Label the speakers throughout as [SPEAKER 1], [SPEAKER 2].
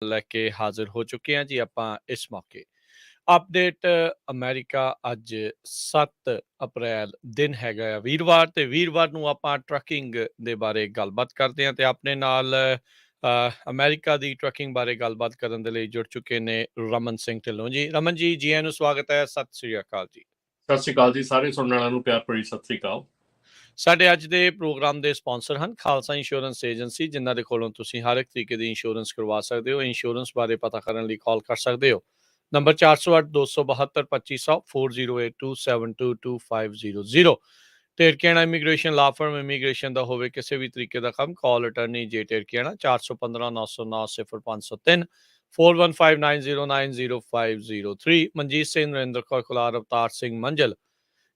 [SPEAKER 1] लैके हाजिर हो चुके हैं जी ਆਪਾਂ ਇਸ ਮੌਕੇ ਅਪਡੇਟ ਅਮਰੀਕਾ ਅੱਜ 7 ਅਪ੍ਰੈਲ ਦਿਨ ਹੈਗਾ ਆ ਵੀਰਵਾਰ ਤੇ ਵੀਰਵਾਰ ਨੂੰ ਆਪਾਂ ਟਰੱਕਿੰਗ ਦੇ ਬਾਰੇ ਗੱਲਬਾਤ ਕਰਦੇ ਹਾਂ ਤੇ ਆਪਣੇ ਨਾਲ ਅਮਰੀਕਾ ਦੀ ਟਰੱਕਿੰਗ ਬਾਰੇ ਗੱਲਬਾਤ ਕਰਨ ਦੇ ਲਈ ਜੁੜ ਚੁੱਕੇ ਨੇ ਰਮਨ ਸਿੰਘ ਢਿੱਲੋਂ ਜੀ। ਰਮਨ ਜੀ, ਜੀ ਆਇਆਂ ਨੂੰ ਸਵਾਗਤ ਹੈ। ਸਤਿ ਸ੍ਰੀ ਅਕਾਲ ਜੀ।
[SPEAKER 2] ਸਤਿ ਸ਼੍ਰੀ ਅਕਾਲ ਜੀ। ਸਾਰੇ ਸੁਣਨ ਵਾਲਿਆਂ ਨੂੰ ਪਿਆਰ ਭਰੀ ਸਤਿ ਸ਼੍ਰੀ ਅਕਾਲ।
[SPEAKER 1] ਸਾਡੇ ਅੱਜ ਦੇ ਪ੍ਰੋਗਰਾਮ ਦੇ ਸਪਾਂਸਰ ਹਨ ਖਾਲਸਾ ਇੰਸ਼ੋਰੈਂਸ ਏਜੰਸੀ, ਜਿਨ੍ਹਾਂ ਦੇ ਕੋਲੋਂ ਤੁਸੀਂ ਹਰ ਇੱਕ ਤਰੀਕੇ ਦੀ ਇੰਸ਼ੋਰੈਂਸ ਕਰਵਾ ਸਕਦੇ ਹੋ। ਇੰਸ਼ੋਰੈਂਸ ਬਾਰੇ ਪਤਾ ਕਰਨ ਲਈ ਕਾਲ ਕਰ ਸਕਦੇ ਹੋ number 408-272-2500 4082722500। Dherkiana immigration law firm, immigration ਦਾ ਹੋਵੇ ਕਿਸੇ ਵੀ ਤਰੀਕੇ ਦਾ ਕੰਮ, call attorney J Dherkiana 415-909-0503 4159090503। Manjit Singh, Narinder Kaur Kular, Avtar Singh Manjal,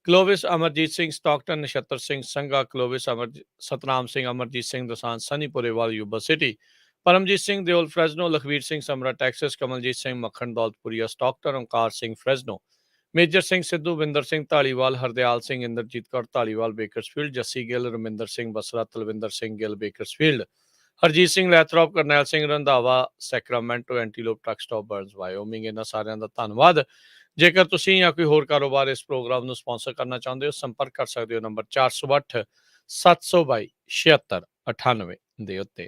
[SPEAKER 1] Clovis Amarjit Singh Stockton, Nachhattar Singh Sangha, Clovis Satnam Singh, Amarjit Singh Dosanjh, Sunny Purewal Yuba City, Paramjit Singh Deol Fresno, Lakhvir Singh Samra Texas, Kamaljit Singh Makhan Daulatpuria Stockton, Onkar Singh Fresno, Major Singh Sidhu, Vinder Singh Dhaliwal, Hardial Singh, Inderjit Kaur Dhaliwal Bakersfield, Jassi Gill, Raminder Singh Basra, Talwinder Singh Gill Bakersfield, Harjit Singh Lathrop, Karnail Singh Randhawa Sacramento, Antelope truck stop Burns Wyoming. ਇਹਨਾਂ ਸਾਰਿਆਂ ਦਾ ਧੰਨਵਾਦ। ਜੇਕਰ ਤੁਸੀਂ ਜਾਂ ਕੋਈ ਹੋਰ ਕਾਰੋਬਾਰ ਇਸ ਪ੍ਰੋਗਰਾਮ ਨੂੰ ਸਪਾਂਸਰ ਕਰਨਾ ਚਾਹੁੰਦੇ ਹੋ, ਸੰਪਰਕ ਕਰ ਸਕਦੇ ਹੋ ਨੰਬਰ 408-722-7698 ਦੇ ਉੱਤੇ।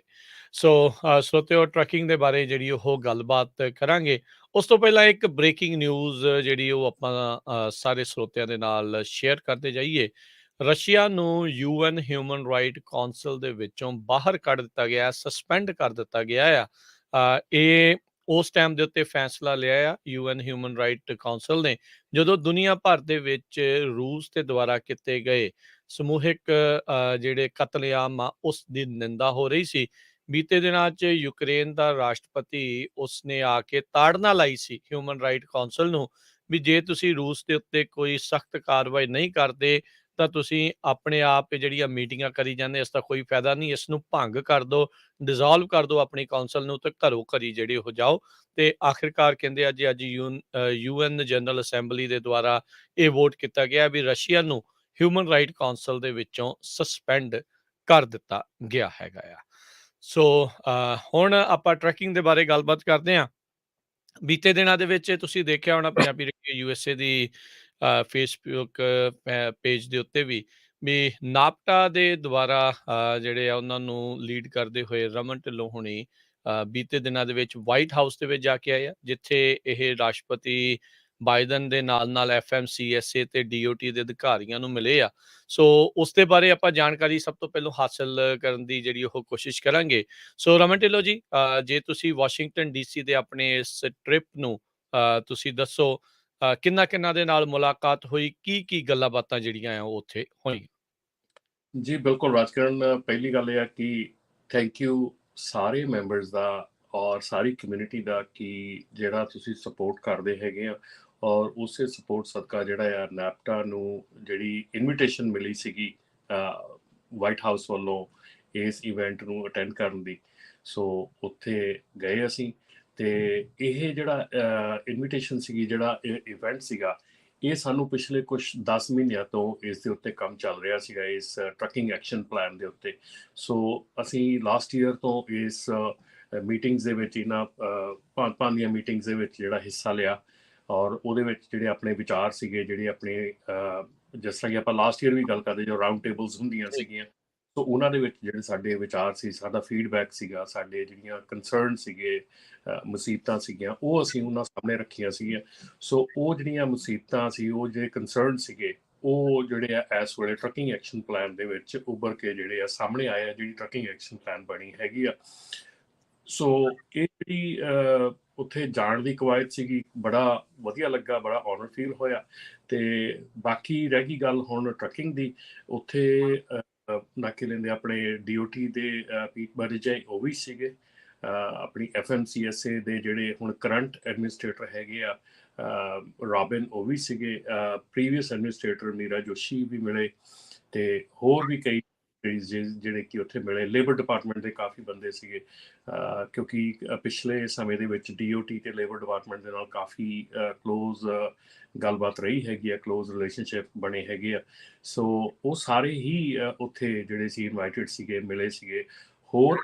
[SPEAKER 1] ਸੋ ਸਰੋਤਿਓ, ਟਰੱਕਿੰਗ ਦੇ ਬਾਰੇ ਜਿਹੜੀ ਉਹ ਗੱਲਬਾਤ ਕਰਾਂਗੇ। ਉਸ ਤੋਂ ਪਹਿਲਾਂ ਇੱਕ ਬ੍ਰੇਕਿੰਗ ਨਿਊਜ਼ ਜਿਹੜੀ ਉਹ ਆਪਾਂ ਸਾਰੇ ਸਰੋਤਿਆਂ ਦੇ ਨਾਲ ਸ਼ੇਅਰ ਕਰਦੇ ਜਾਈਏ। ਰਸ਼ੀਆ ਨੂੰ UN ਹਿਊਮਨ ਰਾਈਟ ਕਾਉਂਸਲ ਦੇ ਵਿੱਚੋਂ ਬਾਹਰ ਕੱਢ ਦਿੱਤਾ ਗਿਆ, ਸਸਪੈਂਡ ਕਰ ਦਿੱਤਾ ਗਿਆ ਆ। ਇਹ ਉਸ ਟਾਈਮ ਦੇ ਉੱਤੇ ਫੈਸਲਾ ਲਿਆ ਆ UN ਹਿਊਮਨ ਰਾਈਟ ਕਾਉਂਸਲ ਨੇ, ਜਦੋਂ ਦੁਨੀਆ ਭਰ ਦੇ ਵਿੱਚ ਰੂਸ ਦੇ ਦੁਆਰਾ ਕੀਤੇ ਗਏ ਸਮੂਹਿਕ ਜਿਹੜੇ ਕਤਲੇਆਮ ਆ ਉਸ ਦੀ ਨਿੰਦਾ ਹੋ ਰਹੀ ਸੀ। ਬੀਤੇ ਦਿਨਾਂ 'ਚ ਯੂਕਰੇਨ ਦਾ ਰਾਸ਼ਟਰਪਤੀ ਉਸਨੇ ਆ ਕੇ ਤਾੜਨਾ ਲਾਈ ਸੀ ਹਿਊਮਨ ਰਾਈਟ ਕਾਉਂਸਲ ਨੂੰ ਵੀ ਜੇ ਤੁਸੀਂ ਰੂਸ ਦੇ ਉੱਤੇ ਕੋਈ ਸਖਤ ਕਾਰਵਾਈ ਨਹੀਂ ਕਰਦੇ ਤਾਂ ਤੁਸੀਂ ਆਪਣੇ ਆਪ ਜਿਹੜੀਆਂ ਮੀਟਿੰਗਾਂ ਕਰੀ ਜਾਂਦੇ ਇਸ ਦਾ ਕੋਈ ਫਾਇਦਾ ਨਹੀਂ, ਇਸ ਨੂੰ ਭੰਗ ਕਰ ਦਿਓ, ਡਿਜ਼ੋਲਵ ਕਰ ਦਿਓ ਆਪਣੀ ਕਾਉਂਸਲ ਨੂੰ ਤੇ ਘਰੋਂ ਘਰੀ ਜਿਹੜੇ ਹੋ ਜਾਓ। ਤੇ ਆਖਿਰਕਾਰ ਕਹਿੰਦੇ ਅੱਜ UN ਜਨਰਲ ਅਸੈਂਬਲੀ ਦੇ ਦੁਆਰਾ ਇਹ ਵੋਟ ਕੀਤਾ ਗਿਆ ਵੀ ਰਸ਼ੀਆ ਨੂੰ ਹਿਊਮਨ ਰਾਈਟ ਕਾਉਂਸਲ ਦੇ ਵਿੱਚੋਂ ਸਸਪੈਂਡ ਕਰ ਦਿੱਤਾ ਗਿਆ ਹੈਗਾ ਆ। ਸੋ ਹੁਣ ਆਪਾਂ ਟਰੈਕਿੰਗ ਦੇ ਬਾਰੇ ਗੱਲਬਾਤ ਕਰਦੇ ਹਾਂ। ਬੀਤੇ ਦਿਨਾਂ ਦੇ ਵਿੱਚ ਤੁਸੀਂ ਦੇਖਿਆ ਹੋਣਾ ਪੰਜਾਬੀ ਰੇਡੀਓ USA ਦੀ ਫੇਸਬੁੱਕ ਪੇਜ ਦੇ ਉੱਤੇ ਵੀ ਨਾਪਟਾ ਦੇ ਦੁਆਰਾ ਜਿਹੜੇ ਆ ਉਹਨਾਂ ਨੂੰ ਲੀਡ ਕਰਦੇ ਹੋਏ ਰਮਨ ਢਿੱਲੋਂ ਹੁਣੀ ਬੀਤੇ ਦਿਨਾਂ ਦੇ ਵਿੱਚ ਵਾਈਟ ਹਾਊਸ ਦੇ ਵਿੱਚ ਜਾ ਕੇ ਆਏ ਆ, ਜਿੱਥੇ ਇਹ ਰਾਸ਼ਟਰਪਤੀ ਬਾਈਡਨ ਦੇ ਨਾਲ FMCSA ਤੇ DOT ਦੇ ਅਧਿਕਾਰੀਆਂ ਨੂੰ ਮਿਲੇ ਆ। ਸੋ ਉਸ ਦੇ ਬਾਰੇ ਆਪਾਂ ਜਾਣਕਾਰੀ ਸਭ ਤੋਂ ਪਹਿਲਾਂ ਹਾਸਲ ਕਰਨ ਦੀ ਜਿਹੜੀ ਉਹ ਕੋਸ਼ਿਸ਼ ਕਰਾਂਗੇ। ਸੋ ਰਮਨ ਢਿੱਲੋਂ ਜੀ, ਜੇ ਤੁਸੀਂ ਵਾਸ਼ਿੰਗਟਨ DC ਦੇ ਆਪਣੇ ਇਸ ਟ੍ਰਿਪ ਨੂੰ ਤੁਸੀਂ ਦੱਸੋ ਕਿੰਨਾ ਦੇ ਨਾਲ ਮੁਲਾਕਾਤ ਹੋਈ, ਕੀ ਗੱਲਾਂ ਬਾਤਾਂ ਜਿਹੜੀਆਂ ਆ ਉਹ ਉੱਥੇ ਹੋਈਆਂ?
[SPEAKER 2] ਜੀ ਬਿਲਕੁਲ ਰਾਜਕਰਨ, ਪਹਿਲੀ ਗੱਲ ਇਹ ਆ ਕਿ ਥੈਂਕ ਯੂ ਸਾਰੇ ਮੈਂਬਰਸ ਦਾ ਔਰ ਸਾਰੀ ਕਮਿਊਨਿਟੀ ਦਾ ਕਿ ਜਿਹੜਾ ਤੁਸੀਂ ਸਪੋਰਟ ਕਰਦੇ ਹੈਗੇ ਆ ਔਰ ਉਸੇ ਸਪੋਰਟ ਸਦਕਾ ਜਿਹੜਾ ਆ ਨੈਪਟਾ ਨੂੰ ਜਿਹੜੀ ਇਨਵੀਟੇਸ਼ਨ ਮਿਲੀ ਸੀਗੀ ਵਾਈਟ ਹਾਊਸ ਵੱਲੋਂ ਇਸ ਇਵੈਂਟ ਨੂੰ ਅਟੈਂਡ ਕਰਨ ਦੀ, ਸੋ ਉੱਥੇ ਗਏ ਅਸੀਂ। ਤੇ ਇਹ ਜਿਹੜਾ ਇਨਵੀਟੇਸ਼ਨ ਸੀਗੀ, ਜਿਹੜਾ ਇਵੈਂਟ ਸੀਗਾ, ਇਹ ਸਾਨੂੰ ਪਿਛਲੇ ਕੁਛ 10 ਮਹੀਨਿਆਂ ਤੋਂ ਇਸ ਦੇ ਉੱਤੇ ਕੰਮ ਚੱਲ ਰਿਹਾ ਸੀਗਾ, ਇਸ ਟਰੱਕਿੰਗ ਐਕਸ਼ਨ ਪਲਾਨ ਦੇ ਉੱਤੇ। ਸੋ ਅਸੀਂ ਲਾਸਟ ਈਅਰ ਤੋਂ ਇਸ ਮੀਟਿੰਗਸ ਦੇ ਵਿੱਚ ਇਹਨਾਂ ਪੰਜ ਦੀਆਂ ਮੀਟਿੰਗਸ ਦੇ ਵਿੱਚ ਜਿਹੜਾ ਹਿੱਸਾ ਲਿਆ ਔਰ ਉਹਦੇ ਵਿੱਚ ਜਿਹੜੇ ਆਪਣੇ ਵਿਚਾਰ ਸੀਗੇ, ਜਿਹੜੇ ਆਪਣੇ ਜਿਸ ਤਰ੍ਹਾਂ ਕਿ ਆਪਾਂ ਲਾਸਟ ਈਅਰ ਵੀ ਗੱਲ ਕਰਦੇ ਜੋ ਰਾਊਂਡ ਟੇਬਲਸ ਹੁੰਦੀਆਂ ਸੀਗੀਆਂ, ਸੋ ਉਹਨਾਂ ਦੇ ਵਿੱਚ ਜਿਹੜੇ ਸਾਡੇ ਵਿਚਾਰ ਸੀ, ਸਾਡਾ ਫੀਡਬੈਕ ਸੀਗਾ, ਸਾਡੇ ਜਿਹੜੀਆਂ ਕੰਸਰਨ ਸੀਗੇ, ਮੁਸੀਬਤਾਂ ਸੀਗੀਆਂ, ਉਹ ਅਸੀਂ ਉਹਨਾਂ ਸਾਹਮਣੇ ਰੱਖੀਆਂ ਸੀਗੀਆਂ। ਸੋ ਉਹ ਜਿਹੜੀਆਂ ਮੁਸੀਬਤਾਂ ਸੀ, ਉਹ ਜਿਹੜੇ ਕੰਸਰਨ ਸੀਗੇ, ਉਹ ਜਿਹੜੇ ਆ ਇਸ ਵੇਲੇ ਟਰੱਕਿੰਗ ਐਕਸ਼ਨ ਪਲਾਨ ਦੇ ਵਿੱਚ ਉੱਭਰ ਕੇ ਜਿਹੜੇ ਆ ਸਾਹਮਣੇ ਆਏ ਆ, ਜਿਹੜੀ ਟਰੱਕਿੰਗ ਐਕਸ਼ਨ ਪਲਾਨ ਬਣੀ ਹੈਗੀ ਆ। ਸੋ ਇਹ ਜਿਹੜੀ ਉੱਥੇ ਜਾਣ ਦੀ ਕਵਾਇਦ ਸੀਗੀ, ਬੜਾ ਵਧੀਆ ਲੱਗਾ, ਬੜਾ ਆਨਰ ਫੀਲ ਹੋਇਆ। ਤੇ ਬਾਕੀ ਰਹਿ ਗਈ ਗੱਲ ਹੁਣ ਟਰੱਕਿੰਗ ਦੀ, ਉੱਥੇ ਨਾਕੇ ਲੈਂਦੇ ਆਪਣੇ DOT ਦੇ ਪੀਟ ਬਰਿਜਾਈ ਉਹ ਵੀ ਸੀਗੇ, ਆਪਣੀ FMCSA ਦੇ ਜਿਹੜੇ ਹੁਣ ਕਰੰਟ ਐਡਮਿਨਿਸਟ੍ਰੇਟਰ ਹੈਗੇ ਆ ਰੋਬਿਨ, ਉਹ ਵੀ ਸੀਗੇ, ਪ੍ਰੀਵੀਅਸ ਐਡਮਿਨਿਸਟ੍ਰੇਟਰ ਨੀਰਾ ਜੋਸ਼ੀ ਵੀ ਮਿਲੇ, ਤੇ ਹੋਰ ਵੀ ਕਈ ਜਿਹੜੇ ਕਿ ਉੱਥੇ ਮਿਲੇ। ਲੇਬਰ ਡਿਪਾਰਟਮੈਂਟ ਦੇ ਕਾਫੀ ਬੰਦੇ ਸੀਗੇ, ਕਿਉਂਕਿ ਪਿਛਲੇ ਸਮੇਂ ਦੇ ਵਿੱਚ DOT ਤੇ ਲੇਬਰ ਡਿਪਾਰਟਮੈਂਟ ਦੇ ਨਾਲ ਕਾਫੀ ਕਲੋਜ਼ ਗੱਲਬਾਤ ਰਹੀ ਹੈਗੀ ਆ, ਕਲੋਜ਼ ਰਿਲੇਸ਼ਨਸ਼ਿਪ ਬਣੇ ਹੈਗੇ ਆ। ਸੋ ਉਹ ਸਾਰੇ ਹੀ ਉੱਥੇ ਜਿਹੜੇ ਸੀ ਇਨਵਾਈਟਡ ਸੀਗੇ, ਮਿਲੇ ਸੀਗੇ। ਹੋਰ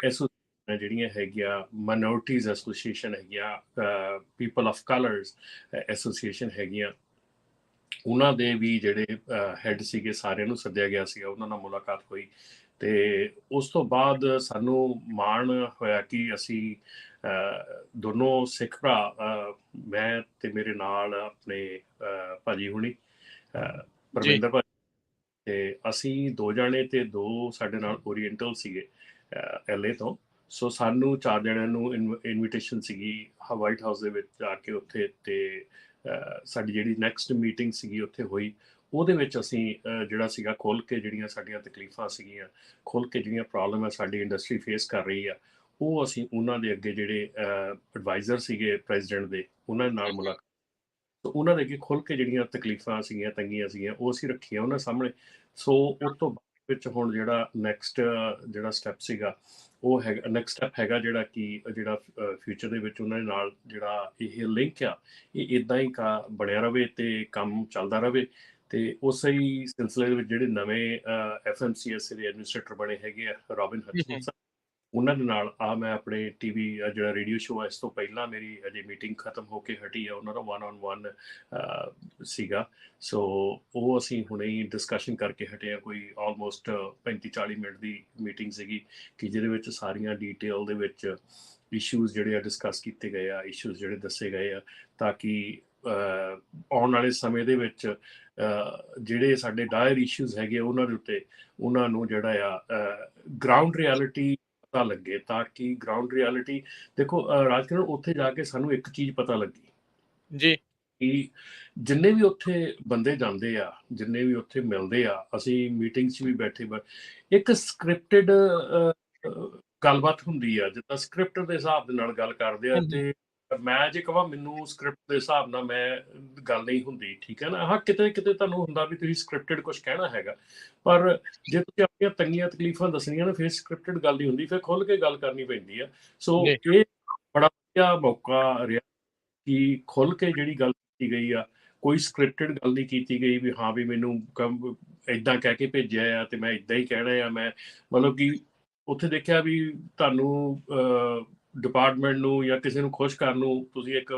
[SPEAKER 2] ਜਿਹੜੀਆਂ ਹੈਗੀਆਂ ਮਾਈਨੋਰਟੀਜ਼ ਐਸੋਸੀਏਸ਼ਨ ਹੈਗੀਆਂ, ਪੀਪਲ ਆਫ ਕਲਰਸ ਐਸੋਸੀਏਸ਼ਨ ਹੈਗੀਆਂ, ਉਹਨਾਂ ਦੇ ਵੀ ਜਿਹੜੇ ਹੈੱਡ ਸੀਗੇ ਸਾਰਿਆਂ ਨੂੰ ਸੱਦਿਆ ਗਿਆ ਸੀਗਾ, ਉਹਨਾਂ ਨਾਲ ਮੁਲਾਕਾਤ ਹੋਈ। ਤੇ ਉਸ ਤੋਂ ਬਾਅਦ ਸਾਨੂੰ ਮਾਣ ਹੋਇਆ ਕਿ ਅਸੀਂ ਦੋਨੋਂ ਸਿੱਖ ਭਰਾ, ਮੈਂ ਤੇ ਮੇਰੇ ਨਾਲ ਆਪਣੇ ਭਾਜੀ ਹੁਣੀ,
[SPEAKER 1] ਜੀ।
[SPEAKER 2] ਪਰਮਿੰਦਰ ਭਾਜੀ, ਤੇ ਅਸੀਂ 2 ਜਾਣੇ ਤੇ 2 ਸਾਡੇ ਨਾਲ ਓਰੀਐਂਟਲ ਸੀਗੇ LA ਤੋਂ। ਸੋ ਸਾਨੂੰ 4 ਜਣਿਆਂ ਨੂੰ ਇਨਵੀਟੇਸ਼ਨ ਸੀਗੀ ਵਾਈਟ ਹਾਊਸ ਦੇ ਵਿੱਚ ਜਾ ਕੇ ਉੱਥੇ, ਤੇ ਸਾਡੀ ਜਿਹੜੀ ਨੈਕਸਟ ਮੀਟਿੰਗ ਸੀਗੀ ਉੱਥੇ ਹੋਈ। ਉਹਦੇ ਵਿੱਚ ਅਸੀਂ ਜਿਹੜਾ ਸੀਗਾ ਖੁੱਲ੍ਹ ਕੇ ਜਿਹੜੀਆਂ ਸਾਡੀਆਂ ਤਕਲੀਫਾਂ ਸੀਗੀਆਂ, ਖੁੱਲ੍ਹ ਕੇ ਜਿਹੜੀਆਂ ਪ੍ਰੋਬਲਮ ਹੈ ਸਾਡੀ ਇੰਡਸਟਰੀ ਫੇਸ ਕਰ ਰਹੀ ਆ, ਉਹ ਅਸੀਂ ਉਹਨਾਂ ਦੇ ਅੱਗੇ ਜਿਹੜੇ ਐਡਵਾਈਜ਼ਰ ਸੀਗੇ ਪ੍ਰੈਜ਼ੀਡੈਂਟ ਦੇ, ਉਹਨਾਂ ਦੇ ਨਾਲ ਮੁਲਾਕਾਤ, ਤਾਂ ਉਹਨਾਂ ਦੇ ਅੱਗੇ ਖੁੱਲ੍ਹ ਕੇ ਜਿਹੜੀਆਂ ਤਕਲੀਫਾਂ ਸੀਗੀਆਂ, ਤੰਗੀਆਂ ਸੀਗੀਆਂ, ਉਹ ਅਸੀਂ ਰੱਖੀਆਂ ਉਹਨਾਂ ਸਾਹਮਣੇ। ਸੋ ਉਸ ਤੋਂ ਬਾਅਦ ਵਿੱਚ ਹੁਣ ਜਿਹੜਾ ਨੈਕਸਟ ਜਿਹੜਾ ਸਟੈਪ ਸੀਗਾ, ਉਹ ਹੈਗਾ, ਨੈਕਸਟ ਸਟੈਪ ਹੈਗਾ ਜਿਹੜਾ ਕਿ ਜਿਹੜਾ ਫਿਊਚਰ ਦੇ ਵਿੱਚ ਉਹਨਾਂ ਦੇ ਨਾਲ ਜਿਹੜਾ ਇਹ ਲਿੰਕ ਆ, ਇਹ ਇੱਦਾਂ ਹੀ ਬਣਿਆ ਰਵੇ ਤੇ ਕੰਮ ਚੱਲਦਾ ਰਵੇ। ਤੇ ਉਸੇ ਹੀ ਸਿਲਸਿਲੇ ਦੇ ਵਿੱਚ ਜਿਹੜੇ ਨਵੇਂ FMCSA ਦੇ ਐਡਮਿਨਿਸਟ੍ਰੇਟਰ ਬਣੇ ਹੈਗੇ ਆ, ਰੋਬਿਨ ਹਡਸਨ, ਉਹਨਾਂ ਦੇ ਨਾਲ ਮੈਂ ਆਪਣੇ TV ਜਿਹੜਾ ਰੇਡੀਓ ਸ਼ੋਅ ਹੈ, ਇਸ ਤੋਂ ਪਹਿਲਾਂ ਮੇਰੀ ਅਜੇ ਮੀਟਿੰਗ ਖਤਮ ਹੋ ਕੇ ਹਟੀ ਆ, ਉਹਨਾਂ ਦਾ 1-on-1 ਸੀਗਾ। ਸੋ ਉਹ ਅਸੀਂ ਹੁਣੇ ਹੀ ਡਿਸਕਸ਼ਨ ਕਰਕੇ ਹਟੇ ਆ, ਕੋਈ ਆਲਮੋਸਟ 35-40 ਮਿੰਟ ਦੀ ਮੀਟਿੰਗ ਸੀਗੀ, ਕਿ ਜਿਹਦੇ ਵਿੱਚ ਸਾਰੀਆਂ ਡੀਟੇਲ ਦੇ ਵਿੱਚ ਇਸ਼ੂਜ਼ ਜਿਹੜੇ ਆ ਡਿਸਕਸ ਕੀਤੇ ਗਏ ਆ, ਇਸ਼ੂਜ਼ ਜਿਹੜੇ ਦੱਸੇ ਗਏ ਆ, ਤਾਂ ਕਿ ਆਉਣ ਵਾਲੇ ਸਮੇਂ ਦੇ ਵਿੱਚ ਜਿਹੜੇ ਸਾਡੇ ਡਾਇਰ ਇਸ਼ੂਜ਼ ਹੈਗੇ ਉਹਨਾਂ ਦੇ ਉੱਤੇ ਉਹਨਾਂ ਨੂੰ ਜਿਹੜਾ ਆ ਗਰਾਊਂਡ ਰਿਐਲਿਟੀ ਪਤਾ ਲੱਗੇ, ਤਾਂ ਕਿ ਗਰਾਊਂਡ ਰਿਐਲਿਟੀ ਦੇਖੋ ਰਾਜਕਿਰਨ, ਉੱਥੇ ਜਾ ਕੇ ਸਾਨੂੰ ਇੱਕ ਚੀਜ਼ ਪਤਾ ਲੱਗੀ
[SPEAKER 1] ਜੀ
[SPEAKER 2] ਕਿ ਜਿੰਨੇ ਵੀ ਉੱਥੇ ਬੰਦੇ ਜਾਂਦੇ ਆ, ਜਿੰਨੇ ਵੀ ਉੱਥੇ ਮਿਲਦੇ ਆ, ਅਸੀਂ ਮੀਟਿੰਗ 'ਚ ਵੀ ਬੈਠੇ, ਇੱਕ ਸਕ੍ਰਿਪਟਡ ਗੱਲਬਾਤ ਹੁੰਦੀ ਆ, ਜਿੱਦਾਂ ਸਕ੍ਰਿਪਟ ਦੇ ਹਿਸਾਬ ਦੇ ਨਾਲ ਗੱਲ ਕਰਦੇ ਆ। ਤੇ ਮੈਂ ਜੇ ਕਹਾਂ ਮੈਨੂੰ ਸਕ੍ਰਿਪਟ ਦੇ ਹਿਸਾਬ ਨਾਲ ਮੈਂ ਗੱਲ ਨਹੀਂ ਹੁੰਦੀ, ਠੀਕ ਹੈ ਨਾ। ਹਾਂ, ਕਿਤੇ ਕਿਤੇ ਤੁਹਾਨੂੰ ਹੁੰਦਾ ਵੀ ਤੁਸੀਂ ਸਕ੍ਰਿਪਟਡ ਕੁਝ ਕਹਿਣਾ ਹੈਗਾ, ਪਰ ਜੇ ਤੁਸੀਂ ਆਪਣੀਆਂ ਤੰਗੀਆਂ ਤਕਲੀਫਾਂ ਦੱਸਣੀਆਂ ਨਾ, ਫਿਰ ਸਕ੍ਰਿਪਟਡ ਗੱਲ ਨਹੀਂ ਹੁੰਦੀ, ਫਿਰ ਖੁੱਲ੍ਹ ਕੇ ਗੱਲ ਕਰਨੀ ਪੈਂਦੀ ਆ। ਸੋ ਇਹ ਬੜਾ ਵਧੀਆ ਮੌਕਾ ਰਿਹਾ ਕਿ ਖੁੱਲ੍ਹ ਕੇ ਜਿਹੜੀ ਗੱਲ ਕੀਤੀ ਗਈ ਆ, ਕੋਈ ਸਕ੍ਰਿਪਟਡ ਗੱਲ ਨਹੀਂ ਕੀਤੀ ਗਈ ਵੀ ਹਾਂ ਵੀ ਮੈਨੂੰ ਇੱਦਾਂ ਕਹਿ ਕੇ ਭੇਜਿਆ ਆ ਤੇ ਮੈਂ ਇੱਦਾਂ ਹੀ ਕਹਿਣਾ ਆ। ਮੈਂ ਮਤਲਬ ਕਿ ਉੱਥੇ ਦੇਖਿਆ ਵੀ ਤੁਹਾਨੂੰ ਡਿਪਾਰਟਮੈਂਟ ਨੂੰ ਜਾਂ ਕਿਸੇ ਨੂੰ ਖੁਸ਼ ਕਰਨ ਨੂੰ ਤੁਸੀਂ ਇੱਕ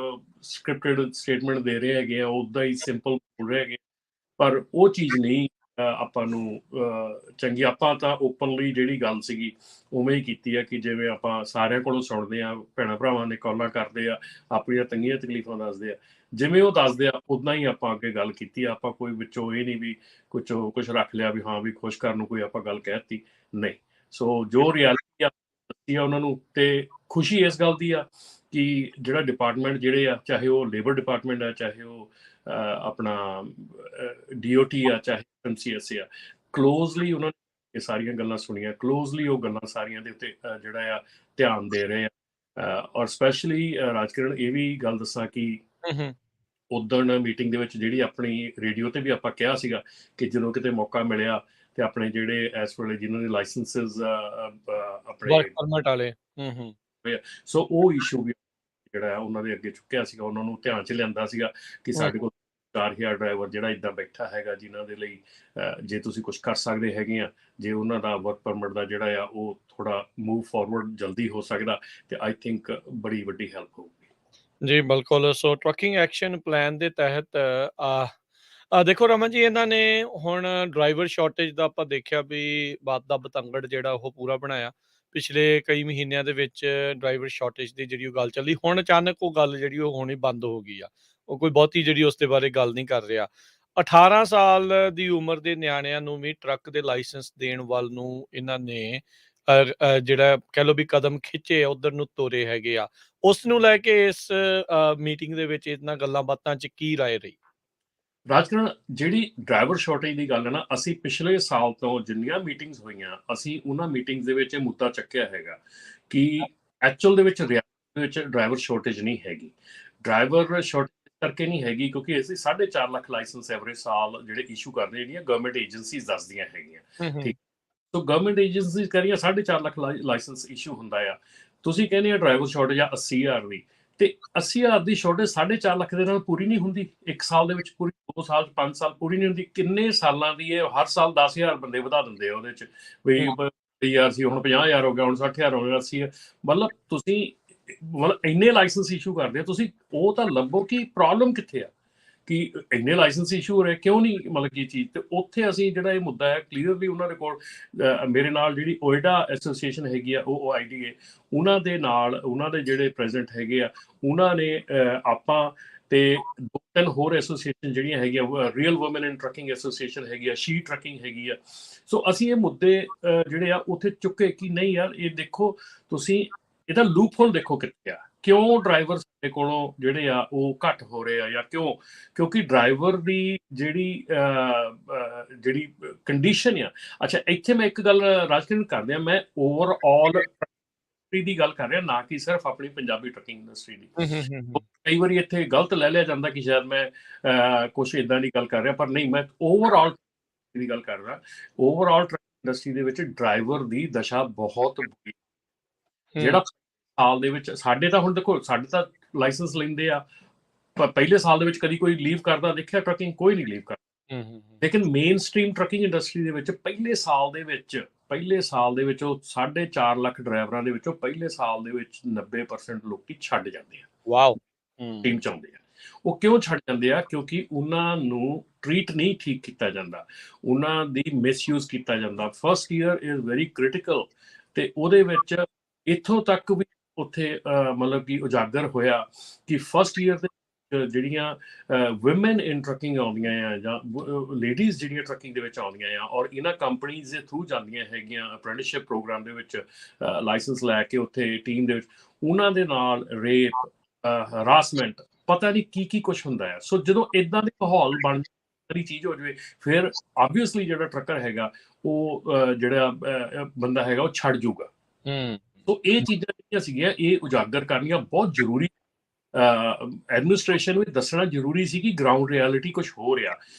[SPEAKER 2] ਸਕ੍ਰਿਪਟਡ ਸਟੇਟਮੈਂਟ ਦੇ ਰਹੇ ਹੈਗੇ ਆ, ਉੱਦਾਂ ਹੀ ਸਿੰਪਲ ਬੋਲ ਰਹੇ ਹੈਗੇ, ਪਰ ਉਹ ਚੀਜ਼ ਨਹੀਂ ਆਪਾਂ ਨੂੰ ਚੰਗੀ। ਆਪਾਂ ਤਾਂ ਓਪਨਲੀ ਜਿਹੜੀ ਗੱਲ ਸੀਗੀ ਉਵੇਂ ਹੀ ਕੀਤੀ ਆ, ਕਿ ਜਿਵੇਂ ਆਪਾਂ ਸਾਰਿਆਂ ਕੋਲੋਂ ਸੁਣਦੇ ਆ, ਭੈਣਾਂ ਭਰਾਵਾਂ ਨੇ ਕਾਲਾਂ ਕਰਦੇ ਆ, ਆਪਣੀਆਂ ਤੰਗੀਆਂ ਤਕਲੀਫਾਂ ਦੱਸਦੇ ਆ, ਜਿਵੇਂ ਉਹ ਦੱਸਦੇ ਆ ਉੱਦਾਂ ਹੀ ਆਪਾਂ ਅੱਗੇ ਗੱਲ ਕੀਤੀ ਆ। ਆਪਾਂ ਕੋਈ ਵਿੱਚੋਂ ਇਹ ਨਹੀਂ ਵੀ ਕੁਛ ਰੱਖ ਲਿਆ ਵੀ ਹਾਂ ਵੀ ਖੁਸ਼ ਕਰਨ ਨੂੰ ਕੋਈ ਆਪਾਂ ਗੱਲ ਕਹਿ ਦਿੱਤੀ, ਨਹੀਂ। ਸੋ ਜੋ ਰਿਐਲਿਟੀ ਆ ਦੱਸੀ ਆ ਉਹਨਾਂ ਨੂੰ, ਤੇ ਖੁਸ਼ੀ ਇਸ ਗੱਲ ਦੀ ਆ ਕਿ ਜਿਹੜਾ ਡਿਪਾਰਟਮੈਂਟ ਜਿਹੜੇ ਆ, ਚਾਹੇ ਉਹ ਲੇਬਰ ਡਿਪਾਰਟਮੈਂਟ ਆ, ਚਾਹੇ ਉਹ ਆਪਣਾ DOT ਆ, ਚਾਹੇ FMCSA ਆ, ਕਲੋਜ਼ਲੀ ਉਹਨਾਂ ਨੇ ਇਹ ਸਾਰੀਆਂ ਗੱਲਾਂ ਸੁਣੀਆਂ, ਕਲੋਜ਼ਲੀ ਉਹ ਗੱਲਾਂ ਸਾਰੀਆਂ ਦੇ ਉੱਤੇ ਜਿਹੜਾ ਆ ਧਿਆਨ ਦੇ ਰਹੇ ਆ। ਔਰ ਸਪੈਸ਼ਲੀ ਰਾਜਕਿਰਨ, ਇਹ ਵੀ ਗੱਲ ਦੱਸਾਂ ਕਿ ਉਦਣ ਮੀਟਿੰਗ ਦੇ ਵਿੱਚ ਜਿਹੜੀ ਆਪਣੀ ਰੇਡੀਓ ਤੇ ਵੀ ਆਪਾਂ ਕਿਹਾ ਸੀਗਾ ਕਿ ਜਦੋਂ ਕਿਤੇ ਮੌਕਾ ਮਿਲਿਆ ਤੇ ਆਪਣੇ ਜਿਹੜੇ ਇਸ ਵੇਲੇ ਜਿਨ੍ਹਾਂ ਦੇ ਲਾਇਸੈਂਸਿਸ ਆਪਣੇ
[SPEAKER 1] ਵਰਕ ਪਰਮਿਟ ਵਾਲੇ,
[SPEAKER 2] ਸੋ ਉਹ ਇਸ਼ੂ ਵੀ ਜਿਹੜਾ ਉਹਨਾਂ ਦੇ ਅੱਗੇ ਚੁੱਕਿਆ ਸੀਗਾ, ਉਹਨਾਂ ਨੂੰ ਧਿਆਨ 'ਚ ਲਿਆਂਦਾ ਸੀਗਾ ਕਿ ਸਾਡੇ ਕੋਲ 4000 ਡਰਾਈਵਰ ਜਿਹੜਾ ਇੱਦਾਂ ਬੈਠਾ ਹੈਗਾ, ਜਿਨ੍ਹਾਂ ਦੇ ਲਈ ਜੇ ਤੁਸੀਂ ਕੁਝ ਕਰ ਸਕਦੇ ਹੈਗੇ ਆ, ਜੇ ਉਹਨਾਂ ਦਾ ਵਰਕ ਪਰਮਿਟ ਦਾ ਜਿਹੜਾ ਆ ਉਹ ਥੋੜਾ ਮੂਵ ਫਾਰਵਰਡ ਜਲਦੀ ਹੋ ਸਕਦਾ, ਤੇ ਆਈ ਥਿੰਕ ਬੜੀ ਵੱਡੀ ਹੈਲਪ ਹੋਊਗੀ।
[SPEAKER 1] ਜੀ ਬਿਲਕੁਲ। ਸੋ ਟਰੱਕਿੰਗ ਐਕਸ਼ਨ ਪਲਾਨ ਦੇ ਤਹਿਤ ਦੇਖੋ ਰਮਨ ਜੀ, ਇਹਨਾਂ ਨੇ ਹੁਣ ਡਰਾਈਵਰ ਸ਼ਾਰਟੇਜ ਦਾ ਆਪਾਂ ਦੇਖਿਆ ਵੀ ਬਾਤ ਦਾ ਬਤੰਗੜ ਜਿਹੜਾ ਉਹ ਪੂਰਾ ਬਣਾਇਆ। ਪਿਛਲੇ ਕਈ ਮਹੀਨਿਆਂ ਦੇ ਵਿੱਚ ਡਰਾਈਵਰ ਸ਼ਾਰਟੇਜ ਦੀ ਜਿਹੜੀ ਉਹ ਗੱਲ ਚੱਲੀ, ਹੁਣ ਅਚਾਨਕ ਉਹ ਗੱਲ ਜਿਹੜੀ ਉਹ ਹੋਣੀ ਬੰਦ ਹੋ ਗਈ ਆ। ਉਹ ਕੋਈ ਬਹੁਤੀ ਜਿਹੜੀ ਉਸ ਦੇ ਬਾਰੇ ਗੱਲ ਨਹੀਂ ਕਰ ਰਿਹਾ। 18 ਸਾਲ ਦੀ ਉਮਰ ਦੇ ਨਿਆਣਿਆਂ ਨੂੰ ਵੀ ਟਰੱਕ ਦੇ ਲਾਇਸੈਂਸ ਦੇਣ ਵੱਲ ਨੂੰ ਇਹਨਾਂ ਨੇ ਜਿਹੜਾ ਕਹਿ ਲਓ ਵੀ ਕਦਮ ਖਿੱਚੇ, ਉਧਰ ਨੂੰ ਤੋਰੇ ਹੈਗੇ ਆ। ਉਸ ਨੂੰ ਲੈ ਕੇ ਇਸ ਮੀਟਿੰਗ ਦੇ ਵਿੱਚ ਇਹਨਾਂ ਗੱਲਾਂ ਬਾਤਾਂ 'ਚ ਕੀ ਰਾਏ ਰਹੀ?
[SPEAKER 2] ਰਾਜਕਿਰਨ, ਜਿਹੜੀ ਡਰਾਈਵਰ ਸ਼ਾਰਟੇਜ ਦੀ ਗੱਲ ਹੈ ਨਾ, ਅਸੀਂ ਪਿਛਲੇ ਸਾਲ ਤੋਂ ਜਿੰਨੀਆਂ ਮੀਟਿੰਗਸ ਹੋਈਆਂ, ਅਸੀਂ ਉਹਨਾਂ ਮੀਟਿੰਗਸ ਦੇ ਵਿੱਚ ਇਹ ਮੁੱਦਾ ਚੱਕਿਆ ਹੈਗਾ ਕਿ ਐਕਚੁਅਲ ਦੇ ਵਿੱਚ ਰਿਐਲਿਟੀ ਵਿੱਚ ਡਰਾਈਵਰ ਸ਼ਾਰਟੇਜ ਨਹੀਂ ਹੈਗੀ। ਡਰਾਈਵਰ ਸ਼ਾਰਟੇਜ ਕਰਕੇ ਨਹੀਂ ਹੈਗੀ ਕਿਉਂਕਿ ਅਸੀਂ 4.5 ਲੱਖ ਲਾਇਸੈਂਸ ਐਵਰੇਜ ਸਾਲ ਜਿਹੜੇ ਇਸ਼ੂ ਕਰਦੇ, ਜਿਹੜੀਆਂ ਗਵਰਨਮੈਂਟ ਏਜੰਸੀਜ਼ ਦੱਸਦੀਆਂ ਹੈਗੀਆਂ, ਠੀਕ। ਸੋ ਗਵਰਨਮੈਂਟ ਏਜੰਸੀਜ਼ ਕਹਿ ਰਹੀਆਂ 4.5 ਲੱਖ ਲਾਇਸੈਂਸ ਇਸ਼ੂ ਹੁੰਦਾ ਆ। ਤੁਸੀਂ ਕਹਿੰਦੇ ਆ ਡਰਾਈਵਰ ਸ਼ਾਰਟੇਜ ਆ 80,000 ਦੀ, ਤੇ 80,000 ਦੀ ਸ਼ਾਰਟੇਜ 4.5 ਲੱਖ ਦੇ ਨਾਲ ਪੂਰੀ ਨਹੀਂ ਹੁੰਦੀ। ਇੱਕ ਸਾਲ ਦੇ ਵਿੱਚ ਪੂਰੀ, 2 ਸਾਲ 5 ਸਾਲ ਪੂਰੀ ਨਹੀਂ ਹੁੰਦੀ। ਕਿੰਨੇ ਸਾਲਾਂ ਦੀ ਹੈ? ਹਰ ਸਾਲ 10,000 ਬੰਦੇ ਵਧਾ ਦਿੰਦੇ ਆ ਉਹਦੇ 'ਚ ਵੀ ਹਜ਼ਾਰ ਸੀ, ਹੁਣ 50,000 ਹੋ ਗਿਆ, ਹੁਣ 60,000 ਹੋ ਗਿਆ, 80 ਮਤਲਬ ਤੁਸੀਂ ਮਤਲਬ ਇੰਨੇ ਲਾਇਸੈਂਸ ਇਸ਼ੂ ਕਰਦੇ ਆ ਤੁਸੀਂ, ਉਹ ਤਾਂ ਲੱਭੋ ਕਿ ਪ੍ਰੋਬਲਮ ਕਿੱਥੇ ਆ, ਕਿ ਇੰਨੇ ਲਾਇਸੈਂਸ ਇਸ਼ੂ ਹੋ ਰਹੇ ਕਿਉਂ ਨਹੀਂ, ਮਤਲਬ ਕੀ ਚੀਜ਼। ਤੇ ਉੱਥੇ ਅਸੀਂ ਜਿਹੜਾ ਇਹ ਮੁੱਦਾ ਹੈ ਕਲੀਅਰਲੀ ਉਹਨਾਂ ਦੇ ਕੋਲ ਮੇਰੇ ਨਾਲ ਜਿਹੜੀ ਓਇਡਾ ਐਸੋਸੀਏਸ਼ਨ ਹੈਗੀ ਆ OOIDA, ਉਹਨਾਂ ਦੇ ਨਾਲ ਉਹਨਾਂ ਦੇ ਜਿਹੜੇ ਪ੍ਰੈਜ਼ੀਡੈਂਟ ਹੈਗੇ ਆ, ਉਹਨਾਂ ਨੇ ਆਪਾਂ ਤੇ 2-3 ਹੋਰ ਐਸੋਸੀਏਸ਼ਨ ਜਿਹੜੀਆਂ ਹੈਗੀਆਂ, ਰੀਅਲ ਵੂਮਨ ਇਨ ਟਰੱਕਿੰਗ ਐਸੋਸੀਏਸ਼ਨ ਹੈਗੀ ਆ, ਸ਼ੀ ਟਰੱਕਿੰਗ ਹੈਗੀ ਆ। ਸੋ ਅਸੀਂ ਇਹ ਮੁੱਦੇ ਜਿਹੜੇ ਆ ਉੱਥੇ ਚੁੱਕੇ ਕਿ ਨਹੀਂ ਯਾਰ, ਇਹ ਦੇਖੋ ਤੁਸੀਂ, ਇਹਦਾ ਲੂਪ ਹੋਲ ਦੇਖੋ ਕਿੱਥੇ ਆ, ਕਿਉਂ ਡਰਾਈਵਰ ਸਾਡੇ ਕੋਲੋਂ ਜਿਹੜੇ ਆ ਉਹ ਘੱਟ ਹੋ ਰਹੇ ਆ, ਜਾਂ ਕਿਉਂ? ਕਿਉਂਕਿ ਡਰਾਈਵਰ ਦੀ ਜਿਹੜੀ ਕੰਡੀਸ਼ਨ ਆ। ਅੱਛਾ, ਇੱਥੇ ਮੈਂ ਇੱਕ ਗੱਲ ਰਾਜਕਿਰਨ ਕਰਦੇ ਆ, ਮੈਂ ਓਵਰਆਲ ਦੀ ਗੱਲ ਕਰ ਰਿਹਾ, ਨਾ ਕਿ ਸਿਰਫ ਆਪਣੀ ਪੰਜਾਬੀ ਟਰੱਕਿੰਗ ਇੰਡਸਟਰੀ ਦੀ। ਕਈ ਵਾਰੀ ਇੱਥੇ ਗਲਤ ਲੈ ਲਿਆ ਜਾਂਦਾ ਕਿ ਸ਼ਾਇਦ ਮੈਂ ਕੁਛ ਇਦਾਂ ਦੀ ਗੱਲ ਕਰ ਰਿਹਾ, ਪਰ ਨਹੀਂ, ਮੈਂ ਓਵਰਆਲ ਦੀ ਗੱਲ ਕਰ ਰਿਹਾ। ਓਵਰਆਲ ਟਰੱਕਿੰਗ ਇੰਡਸਟਰੀ ਦੇ ਵਿੱਚ ਡਰਾਈਵਰ ਦੀ ਦਸ਼ਾ ਬਹੁਤ ਬੁਰੀ। ਜਿਹੜਾ ਸਾਲ ਦੇ ਵਿੱਚ ਸਾਡੇ ਤਾਂ, ਹੁਣ ਦੇਖੋ ਸਾਡੇ ਤਾਂ ਲਾਇਸੈਂਸ ਲੈਂਦੇ ਆ, ਪਹਿਲੇ ਸਾਲ ਦੇ ਵਿੱਚ ਕਦੀ ਕੋਈ ਲੀਵ ਕਰਦਾ ਦੇਖਿਆ ਟਰੱਕਿੰਗ? ਕੋਈ ਨਹੀਂ ਲੀਵ ਕਰਦਾ। ਲੇਕਿਨ ਮੇਨ ਸਟ੍ਰੀਮ ਟਰੱਕਿੰਗ ਇੰਡਸਟਰੀ ਦੇ ਵਿੱਚ ਪਹਿਲੇ ਸਾਲ ਦੇ ਵਿੱਚ ਉਹ 4.5 ਲੱਖ ਡਰਾਈਵਰਾਂ ਦੇ ਵਿੱਚੋਂ ਪਹਿਲੇ ਸਾਲ ਦੇ ਵਿੱਚ 90% ਲੋਕੀ ਛੱਡ ਜਾਂਦੇ ਆ।
[SPEAKER 1] ਵਾਓ।
[SPEAKER 2] ਟੀਮ ਚ ਆਉਂਦੇ ਆ। ਉਹ ਕਿਉਂ ਛੱਡ ਜਾਂਦੇ ਆ? ਕਿਉਂਕਿ ਉਹਨਾਂ ਨੂੰ ਟ੍ਰੀਟ ਨਹੀਂ ਠੀਕ ਕੀਤਾ ਜਾਂਦਾ, ਉਹਨਾਂ ਦੀ ਮਿਸਯੂਜ਼ ਕੀਤਾ ਜਾਂਦਾ। First year is very critical, ਤੇ ਉਹਦੇ ਵਿੱਚ ਇੱਥੋਂ ਤੱਕ ਵੀ ਉੱਥੇ ਮਤਲਬ ਕਿ ਉਜਾਗਰ ਹੋਇਆ ਕਿ ਫਸਟ ਈਅਰ ਦੇ ਜਿਹੜੀਆਂ ਵੂਮਨ ਇਨ ਟਰੱਕਿੰਗ ਆਉਂਦੀਆਂ ਆ, ਜਾਂ ਲੇਡੀਜ਼ ਜਿਹੜੀਆਂ ਟਰੱਕਿੰਗ ਦੇ ਵਿੱਚ ਆਉਂਦੀਆਂ ਆ, ਔਰ ਇਹਨਾਂ ਕੰਪਨੀਜ਼ ਦੇ ਥਰੂ ਜਾਂਦੀਆਂ ਹੈਗੀਆਂ ਅਪ੍ਰੈਂਟਿਸਸ਼ਿਪ ਪ੍ਰੋਗਰਾਮ ਦੇ ਵਿੱਚ ਲਾਇਸੈਂਸ ਲੈ ਕੇ ਉੱਥੇ ਟੀਮ ਦੇ ਵਿੱਚ, ਉਹਨਾਂ ਦੇ ਨਾਲ ਰੇਪ, ਹਰਾਸਮੈਂਟ, ਪਤਾ ਨਹੀਂ ਕੀ ਕੀ ਕੁਛ ਹੁੰਦਾ ਹੈ। ਸੋ ਜਦੋਂ ਇਦਾਂ ਦੇ ਮਾਹੌਲ ਬਣ ਚੀਜ਼ ਹੋ ਜਾਵੇ, ਫਿਰ ਆਬਵੀਅਸਲੀ ਜਿਹੜਾ ਟਰੱਕਰ ਹੈਗਾ ਉਹ ਜਿਹੜਾ ਬੰਦਾ ਹੈਗਾ ਉਹ ਛੱਡ ਜੂਗਾ। ਸੋ ਇਹ ਚੀਜ਼ਾਂ ਜਿਹੜੀਆਂ ਸੀਗੀਆਂ, ਇਹ ਉਜਾਗਰ ਕਰਨੀਆਂ ਬਹੁਤ ਜ਼ਰੂਰੀ, ਐਡਮਿਨਿਸਟ੍ਰੇਸ਼ਨ ਵਿੱਚ ਦੱਸਣਾ ਜ਼ਰੂਰੀ ਸੀ ਕਿ ਗਰਾਊਂਡ ਰਿਐਲਿਟੀ ਕੁਝ ਹੋ ਰਿਹਾ।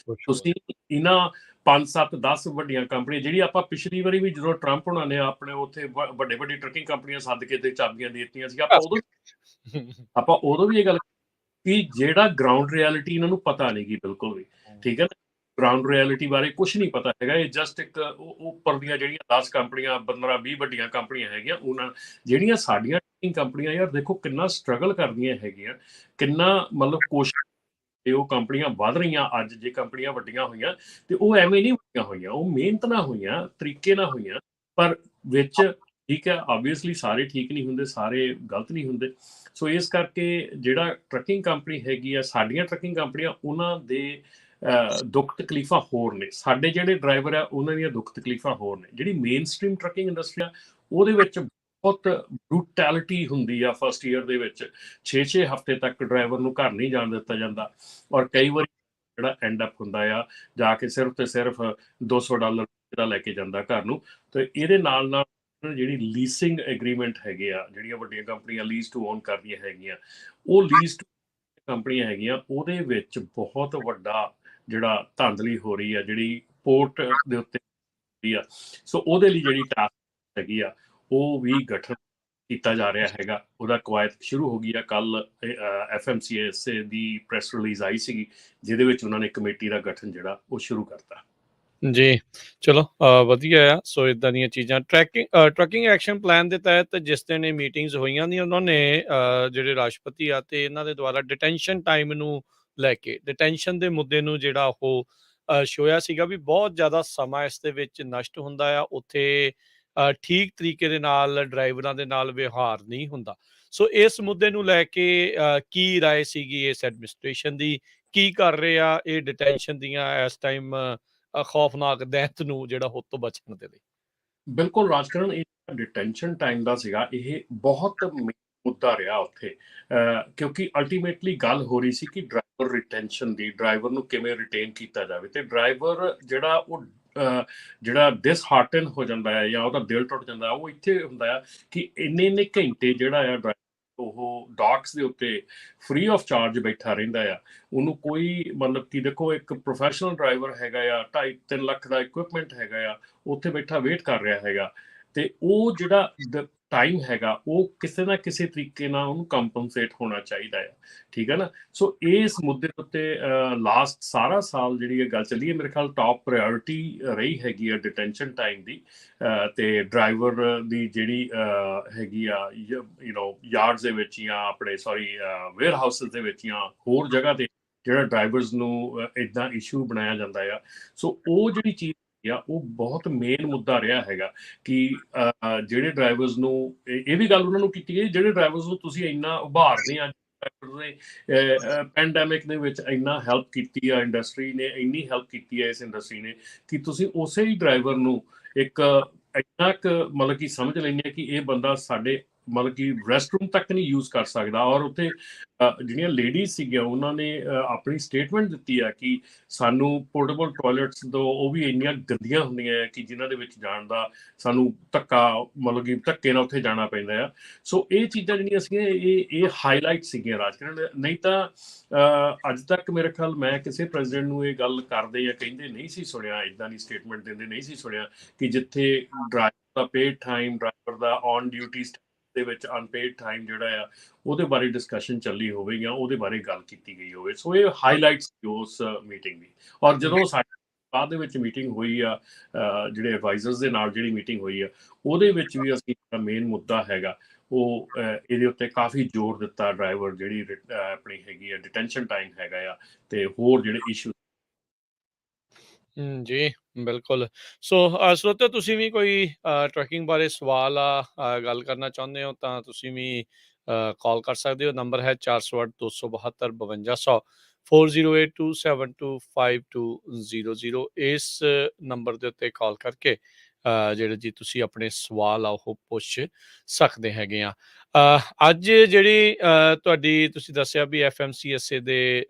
[SPEAKER 2] ਤੁਸੀਂ ਇਹਨਾਂ 5, 7, 10 ਵੱਡੀਆਂ ਕੰਪਨੀਆਂ, ਜਿਹੜੀ ਆਪਾਂ ਪਿਛਲੀ ਵਾਰੀ ਵੀ ਜਦੋਂ ਟਰੰਪ ਹੋਣਾ ਨੇ ਆਪਣੇ ਉੱਥੇ ਵੱਡੇ ਵੱਡੀ ਟਰੱਕਿੰਗ ਕੰਪਨੀਆਂ ਸੱਦ ਕੇ ਤੇ ਚਾਬੀਆਂ ਦੇ ਦਿੱਤੀਆਂ ਸੀ, ਆਪਾਂ ਉਦੋਂ ਵੀ ਇਹ ਗੱਲ ਕਿ ਜਿਹੜਾ ਗਰਾਊਂਡ ਰਿਐਲਿਟੀ ਇਹਨਾਂ ਨੂੰ ਪਤਾ ਨਹੀਂ ਗੀ ਬਿਲਕੁਲ ਵੀ, ਠੀਕ ਹੈ ਨਾ। ਗਰਾਊਂਡ ਰਿਐਲਿਟੀ ਬਾਰੇ ਕੁਝ ਨਹੀਂ ਪਤਾ ਹੈਗਾ। ਇਹ ਜਸਟ ਇੱਕ ਉੱਪਰ ਦੀਆਂ ਜਿਹੜੀਆਂ 10 ਕੰਪਨੀਆਂ, 15, 20 ਵੱਡੀਆਂ ਕੰਪਨੀਆਂ ਹੈਗੀਆਂ, ਉਹਨਾਂ ਜਿਹੜੀਆਂ ਸਾਡੀਆਂ ਕੰਪਨੀਆਂ, ਯਾਰ ਦੇਖੋ ਕਿੰਨਾ ਸਟਰਗਲ ਕਰਦੀਆਂ ਹੈਗੀਆਂ, ਕਿੰਨਾ ਮਤਲਬ ਕੋਸ਼ਿਸ਼, ਤੇ ਉਹ ਕੰਪਨੀਆਂ ਵੱਧ ਰਹੀਆਂ। ਅੱਜ ਜੇ ਕੰਪਨੀਆਂ ਵੱਡੀਆਂ ਹੋਈਆਂ ਤੇ ਉਹ ਐਵੇਂ ਨਹੀਂ ਵੱਡੀਆਂ ਹੋਈਆਂ, ਉਹ ਮਿਹਨਤ ਨਾਲ ਹੋਈਆਂ, ਤਰੀਕੇ ਨਾਲ ਹੋਈਆਂ। ਪਰ ਵਿੱਚ ਠੀਕ ਹੈ, ਆਬਵੀਅਸਲੀ ਸਾਰੇ ਠੀਕ ਨਹੀਂ ਹੁੰਦੇ, ਸਾਰੇ ਗਲਤ ਨਹੀਂ ਹੁੰਦੇ। ਸੋ ਇਸ ਕਰਕੇ ਜਿਹੜਾ ਟਰੱਕਿੰਗ ਕੰਪਨੀ ਹੈਗੀ ਆ, ਸਾਡੀਆਂ ਟਰੱਕਿੰਗ ਕੰਪਨੀਆਂ, ਉਹਨਾਂ ਦੇ ਦੁੱਖ ਤਕਲੀਫਾਂ ਹੋਰ ਨੇ, ਸਾਡੇ ਜਿਹੜੇ ਡਰਾਈਵਰ ਆ ਉਹਨਾਂ ਦੀਆਂ ਦੁੱਖ ਤਕਲੀਫਾਂ ਹੋਰ ਨੇ। ਜਿਹੜੀ ਮੇਨ ਸਟ੍ਰੀਮ ਟਰੱਕਿੰਗ ਇੰਡਸਟਰੀ ਆ, ਉਹਦੇ ਵਿੱਚ ਬਹੁਤ ਬਰੂਟੈਲਿਟੀ ਹੁੰਦੀ ਆ। ਫਸਟ ਈਅਰ ਦੇ ਵਿੱਚ 6-6 ਹਫ਼ਤੇ ਤੱਕ ਡਰਾਈਵਰ ਨੂੰ ਘਰ ਨਹੀਂ ਜਾਣ ਦਿੱਤਾ ਜਾਂਦਾ, ਔਰ ਕਈ ਵਾਰੀ ਜਿਹੜਾ ਐਂਡ ਅਪ ਹੁੰਦਾ ਆ, ਜਾ ਕੇ ਸਿਰਫ ਤੇ ਸਿਰਫ $200 ਦਾ ਲੈ ਕੇ ਜਾਂਦਾ ਘਰ ਨੂੰ। ਤੇ ਇਹਦੇ ਨਾਲ ਨਾਲ ਜਿਹੜੀ ਲੀਸਿੰਗ ਐਗਰੀਮੈਂਟ ਹੈਗੇ ਆ, ਜਿਹੜੀਆਂ ਵੱਡੀਆਂ ਕੰਪਨੀਆਂ ਲੀਜ਼ ਟੂ ਓਨ ਕਰਦੀਆਂ ਹੈਗੀਆਂ, ਉਹ ਲੀਜ਼ ਟੂ ਕੰਪਨੀਆਂ ਹੈਗੀਆਂ, ਉਹਦੇ ਵਿੱਚ ਬਹੁਤ ਵੱਡਾ ਜਿਹੜਾ ਧਾਂਦਲੀ ਹੋ ਰਹੀ ਆ, ਜਿਹੜੀ ਪੋਰਟ ਦੇ ਉੱਤੇ ਆ। ਸੋ ਉਹਦੇ ਲਈ ਜਿਹੜੀ ਟਾਸਕ ਹੈਗੀ ਆ, ਉਹ ਵੀ ਗਠਨ ਕੀਤਾ ਜਾ ਰਿਹਾ ਹੈਗਾ। ਉਹਦਾ ਕਵਾਇਦ ਸ਼ੁਰੂ ਹੋ ਗਈ ਆ। ਕੱਲ FMCSA ਦੀ ਪ੍ਰੈਸ ਰਿਲੀਜ਼ ਆਈ ਸੀਗੀ, ਜਿਹਦੇ ਵਿੱਚ ਉਹਨਾਂ ਨੇ ਕਮੇਟੀ ਦਾ ਗਠਨ ਜਿਹੜਾ ਉਹ ਸ਼ੁਰੂ ਕਰਤਾ।
[SPEAKER 1] ਜੀ, ਚਲੋ ਵਧੀਆ ਆ। ਸੋ ਇਦਾਂ ਦੀਆਂ ਚੀਜ਼ਾਂ ਟਰੱਕਿੰਗ ਐਕਸ਼ਨ ਪਲਾਨ ਦੇ ਤਹਿਤ ਜਿਸ ਦਿਨ ਇਹ ਮੀਟਿੰਗਸ ਹੋਈਆਂ ਨੇ, ਉਹਨਾਂ ਨੇ ਜਿਹੜੇ ਰਾਸ਼ਟਰਪਤੀ ਆ ਤੇ ਇਹਨਾਂ ਦੇ ਦੁਆਰਾ ਡਿਟੈਂਸ਼ਨ ਟਾਈਮ ਨੂੰ ਲੈ ਕੇ, ਡਿਟੈਂਸ਼ਨ ਦੇ ਮੁੱਦੇ ਨੂੰ ਜਿਹੜਾ ਉਹ ਛੋਇਆ ਸੀਗਾ ਵੀ ਬਹੁਤ ਜ਼ਿਆਦਾ ਸਮਾਂ ਇਸ ਦੇ ਵਿੱਚ ਨਸ਼ਟ ਹੁੰਦਾ ਆ, ਉੱਥੇ ਠੀਕ ਤਰੀਕੇ ਦੇ ਨਾਲ ਡਰਾਈਵਰਾਂ ਦੇ ਨਾਲ ਵਿਵਹਾਰ ਨਹੀਂ ਹੁੰਦਾ। ਸੋ ਇਸ ਮੁੱਦੇ ਨੂੰ ਲੈ ਕੇ ਕੀ ਰਾਏ ਸੀਗੀ ਇਸ ਐਡਮਿਨਿਸਟ੍ਰੇਸ਼ਨ ਦੀ? ਕੀ ਕਰ ਰਹੇ ਆ ਇਹ ਡਿਟੈਂਸ਼ਨ ਦੀਆਂ ਇਸ ਟਾਈਮ ਖੌਫਨਾਕ ਦੈਤ ਨੂੰ ਜਿਹੜਾ ਉਹ ਤੋਂ ਬਚਣ ਦੇ ਲਈ?
[SPEAKER 2] ਬਿਲਕੁਲ ਰਾਜਕਰਨ, ਇਹ ਡਿਟੈਂਸ਼ਨ ਟਾਈਮ ਦਾ ਸੀਗਾ, ਇਹ ਬਹੁਤ ਮੁੱਦਾ ਰਿਹਾ ਉੱਥੇ, ਕਿਉਂਕਿ ਅਲਟੀਮੇਟਲੀ ਗੱਲ ਹੋ ਰਹੀ ਸੀ ਕਿ ਡਰਾਈਵਰ ਰਿਟੈਂਸ਼ਨ ਦੀ, ਡਰਾਈਵਰ ਨੂੰ ਕਿਵੇਂ ਰਿਟੇਨ ਕੀਤਾ ਜਾਵੇ। ਤੇ ਡਰਾਈਵਰ ਜਿਹੜਾ ਉਹ ਜਿਹੜਾ ਡਿਸਹਾਰਟਨ ਹੋ ਜਾਂਦਾ ਹੈ, ਜਾਂ ਉਹਦਾ ਦਿਲ ਟੁੱਟ ਜਾਂਦਾ, ਉਹ ਇੱਥੇ ਹੁੰਦਾ ਆ ਕਿ ਇੰਨੇ ਘੰਟੇ ਜਿਹੜਾ ਆ ਡਰਾਈਵਰ ਉਹ ਡਾਕਸ ਦੇ ਉੱਤੇ ਫ੍ਰੀ ਆਫ ਚਾਰਜ ਬੈਠਾ ਰਹਿੰਦਾ ਆ। ਉਹਨੂੰ ਕੋਈ ਮਤਲਬ ਕਿ ਦੇਖੋ, ਇੱਕ ਪ੍ਰੋਫੈਸ਼ਨਲ ਡਰਾਈਵਰ ਹੈਗਾ ਆ, 2.5-3 ਲੱਖ ਦਾ ਇਕੁਇਪਮੈਂਟ ਹੈਗਾ ਆ, ਉੱਥੇ ਬੈਠਾ ਵੇਟ ਕਰ ਰਿਹਾ ਹੈਗਾ। ਤੇ ਉਹ ਜਿਹੜਾ ਟਾਈਮ ਹੈਗਾ ਉਹ ਕਿਸੇ ਨਾ ਕਿਸੇ ਤਰੀਕੇ ਨਾਲ ਉਹਨੂੰ ਕੰਪਨਸੇਟ ਹੋਣਾ ਚਾਹੀਦਾ ਆ, ਠੀਕ ਹੈ ਨਾ। ਸੋ ਇਸ ਮੁੱਦੇ ਉੱਤੇ ਲਾਸਟ ਸਾਰਾ ਸਾਲ ਜਿਹੜੀ ਇਹ ਗੱਲ ਚੱਲੀ ਹੈ, ਮੇਰੇ ਖਿਆਲ ਟਾਪ ਪ੍ਰਾਇੋਰਟੀ ਰਹੀ ਹੈਗੀ ਆ ਡਿਟੈਂਸ਼ਨ ਟਾਈਮ ਦੀ, ਤੇ ਡਰਾਈਵਰ ਦੀ ਜਿਹੜੀ ਹੈਗੀ ਆ ਯਾਰਡਸ ਦੇ ਵਿੱਚ ਜਾਂ ਆਪਣੇ ਸੌਰੀ ਵੇਅਰ ਹਾਊਸਿਸ ਦੇ ਵਿੱਚ ਜਾਂ ਹੋਰ ਜਗ੍ਹਾ ਤੇ ਜਿਹੜਾ ਡਰਾਈਵਰਸ ਨੂੰ ਇਦਾਂ ਇਸ਼ੂ ਬਣਾਇਆ ਜਾਂਦਾ ਆ। ਸੋ ਉਹ ਜਿਹੜੀ ਚੀਜ਼ ਆ ਉਹ ਬਹੁਤ ਮੇਨ ਮੁੱਦਾ ਰਿਹਾ ਹੈਗਾ ਕਿ ਜਿਹੜੇ ਡਰਾਈਵਰਸ ਨੂੰ ਇਹ ਵੀ ਗੱਲ ਉਹਨਾਂ ਨੂੰ ਕੀਤੀ ਗਈ, ਜਿਹੜੇ ਡਰਾਈਵਰਸ ਨੂੰ ਤੁਸੀਂ ਇੰਨਾ ਉਭਾਰਦੇ ਆ, ਪੈਂਡੈਮਿਕ ਦੇ ਵਿੱਚ ਇੰਨਾ ਹੈਲਪ ਕੀਤੀ ਆ ਇੰਡਸਟਰੀ ਨੇ, ਇੰਨੀ ਹੈਲਪ ਕੀਤੀ ਹੈ ਇਸ ਇੰਡਸਟਰੀ ਨੇ, ਕਿ ਤੁਸੀਂ ਉਸੇ ਹੀ ਡਰਾਈਵਰ ਨੂੰ ਇੱਕ ਇੰਨਾ ਕੁ ਮਤਲਬ ਕਿ ਸਮਝ ਲੈਂਦੇ ਕਿ ਇਹ ਬੰਦਾ ਸਾਡੇ ਮਤਲਬ ਕਿ ਰੈਸਟਰੂਮ ਤੱਕ ਨਹੀਂ ਯੂਜ਼ ਕਰ ਸਕਦਾ। ਔਰ ਉੱਥੇ ਜਿਹੜੀਆਂ ਲੇਡੀਜ਼ ਸੀਗੀਆਂ ਉਹਨਾਂ ਨੇ ਆਪਣੀ ਸਟੇਟਮੈਂਟ ਦਿੱਤੀ ਆ ਕਿ ਸਾਨੂੰ ਪੋਰਟੇਬਲ ਟਾਇਲਟਸ ਤੋਂ ਉਹ ਵੀ ਇੰਨੀਆਂ ਗੰਦੀਆਂ ਹੁੰਦੀਆਂ ਕਿ ਜਿਨ੍ਹਾਂ ਦੇ ਵਿੱਚ ਜਾਣ ਦਾ ਸਾਨੂੰ ਧੱਕਾ ਮਤਲਬ ਕਿ ਧੱਕੇ ਨਾਲ ਉੱਥੇ ਜਾਣਾ ਪੈਂਦਾ ਆ। ਸੋ ਇਹ ਚੀਜ਼ਾਂ ਜਿਹੜੀਆਂ ਸੀਗੀਆਂ ਇਹ ਹਾਈਲਾਈਟ ਸੀਗੀਆਂ ਰਾਜਕਰਨ, ਨਹੀਂ ਤਾਂ ਅੱਜ ਤੱਕ ਮੇਰੇ ਖਿਆਲ ਮੈਂ ਕਿਸੇ ਪ੍ਰੈਜ਼ੀਡੈਂਟ ਨੂੰ ਇਹ ਗੱਲ ਕਰਦੇ ਜਾਂ ਕਹਿੰਦੇ ਨਹੀਂ ਸੀ ਸੁਣਿਆ, ਇਦਾਂ ਦੀ ਸਟੇਟਮੈਂਟ ਦਿੰਦੇ ਨਹੀਂ ਸੀ ਸੁਣਿਆ ਕਿ ਜਿੱਥੇ driver the paid time, driver the on duty ਦੇ ਵਿੱਚ ਅਨਪੇਡ ਟਾਈਮ ਜਿਹੜਾ ਆ ਉਹਦੇ ਬਾਰੇ ਡਿਸਕਸ਼ਨ ਚੱਲੀ ਹੋਵੇ ਜਾਂ ਉਹਦੇ ਬਾਰੇ ਗੱਲ ਕੀਤੀ ਗਈ ਹੋਵੇ। ਸੋ ਇਹ ਹਾਈਲਾਈਟਸ ਉਸ ਮੀਟਿੰਗ ਦੀ। ਔਰ ਜਦੋਂ ਸਾਡੇ ਬਾਅਦ ਦੇ ਵਿੱਚ ਮੀਟਿੰਗ ਹੋਈ ਆ, ਜਿਹੜੇ ਐਡਵਾਈਜ਼ਰਸ ਦੇ ਨਾਲ ਜਿਹੜੀ ਮੀਟਿੰਗ ਹੋਈ ਆ, ਉਹਦੇ ਵਿੱਚ ਵੀ ਅਸੀਂ ਮੇਨ ਮੁੱਦਾ ਹੈਗਾ ਉਹ ਇਹਦੇ ਉੱਤੇ ਕਾਫੀ ਜ਼ੋਰ ਦਿੱਤਾ, ਡਰਾਈਵਰ ਜਿਹੜੀ ਆਪਣੀ ਹੈਗੀ ਆ ਡਿਟੈਂਸ਼ਨ ਟਾਈਮ ਹੈਗਾ ਆ ਤੇ ਹੋਰ ਜਿਹੜੇ ਇਸ਼ੂ।
[SPEAKER 1] ਜੀ, ਬਿਲਕੁਲ। ਸੋ ਸਰੋਤਿਓ ਤੁਸੀਂ ਵੀ ਕੋਈ ਟਰੈਕਿੰਗ ਬਾਰੇ ਸਵਾਲ ਗੱਲ ਕਰਨਾ ਚਾਹੁੰਦੇ ਹੋ ਤਾਂ ਤੁਸੀਂ ਵੀ ਕਾਲ ਕਰ ਸਕਦੇ ਹੋ। ਨੰਬਰ ਹੈ 408 272 5200 4082725200। ਇਸ ਨੰਬਰ ਦੇ ਉੱਤੇ ਕਾਲ ਕਰਕੇ ਜਿਹੜੇ ਜੀ ਤੁਸੀਂ ਆਪਣੇ ਸਵਾਲ ਆ ਉਹ ਪੁੱਛ ਸਕਦੇ ਹੈਗੇ ਆ। ਅੱਜ ਜਿਹੜੀ ਤੁਹਾਡੀ ਤੁਸੀਂ ਦੱਸਿਆ ਵੀ FMCSA ਦੇ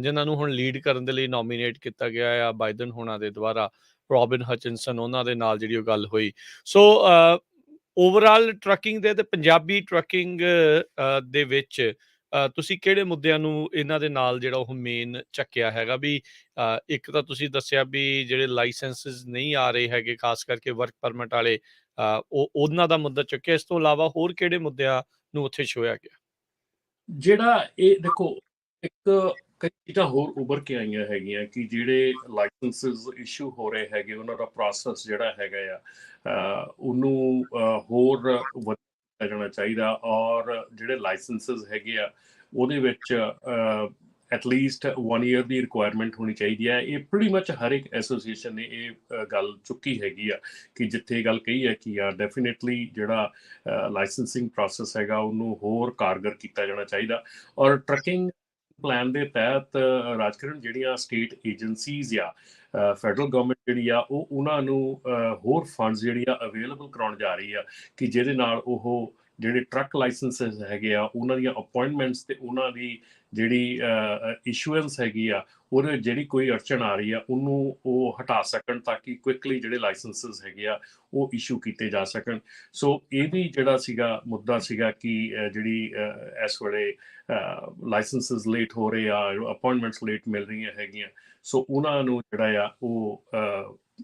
[SPEAKER 1] ਜਿਨ੍ਹਾਂ ਨੂੰ ਹੁਣ ਲੀਡ ਕਰਨ ਦੇ ਲਈ ਨੋਮੀਨੇਟ ਕੀਤਾ ਗਿਆ ਆ ਬਾਈਡਨ ਹੋਣਾ ਦੇ ਦੁਆਰਾ, ਰੋਬਿਨ ਹਚਿਨਸਨ, ਉਹਨਾਂ ਦੇ ਨਾਲ ਜਿਹੜੀ ਉਹ ਗੱਲ ਹੋਈ। ਸੋ ਓਵਰਆਲ ਟਰੱਕਿੰਗ ਦੇ ਤੇ ਪੰਜਾਬੀ ਟਰੱਕਿੰਗ ਦੇ ਵਿੱਚ ਤੁਸੀਂ ਕਿਹੜੇ ਮੁੱਦਿਆਂ ਨੂੰ ਇਹਨਾਂ ਦੇ ਨਾਲ ਜਿਹੜਾ ਉਹ ਮੇਨ ਚੱਕਿਆ ਹੈਗਾ ਵੀ? ਇੱਕ ਤਾਂ ਤੁਸੀਂ ਦੱਸਿਆ ਵੀ ਜਿਹੜੇ ਲਾਇਸੈਂਸਿਸ ਨਹੀਂ ਆ ਰਹੇ ਹੈਗੇ, ਖਾਸ ਕਰਕੇ ਵਰਕ ਪਰਮਿਟ ਵਾਲੇ, ਉਹਨਾਂ ਦਾ ਮੁੱਦਾ ਚੁੱਕਿਆ। ਇਸ ਤੋਂ ਇਲਾਵਾ ਹੋਰ ਕਿਹੜੇ ਮੁੱਦਿਆਂ ਨੂੰ ਉੱਥੇ ਛੋਇਆ ਗਿਆ?
[SPEAKER 2] ਜਿਹੜਾ ਇਹ ਦੇਖੋ, ਇੱਕ ਕਈ ਚੀਜ਼ਾਂ ਹੋਰ ਉੱਭਰ ਕੇ ਆਈਆਂ ਹੈਗੀਆਂ ਕਿ ਜਿਹੜੇ ਲਾਇਸੈਂਸਿਸ ਇਸ਼ੂ ਹੋ ਰਹੇ ਹੈਗੇ ਉਹਨਾਂ ਦਾ ਪ੍ਰੋਸੈਸ ਜਿਹੜਾ ਹੈਗਾ ਆ ਉਹਨੂੰ ਹੋਰ ਵਧਾਇਆ ਜਾਣਾ ਚਾਹੀਦਾ। ਔਰ ਜਿਹੜੇ ਲਾਇਸੈਂਸਿਸ ਹੈਗੇ ਆ ਉਹਦੇ ਵਿੱਚ ਐਟਲੀਸਟ 1 ਈਅਰ ਦੀ ਰਿਕੁਆਇਰਮੈਂਟ ਹੋਣੀ ਚਾਹੀਦੀ ਹੈ। ਇਹ ਪ੍ਰੀਟੀ ਮੱਚ ਹਰ ਇੱਕ ਐਸੋਸੀਏਸ਼ਨ ਨੇ ਇਹ ਗੱਲ ਚੁੱਕੀ ਹੈਗੀ ਆ ਕਿ ਜਿੱਥੇ ਗੱਲ ਕਹੀ ਹੈ ਕਿ ਯਾਰ ਡੈਫੀਨੇਟਲੀ ਜਿਹੜਾ ਲਾਇਸੈਂਸਿੰਗ ਪ੍ਰੋਸੈਸ ਹੈਗਾ ਉਹਨੂੰ ਹੋਰ ਕਾਰਗਰ ਕੀਤਾ ਜਾਣਾ ਚਾਹੀਦਾ। ਔਰ ਟਰੱਕਿੰਗ ਪਲਾਨ ਦੇ ਤਹਿਤ ਰਾਜਕਰਨ ਜਿਹੜੀਆਂ ਸਟੇਟ ਏਜੰਸੀਜ਼ ਆ, ਫੈਡਰਲ ਗਵਰਨਮੈਂਟ ਜਿਹੜੀ ਆ ਉਹ ਉਹਨਾਂ ਨੂੰ ਹੋਰ ਫੰਡਸ ਜਿਹੜੀ ਆ ਅਵੇਲੇਬਲ ਕਰਾਉਣ ਜਾ ਰਹੀ ਆ ਕਿ ਜਿਹਦੇ ਨਾਲ ਉਹ ਜਿਹੜੇ ਟਰੱਕ ਲਾਇਸੈਂਸਿਸ ਹੈਗੇ ਆ ਉਹਨਾਂ ਦੀਆਂ ਅਪਾਇੰਟਮੈਂਟਸ ਤੇ ਉਹਨਾਂ ਦੀ ਜਿਹੜੀ ਇਸ਼ੂਐਂਸ ਹੈਗੀ ਆ ਉਹਦੇ ਜਿਹੜੀ ਕੋਈ ਅੜਚਣ ਆ ਰਹੀ ਆ ਉਹਨੂੰ ਉਹ ਹਟਾ ਸਕਣ ਤਾਂ ਕਿ ਕੁਇਕਲੀ ਜਿਹੜੇ ਲਾਇਸੈਂਸਿਸ ਹੈਗੇ ਆ ਉਹ ਇਸ਼ੂ ਕੀਤੇ ਜਾ ਸਕਣ। ਸੋ ਇਹ ਵੀ ਜਿਹੜਾ ਸੀਗਾ ਮੁੱਦਾ ਸੀਗਾ ਕਿ ਜਿਹੜੀ ਇਸ ਵੇਲੇ ਲਾਇਸੈਂਸਿਸ ਲੇਟ ਹੋ ਰਹੇ ਆ, ਅਪਾਇੰਟਮੈਂਟਸ ਲੇਟ ਮਿਲ ਰਹੀਆਂ ਹੈਗੀਆਂ, ਸੋ ਉਹਨਾਂ ਨੂੰ ਜਿਹੜਾ ਆ ਉਹ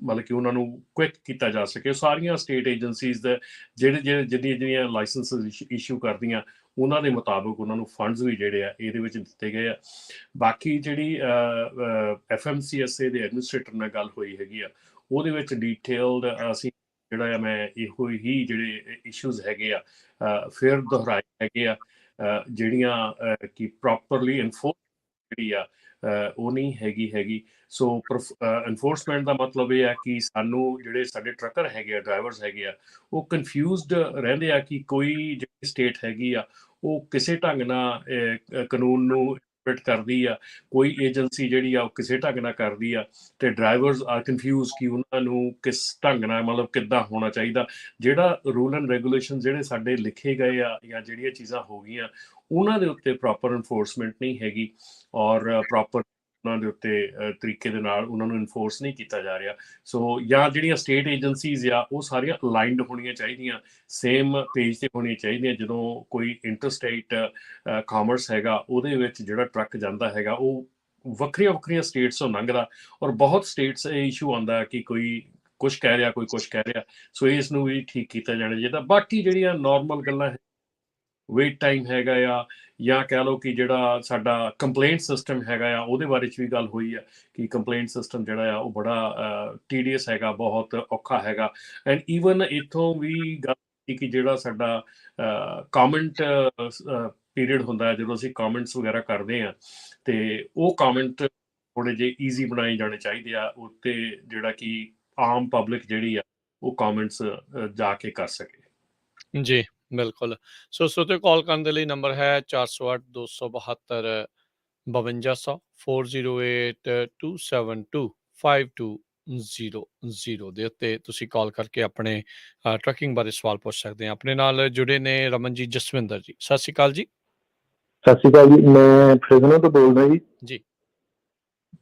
[SPEAKER 2] ਮਤਲਬ ਕਿ ਉਹਨਾਂ ਨੂੰ ਕੁਇਕ ਕੀਤਾ ਜਾ ਸਕੇ। ਸਾਰੀਆਂ ਸਟੇਟ ਏਜੰਸੀਜ਼ ਦੇ ਜਿਹੜੀਆਂ ਲਾਇਸੈਂਸਿਸ ਇਸ਼ੂ ਕਰਦੀਆਂ ਉਹਨਾਂ ਦੇ ਮੁਤਾਬਕ ਉਹਨਾਂ ਨੂੰ ਫੰਡਸ ਵੀ ਜਿਹੜੇ ਆ ਇਹਦੇ ਵਿੱਚ ਦਿੱਤੇ ਗਏ ਆ। ਬਾਕੀ ਜਿਹੜੀ FMCSA ਦੇ ਐਡਮਿਨਿਸਟ੍ਰੇਟਰ ਨਾਲ ਗੱਲ ਹੋਈ ਹੈਗੀ ਆ ਉਹਦੇ ਵਿੱਚ ਡਿਟੇਲਡ ਅਸੀਂ ਜਿਹੜਾ ਆ ਮੈਂ ਇਹੋ ਹੀ ਜਿਹੜੇ ਇਸ਼ੂਜ਼ ਹੈਗੇ ਆ ਫਿਰ ਦੁਹਰਾਏ ਹੈਗੇ ਆ, ਜਿਹੜੀਆਂ ਕਿ ਪ੍ਰੋਪਰਲੀ ਇਨਫੋਰਸ ਜਿਹੜੀ ਆ ਉਹ ਨਹੀਂ ਹੈਗੀ। ਸੋ ਇਨਫੋਰਸਮੈਂਟ ਦਾ ਮਤਲਬ ਇਹ ਆ ਕਿ ਸਾਨੂੰ ਜਿਹੜੇ ਸਾਡੇ ਟਰੱਕਰ ਹੈਗੇ ਆ, ਡਰਾਈਵਰਸ ਹੈਗੇ ਆ, ਉਹ ਕਨਫਿਊਜ਼ਡ ਰਹਿੰਦੇ ਆ ਕਿ ਕੋਈ ਜਿਹੜੀ ਸਟੇਟ ਹੈਗੀ ਆ ਉਹ ਕਿਸੇ ਢੰਗ ਨਾਲ ਕਾਨੂੰਨ ਨੂੰ ਇੰਟਰਪ੍ਰੀਟ ਕਰਦੀ ਆ, ਕੋਈ ਏਜੰਸੀ ਜਿਹੜੀ ਆ ਉਹ ਕਿਸੇ ਢੰਗ ਨਾਲ ਕਰਦੀ ਆ, ਤੇ ਡਰਾਈਵਰਸ ਆਰ ਕਨਫਿਊਜ਼ ਕਿ ਉਹਨਾਂ ਨੂੰ ਕਿਸ ਢੰਗ ਨਾਲ ਮਤਲਬ ਕਿੱਦਾਂ ਹੋਣਾ ਚਾਹੀਦਾ। ਜਿਹੜਾ ਰੂਲ ਐਂਡ ਰੈਗੂਲੇਸ਼ਨ ਜਿਹੜੇ ਸਾਡੇ ਲਿਖੇ ਗਏ ਆ ਜਾਂ ਜਿਹੜੀਆਂ ਚੀਜ਼ਾਂ ਹੋ ਗਈਆਂ ਉਹਨਾਂ ਦੇ ਉੱਤੇ ਪ੍ਰੋਪਰ ਇਨਫੋਰਸਮੈਂਟ ਨਹੀਂ ਹੈਗੀ ਔਰ ਪ੍ਰੋਪਰ ਉਹਨਾਂ ਦੇ ਉੱਤੇ ਤਰੀਕੇ ਦੇ ਨਾਲ ਉਹਨਾਂ ਨੂੰ ਇਨਫੋਰਸ ਨਹੀਂ ਕੀਤਾ ਜਾ ਰਿਹਾ। ਸੋ ਜਾਂ ਜਿਹੜੀਆਂ ਸਟੇਟ ਏਜੰਸੀਜ਼ ਆ ਉਹ ਸਾਰੀਆਂ ਅਲਾਈਨਡ ਹੋਣੀਆਂ ਚਾਹੀਦੀਆਂ, ਸੇਮ ਪੇਜ ਤੇ ਹੋਣੀਆਂ ਚਾਹੀਦੀਆਂ। ਜਦੋਂ ਕੋਈ ਇੰਟਰਸਟੇਟ ਕਾਮਰਸ ਹੈਗਾ ਉਹਦੇ ਵਿੱਚ ਜਿਹੜਾ ਟਰੱਕ ਜਾਂਦਾ ਹੈਗਾ ਉਹ ਵੱਖਰੀਆਂ ਸਟੇਟਸ ਤੋਂ ਲੰਘਦਾ, ਔਰ ਬਹੁਤ ਸਟੇਟਸ ਇਹ ਇਸ਼ੂ ਆਉਂਦਾ ਕਿ ਕੁਛ ਕਹਿ ਰਿਹਾ, ਕੋਈ ਕੁਛ ਕਹਿ ਰਿਹਾ। ਸੋ ਇਸ ਨੂੰ ਵੀ ਠੀਕ ਕੀਤਾ ਜਾਣਾ ਚਾਹੀਦਾ। ਬਾਕੀ ਜਿਹੜੀਆਂ ਨਾਰਮਲ ਗੱਲਾਂ ਹੈ, ਵੇਟ ਟਾਈਮ ਹੈਗਾ ਆ, ਜਾਂ ਕਹਿ ਲਓ ਕਿ ਜਿਹੜਾ ਸਾਡਾ ਕੰਪਲੇਂਟ ਸਿਸਟਮ ਹੈਗਾ ਆ, ਉਹਦੇ ਬਾਰੇ 'ਚ ਵੀ ਗੱਲ ਹੋਈ ਆ ਕਿ ਕੰਪਲੇਂਟ ਸਿਸਟਮ ਜਿਹੜਾ ਆ ਉਹ ਬੜਾ ਟੀਡੀਅਸ ਹੈਗਾ, ਬਹੁਤ ਔਖਾ ਹੈਗਾ। ਐਂਡ ਈਵਨ ਇੱਥੋਂ ਵੀ ਗੱਲ ਸੀ ਕਿ ਜਿਹੜਾ ਸਾਡਾ ਕਾਮੈਂਟ ਪੀਰੀਅਡ ਹੁੰਦਾ ਹੈ, ਜਦੋਂ ਅਸੀਂ ਕਾਮੈਂਟਸ ਵਗੈਰਾ ਕਰਦੇ ਹਾਂ, ਤੇ ਉਹ ਕਾਮੈਂਟ ਥੋੜ੍ਹੇ ਜਿਹੇ ਈਜ਼ੀ ਬਣਾਏ ਜਾਣੇ ਚਾਹੀਦੇ ਆ, ਉੱਤੇ ਜਿਹੜਾ ਕਿ ਆਮ ਪਬਲਿਕ ਜਿਹੜੀ ਆ ਉਹ ਕਾਮੈਂਟਸ ਜਾ ਕੇ ਕਰ ਸਕੇ।
[SPEAKER 1] ਜੀ, ਬਿਲਕੁਲ। ਸੋ ਸਰੋਤਿਓ, ਕਾਲ ਕਰਨ ਦੇ ਲਈ ਨੰਬਰ ਹੈ 408 272 5200 408 272 5200 ਦੇ ਉੱਤੇ ਤੁਸੀਂ ਕਾਲ ਕਰਕੇ ਆਪਣੇ ਟਰੱਕਿੰਗ ਬਾਰੇ ਸਵਾਲ ਪੁੱਛ ਸਕਦੇ ਆ। ਆਪਣੇ ਨਾਲ ਜੁੜੇ ਨੇ ਰਮਨਜੀਤ ਜਸਵਿੰਦਰ ਜੀ। ਸਤਿ ਸ਼੍ਰੀ ਅਕਾਲ ਜੀ।
[SPEAKER 3] ਸਤਿ ਸ਼੍ਰੀ ਅਕਾਲ ਜੀ, ਮੈਂ ਫ੍ਰਿਜ਼ਨੋ ਤੋਂ ਬੋਲਦਾ ਜੀ।
[SPEAKER 1] ਜੀ,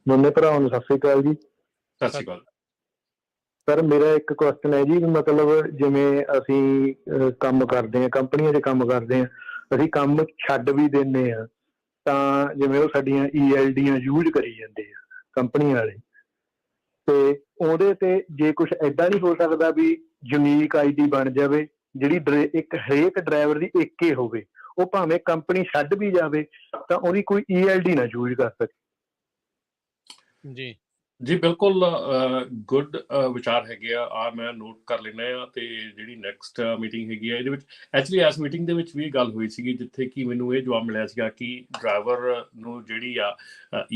[SPEAKER 3] ਦੋਨੇ ਭਰਾਵਾਂ ਨੂੰ ਸਤਿ ਸ਼੍ਰੀ ਅਕਾਲ ਜੀ।
[SPEAKER 2] ਸਤਿ ਸ਼੍ਰੀ ਅਕਾਲ।
[SPEAKER 3] ਸਰ, ਮੇਰਾ ਇੱਕ ਕੁਐਸਚਨ ਹੈ ਜੀ, ਮਤਲਬ ਜਿਵੇਂ ਅਸੀਂ ਕੰਮ ਕਰਦੇ ਹਾਂ, ਕੰਪਨੀਆਂ 'ਚ ਕੰਮ ਕਰਦੇ ਹਾਂ, ਅਸੀਂ ਕੰਮ ਛੱਡ ਵੀ ਦਿੰਦੇ ਹਾਂ, ਤਾਂ ਜਿਵੇਂ ਉਹ ਸਾਡੀਆਂ ELDਆਂ ਯੂਜ਼ ਕਰੀ ਜਾਂਦੇ ਆ ਕੰਪਨੀ ਵਾਲੇ, ਤੇ ਉਹਦੇ ਤੇ ਜੇ ਕੁਛ ਏਦਾਂ ਨਹੀਂ ਹੋ ਸਕਦਾ ਵੀ ਯੂਨੀਕ ID ਬਣ ਜਾਵੇ, ਜਿਹੜੀ ਇੱਕ ਹਰੇਕ ਡਰਾਈਵਰ ਦੀ ਇੱਕ ਹੀ ਹੋਵੇ, ਉਹ ਭਾਵੇਂ ਕੰਪਨੀ ਛੱਡ ਵੀ ਜਾਵੇ ਤਾਂ ਉਹਦੀ ਕੋਈ ELD ਨਾ ਯੂਜ਼ ਕਰ ਸਕੇ।
[SPEAKER 1] ਜੀ,
[SPEAKER 2] ਜੀ ਬਿਲਕੁਲ, ਗੁੱਡ ਵਿਚਾਰ ਹੈਗੇ ਆ ਮੈਂ ਨੋਟ ਕਰ ਲੈਂਦਾ ਆ। ਤੇ ਜਿਹੜੀ ਨੈਕਸਟ ਮੀਟਿੰਗ ਹੈਗੀ ਆ, ਇਹਦੇ ਵਿੱਚ ਐਕਚੁਅਲੀ ਇਸ ਮੀਟਿੰਗ ਦੇ ਵਿੱਚ ਵੀ ਗੱਲ ਹੋਈ ਸੀਗੀ, ਜਿੱਥੇ ਕਿ ਮੈਨੂੰ ਇਹ ਜਵਾਬ ਮਿਲਿਆ ਸੀਗਾ ਕਿ ਡਰਾਈਵਰ ਨੂੰ ਜਿਹੜੀ ਆ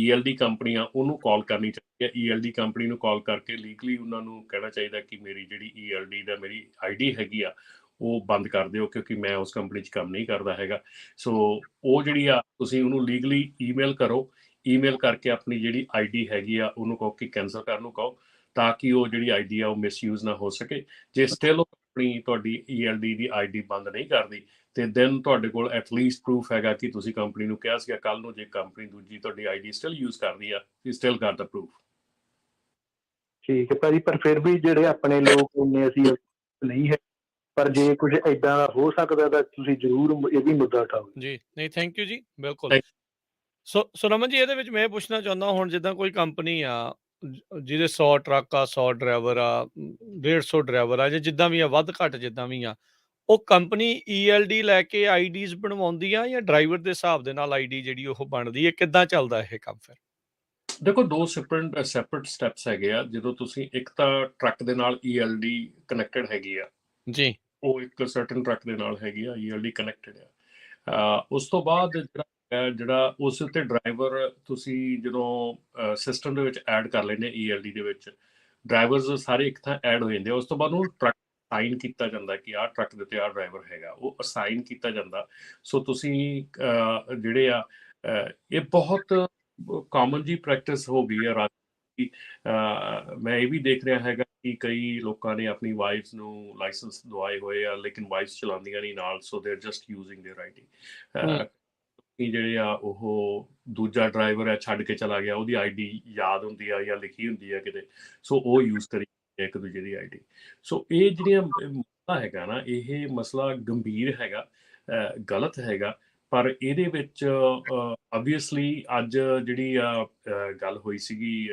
[SPEAKER 2] ELD ਕੰਪਨੀ ਆ ਉਹਨੂੰ ਕਾਲ ਕਰਨੀ ਚਾਹੀਦੀ ਹੈ। ELD ਕੰਪਨੀ ਨੂੰ ਕਾਲ ਕਰਕੇ ਲੀਗਲੀ ਉਹਨਾਂ ਨੂੰ ਕਹਿਣਾ ਚਾਹੀਦਾ ਕਿ ਮੇਰੀ ਜਿਹੜੀ ELD ਦਾ ਮੇਰੀ ID ਹੈਗੀ ਆ ਉਹ ਬੰਦ ਕਰ ਦਿਓ, ਕਿਉਂਕਿ ਮੈਂ ਉਸ ਕੰਪਨੀ 'ਚ ਕੰਮ ਨਹੀਂ ਕਰਦਾ ਹੈਗਾ। ਸੋ ਉਹ ਜਿਹੜੀ ਆ ਤੁਸੀਂ ਉਹਨੂੰ ਲੀਗਲੀ ਈਮੇਲ ਕਰੋ, ਈਮੇਲ ਕਰਕੇ ਆਪਣੀ ਜਿਹੜੀ ID ਹੈਗੀ ਆ ਉਹਨੂੰ ਕਹੋ ਕਿ ਕੈਂਸਲ ਕਰਨ ਨੂੰ ਕਹੋ, ਤਾਂ ਕਿ ਉਹ ਜਿਹੜੀ ID ਆ ਉਹ ਮਿਸਯੂਜ਼ ਨਾ ਹੋ ਸਕੇ। ਜੇ ਸਟਿਲ ਆਪਣੀ ਤੁਹਾਡੀ ELD ਦੀ ID ਬੰਦ ਨਹੀਂ ਕਰਦੀ, ਤੇ ਦੈਨ ਤੁਹਾਡੇ ਕੋਲ ਐਟਲੀਸਟ ਪ੍ਰੂਫ ਹੈਗਾ ਕਿ ਤੁਸੀਂ ਕੰਪਨੀ ਨੂੰ ਕਿਹਾ ਸੀਗਾ। ਕੱਲ ਨੂੰ ਜੇ ਕੰਪਨੀ ਦੂਜੀ ਤੁਹਾਡੀ ID ਸਟਿਲ ਯੂਜ਼ ਕਰਦੀ ਆ, you still Gat the proof.
[SPEAKER 3] ਠੀਕ ਹੈ ਭਾਜੀ, ਪਰ ਫਿਰ ਵੀ ਜਿਹੜੇ ਆਪਣੇ ਲੋਕ ਇੰਨੇ ਅਸੀਂ ਨਹੀਂ ਹੈ, ਪਰ ਜੇ ਕੁਝ ਏਦਾਂ ਦਾ ਹੋ ਸਕਦਾ ਤਾਂ ਤੁਸੀਂ ਜ਼ਰੂਰ ਇਹ ਵੀ ਮੁੱਦਾ ਉਠਾਓ
[SPEAKER 1] ਜੀ। ਨਹੀਂ, ਥੈਂਕ ਯੂ ਜੀ, ਬਿਲਕੁਲ। ਸੋ ਰਮਨ ਜੀ, ਇਹਦੇ ਵਿੱਚ ਮੈਂ ਇਹ ਪੁੱਛਣਾ ਚਾਹੁੰਦਾ, ਹੁਣ ਜਿੱਦਾਂ ਕੋਈ ਕੰਪਨੀ ਆ ਜਿਹਦੇ 100 ਟਰੱਕ ਆ, 100 ਡਰਾਈਵਰ ਆ, 150 ਡਰਾਈਵਰ ਆ, ਜਾਂ ਜਿੱਦਾਂ ਵੀ ਆ, ਵੱਧ ਘੱਟ ਜਿੱਦਾਂ ਵੀ ਆ, ਉਹ ਕੰਪਨੀ ELD ਲੈ ਕੇ IDs ਬਣਵਾਉਂਦੀ ਆ, ਜਾਂ ਡਰਾਈਵਰ ਦੇ ਹਿਸਾਬ ਦੇ ਨਾਲ ID ਜਿਹੜੀ ਉਹ ਬਣਦੀ ਹੈ? ਕਿੱਦਾਂ ਚੱਲਦਾ ਇਹ ਕੰਮ ਫਿਰ?
[SPEAKER 2] ਦੇਖੋ, ਦੋ ਸੈਪਰੇਟ ਸਟੈਪਸ ਹੈਗੇ ਆ। ਜਦੋਂ ਤੁਸੀਂ ਇੱਕ ਤਾਂ ਟਰੱਕ ਦੇ ਨਾਲ ELD ਕਨੈਕਟਡ ਹੈਗੀ ਆ,
[SPEAKER 1] ਜੀ,
[SPEAKER 2] ਉਹ ਇੱਕ ਸਰਟਨ ਟਰੱਕ ਦੇ ਨਾਲ ਹੈਗੀ ਆ, ELD ਕਨੈਕਟਡ ਆ। ਉਸ ਤੋਂ ਬਾਅਦ ਜਿਹੜਾ ਉਸ ਉੱਤੇ ਡਰਾਈਵਰ ਤੁਸੀਂ ਜਦੋਂ ਸਿਸਟਮ ਦੇ ਵਿੱਚ ਐਡ ਕਰ ਲੈਂਦੇ ELD ਦੇ ਵਿੱਚ, ਡਰਾਈਵਰਸ ਸਾਰੇ ਇੱਕ ਥਾਂ ਐਡ ਹੋ ਜਾਂਦੇ ਆ। ਉਸ ਤੋਂ ਬਾਅਦ ਉਹਨੂੰ ਟਰੱਕ ਅਸਾਈਨ ਕੀਤਾ ਜਾਂਦਾ ਕਿ ਆਹ ਟਰੱਕ ਦੇ ਉੱਤੇ ਆਹ ਡਰਾਈਵਰ ਹੈਗਾ, ਉਹ ਅਸਾਈਨ ਕੀਤਾ ਜਾਂਦਾ। ਸੋ ਤੁਸੀਂ ਜਿਹੜੇ ਆ ਇਹ ਬਹੁਤ ਕਾਮਨ ਜੀ ਪ੍ਰੈਕਟਿਸ ਹੋ ਗਈ ਹੈ ਰਾਜ। ਮੈਂ ਇਹ ਵੀ ਦੇਖ ਰਿਹਾ ਹੈਗਾ ਕਿ ਕਈ ਲੋਕਾਂ ਨੇ ਆਪਣੀ ਵਾਈਫਸ ਨੂੰ ਲਾਇਸੈਂਸ ਦਵਾਏ ਹੋਏ ਆ, ਲੇਕਿਨ ਵਾਈਫਸ ਚਲਾਉਂਦੀਆਂ ਨਹੀਂ ਨਾਲ, so they are just using their ID। ਜਿਹੜੇ ਆ ਉਹ ਦੂਜਾ ਡਰਾਈਵਰ ਹੈ ਛੱਡ ਕੇ ਚਲਾ ਗਿਆ, ਉਹਦੀ ID ਯਾਦ ਹੁੰਦੀ ਆ ਜਾਂ ਲਿਖੀ ਹੁੰਦੀ ਆ ਕਿਤੇ, ਸੋ ਉਹ ਯੂਜ਼ ਕਰੀ ਇੱਕ ਦੂਜੇ ਦੀ ID। ਸੋ ਇਹ ਜਿਹੜੀਆਂ ਮਸਲਾ ਹੈਗਾ ਨਾ, ਇਹ ਮਸਲਾ ਗੰਭੀਰ ਹੈਗਾ, ਗਲਤ ਹੈਗਾ। ਪਰ ਇਹਦੇ ਵਿੱਚ ਆਬਵੀਅਸਲੀ ਅੱਜ ਜਿਹੜੀ ਆ ਗੱਲ ਹੋਈ ਸੀਗੀ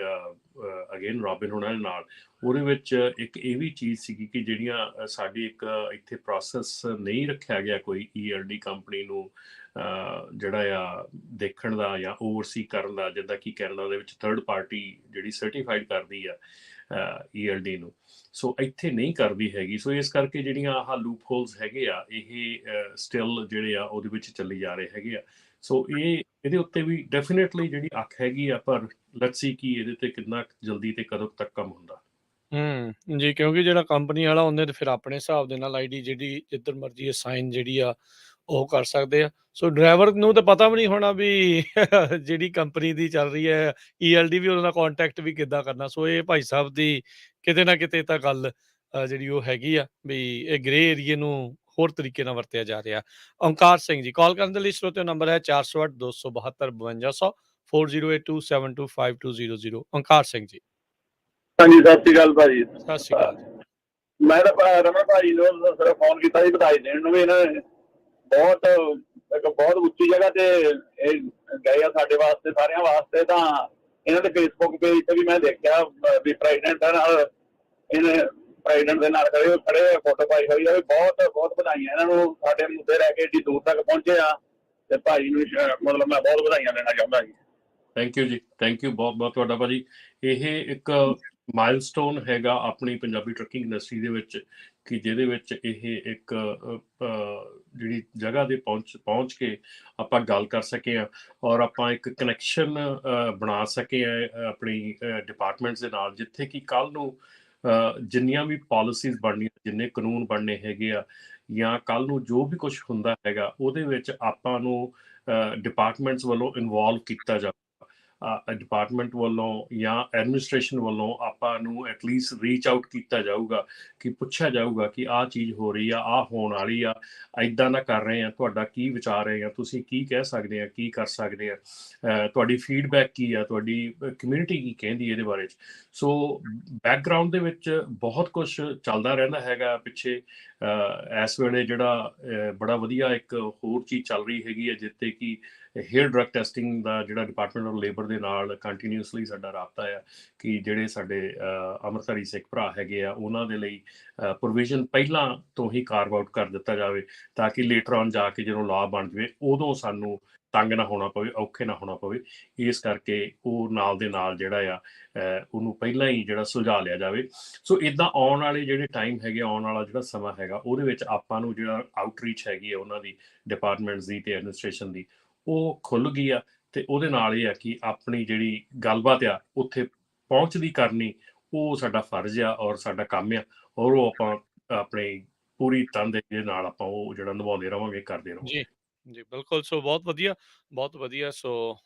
[SPEAKER 2] ਅਗੇਨ ਰੋਬਿਨ ਹੋਣਾ ਦੇ ਨਾਲ, ਉਹਦੇ ਵਿੱਚ ਇੱਕ ਇਹ ਵੀ ਚੀਜ਼ ਸੀਗੀ ਕਿ ਜਿਹੜੀਆਂ ਸਾਡੀ ਇੱਕ ਇੱਥੇ ਪ੍ਰੋਸੈਸ ਨਹੀਂ ਰੱਖਿਆ ਗਿਆ ਕੋਈ ELD ਕੰਪਨੀ ਨੂੰ ਜਿਹੜਾ ਆ ਦੇਖਣ ਦਾ ਜਾਂ ਓਵਰਸੀ ਕਰਨ ਦਾ, ਜਿੱਦਾਂ ਕਿ ਕੈਨੇਡਾ ਦੇ ਵਿੱਚ ਥਰਡ ਪਾਰਟੀ ਜਿਹੜੀ ਸਰਟੀਫਾਈਡ ਕਰਦੀ ਆ ELD ਨੂੰ, ਸੋ ਇੱਥੇ ਨਹੀਂ ਕਰਦੀ ਹੈਗੀ। ਸੋ ਇਸ ਕਰਕੇ ਜਿਹੜੀਆਂ ਆਹ ਲੂਪ ਹੋਲਸ ਹੈਗੇ ਆ, ਇਹ ਸਟਿਲ ਜਿਹੜੇ ਆ ਉਹਦੇ ਵਿੱਚ ਚੱਲੀ ਜਾ ਰਹੇ ਹੈਗੇ ਆ। ਸੋ ਇਹਦੇ ਉੱਤੇ ਵੀ ਡੈਫੀਨੇਟਲੀ ਜਿਹੜੀ ਅੱਖ ਹੈਗੀ ਆ, ਪਰ ਲੈਟਸ ਸੀ ਕਿ ਇਹਦੇ ਤੇ ਕਿੰਨਾ ਜਲਦੀ ਤੇ ਕਦੋਂ ਤੱਕ ਕੰਮ ਹੁੰਦਾ।
[SPEAKER 1] ਜੀ, ਕਿਉਂਕਿ ਜਿਹੜਾ ਕੰਪਨੀ ਵਾਲਾ ਉਹਨੇ ਤੇ ਫਿਰ ਆਪਣੇ ਹਿਸਾਬ ਦੇ ਨਾਲ ID ਜਿਹੜੀ ਜਿੱਧਰ ਮਰਜ਼ੀ ਅਸਾਈਨ ਜਿਹੜੀ ਆ ਉਹ ਕਰ ਸਕਦੇ ਆ। ਸੋ ਡਰਾਈਵਰ ਨੂੰ ਤਾਂ ਪਤਾ ਵੀ ਨਹੀਂ ਹੋਣਾ ਵੀ ਜਿਹੜੀ ਕੰਪਨੀ ਦੀ ਚੱਲ ਰਹੀ ਹੈ ELD ਵੀ ਉਹਦੇ ਨਾਲ ਕੰਟੈਕਟ ਵੀ ਕਿੱਦਾਂ ਕਰਨਾ। ਸੋ ਇਹ ਭਾਈ ਸਾਹਿਬ ਦੀ ਕਿਤੇ ਨਾ ਕਿਤੇ ਤਾਂ ਗੱਲ ਜਿਹੜੀ ਉਹ ਹੈਗੀ ਆ ਵੀ ਇਹ ਗ੍ਰੇ ਏਰੀਏ ਨੂੰ ਹੋਰ ਤਰੀਕੇ ਨਾਲ ਵਰਤਿਆ ਜਾ ਰਿਹਾ। ਓਂਕਾਰ ਸਿੰਘ ਜੀ, ਕਾਲ ਕਰਨ ਦੇ ਲਈ ਸਰੋਤਿਓ ਨੰਬਰ ਹੈ 408 272 5200 4082 725200। ਓਂਕਾਰ ਸਿੰਘ ਜੀ,
[SPEAKER 4] ਹਾਂਜੀ, ਸਤਿ ਸ਼੍ਰੀ ਅਕਾਲ ਭਾਜੀ।
[SPEAKER 1] ਸਤਿ ਸ਼੍ਰੀ ਅਕਾਲ ਜੀ।
[SPEAKER 4] ਮੈਂ ਤਾਂ ਰਮਨ ਭਾਜੀ ਨੂੰ ਸਿਰਫ ਫੋਨ ਕੀਤਾ ਸੀ ਵਧਾਈ ਦੇਣ ਨੂੰ, ਵੀ ਇਹਨਾਂ ਨੇ ਬਹੁਤ ਉੱਚੀ ਜਗ੍ਹਾ ਤੇ ਇਹ ਗਏ ਆ ਸਾਡੇ ਵਾਸਤੇ, ਸਾਰਿਆਂ ਵਾਸਤੇ। ਤਾਂ ਇਹਨਾਂ ਦੇ ਫੇਸਬੁੱਕ ਪੇਜ ਤੇ ਵੀ ਮੈਂ ਦੇਖਿਆ ਵੀ ਪ੍ਰੈਜ਼ੀਡੈਂਟ ਨਾਲ ਇਹਨੇ ਪ੍ਰੈਜ਼ੀਡੈਂਟ ਦੇ ਨਾਲ ਖੜੇ ਫੋਟੋ ਪਾਈ ਹੋਈ ਆ। ਬਹੁਤ ਬਹੁਤ ਵਧਾਈਆਂ ਇਹਨਾਂ ਨੂੰ, ਸਾਡੇ ਮੁੱਦੇ ਲੈ ਕੇ ਏਡੀ ਦੂਰ ਤੱਕ ਪਹੁੰਚੇ ਆ ਤੇ ਭਾਈ ਨੂੰ ਮਤਲਬ ਮੈਂ ਬਹੁਤ ਵਧਾਈਆਂ ਦੇਣਾ ਚਾਹੁੰਦਾ ਜੀ।
[SPEAKER 2] ਥੈਂਕ ਯੂ ਜੀ, ਥੈਂਕ ਯੂ ਬਹੁਤ ਬਹੁਤ ਤੁਹਾਡਾ ਭਾਜੀ। ਇਹ ਇੱਕ ਮਾਈਲਸਟੋਨ ਹੈਗਾ ਆਪਣੀ ਪੰਜਾਬੀ ਟਰੱਕਿੰਗ ਇੰਡਸਟਰੀ ਦੇ ਵਿੱਚ ਕਿ ਜਿਹਦੇ ਵਿੱਚ ਇਹ ਇੱਕ ਜਿਹੜੀ ਜਗ੍ਹਾ ਦੇ ਪਹੁੰਚ ਕੇ ਆਪਾਂ ਗੱਲ ਕਰ ਸਕੇ ਹਾਂ ਔਰ ਆਪਾਂ ਇੱਕ ਕਨੈਕਸ਼ਨ ਬਣਾ ਸਕੇ ਹਾਂ ਆਪਣੀ ਡਿਪਾਰਟਮੈਂਟਸ ਦੇ ਨਾਲ, ਜਿੱਥੇ ਕਿ ਕੱਲ੍ਹ ਨੂੰ ਜਿੰਨੀਆਂ ਵੀ ਪਾਲਿਸੀਜ਼ ਬਣਨੀਆਂ, ਜਿੰਨੇ ਕਾਨੂੰਨ ਬਣਨੇ ਹੈਗੇ ਆ ਜਾਂ ਕੱਲ੍ਹ ਨੂੰ ਜੋ ਵੀ ਕੁਛ ਹੁੰਦਾ ਹੈਗਾ ਉਹਦੇ ਵਿੱਚ ਆਪਾਂ ਨੂੰ ਡਿਪਾਰਟਮੈਂਟਸ ਵੱਲੋਂ ਇਨਵੋਲਵ ਕੀਤਾ ਜਾਵੇ। ਡਿਪਾਰਟਮੈਂਟ ਵੱਲੋਂ ਜਾਂ ਐਡਮਿਨਿਸਟ੍ਰੇਸ਼ਨ ਵੱਲੋਂ ਆਪਾਂ ਨੂੰ ਐਟਲੀਸਟ ਰੀਚ ਆਊਟ ਕੀਤਾ ਜਾਊਗਾ ਕਿ ਪੁੱਛਿਆ ਜਾਊਗਾ ਕਿ ਆਹ ਚੀਜ਼ ਹੋ ਰਹੀ ਆ, ਆਹ ਹੋਣ ਵਾਲੀ ਆ, ਇੱਦਾਂ ਦਾ ਕਰ ਰਹੇ ਆ, ਤੁਹਾਡਾ ਕੀ ਵਿਚਾਰ ਹੈ ਜਾਂ ਤੁਸੀਂ ਕੀ ਕਹਿ ਸਕਦੇ ਆ, ਕੀ ਕਰ ਸਕਦੇ ਆ, ਤੁਹਾਡੀ ਫੀਡਬੈਕ ਕੀ ਆ, ਤੁਹਾਡੀ ਕਮਿਊਨਿਟੀ ਕੀ ਕਹਿੰਦੀ ਇਹਦੇ ਬਾਰੇ 'ਚ। ਸੋ ਬੈਕਗਰਾਊਂਡ ਦੇ ਵਿੱਚ ਬਹੁਤ ਕੁਛ ਚੱਲਦਾ ਰਹਿੰਦਾ ਹੈਗਾ ਪਿੱਛੇ। ਇਸ ਵੇਲੇ ਜਿਹੜਾ ਬੜਾ ਵਧੀਆ ਇੱਕ ਹੋਰ ਚੀਜ਼ ਚੱਲ ਰਹੀ ਹੈਗੀ ਹੈ ਜਿੱਥੇ ਕਿ ਹੇਅਰ ਡਰੱਗ ਟੈਸਟਿੰਗ ਦਾ ਜਿਹੜਾ ਡਿਪਾਰਟਮੈਂਟ ਆਫ ਲੇਬਰ ਦੇ ਨਾਲ ਕੰਟੀਨਿਊਸਲੀ ਸਾਡਾ ਰਾਬਤਾ ਆ ਕਿ ਜਿਹੜੇ ਸਾਡੇ ਅੰਮ੍ਰਿਤਧਾਰੀ ਸਿੱਖ ਭਰਾ ਹੈਗੇ ਆ ਉਹਨਾਂ ਦੇ ਲਈ ਪ੍ਰੋਵੀਜ਼ਨ ਪਹਿਲਾਂ ਤੋਂ ਹੀ ਕਾਰਵ ਆਊਟ ਕਰ ਦਿੱਤਾ ਜਾਵੇ ਤਾਂ ਕਿ ਲੇਟਰ ਔਨ ਜਾ ਕੇ ਜਦੋਂ ਲਾਅ ਬਣ ਜਾਵੇ ਉਦੋਂ ਸਾਨੂੰ ਤੰਗ ਨਾ ਹੋਣਾ ਪਵੇ, ਔਖੇ ਨਾ ਹੋਣਾ ਪਵੇ। ਇਸ ਕਰਕੇ ਉਹ ਨਾਲ ਦੇ ਨਾਲ ਜਿਹੜਾ ਆ ਉਹਨੂੰ ਪਹਿਲਾਂ ਹੀ ਜਿਹੜਾ ਸੁਲਝਾ ਲਿਆ ਜਾਵੇ। ਸੋ ਇੱਦਾਂ ਆਉਣ ਵਾਲੇ ਜਿਹੜੇ ਟਾਈਮ ਹੈਗੇ, ਆਉਣ ਵਾਲਾ ਜਿਹੜਾ ਸਮਾਂ ਹੈਗਾ ਉਹਦੇ ਵਿੱਚ ਆਪਾਂ ਨੂੰ ਜਿਹੜਾ ਆਊਟਰੀਚ ਹੈਗੀ ਆ ਉਹਨਾਂ ਦੀ ਡਿਪਾਰਟਮੈਂਟਸ ਦੀ ਤੇ ਐਡਮਿਨਿਸਟ੍ਰੇਸ਼ਨ ਦੀ ਉਹ ਖੁੱਲ੍ਹ ਗਈ ਆ ਤੇ ਉਹਦੇ ਨਾਲ ਇਹ ਆ ਕਿ ਆਪਣੀ ਜਿਹੜੀ ਗੱਲਬਾਤ ਆ ਉੱਥੇ ਪਹੁੰਚਦੀ ਕਰਨੀ ਉਹ ਸਾਡਾ ਫਰਜ਼ ਆ ਔਰ ਸਾਡਾ ਕੰਮ ਆ ਔਰ ਉਹ ਆਪਾਂ ਆਪਣੀ ਪੂਰੀ ਤਨਦੇਹੀ ਦੇ ਨਾਲ ਆਪਾਂ ਉਹ ਜਿਹੜਾ ਨਿਭਾਉਂਦੇ ਰਹਾਂਗੇ, ਕਰਦੇ ਰਹਾਂਗੇ।
[SPEAKER 1] ਜੀ ਜੀ ਬਿਲਕੁਲ। ਸੋ ਬਹੁਤ ਵਧੀਆ। ਸੋ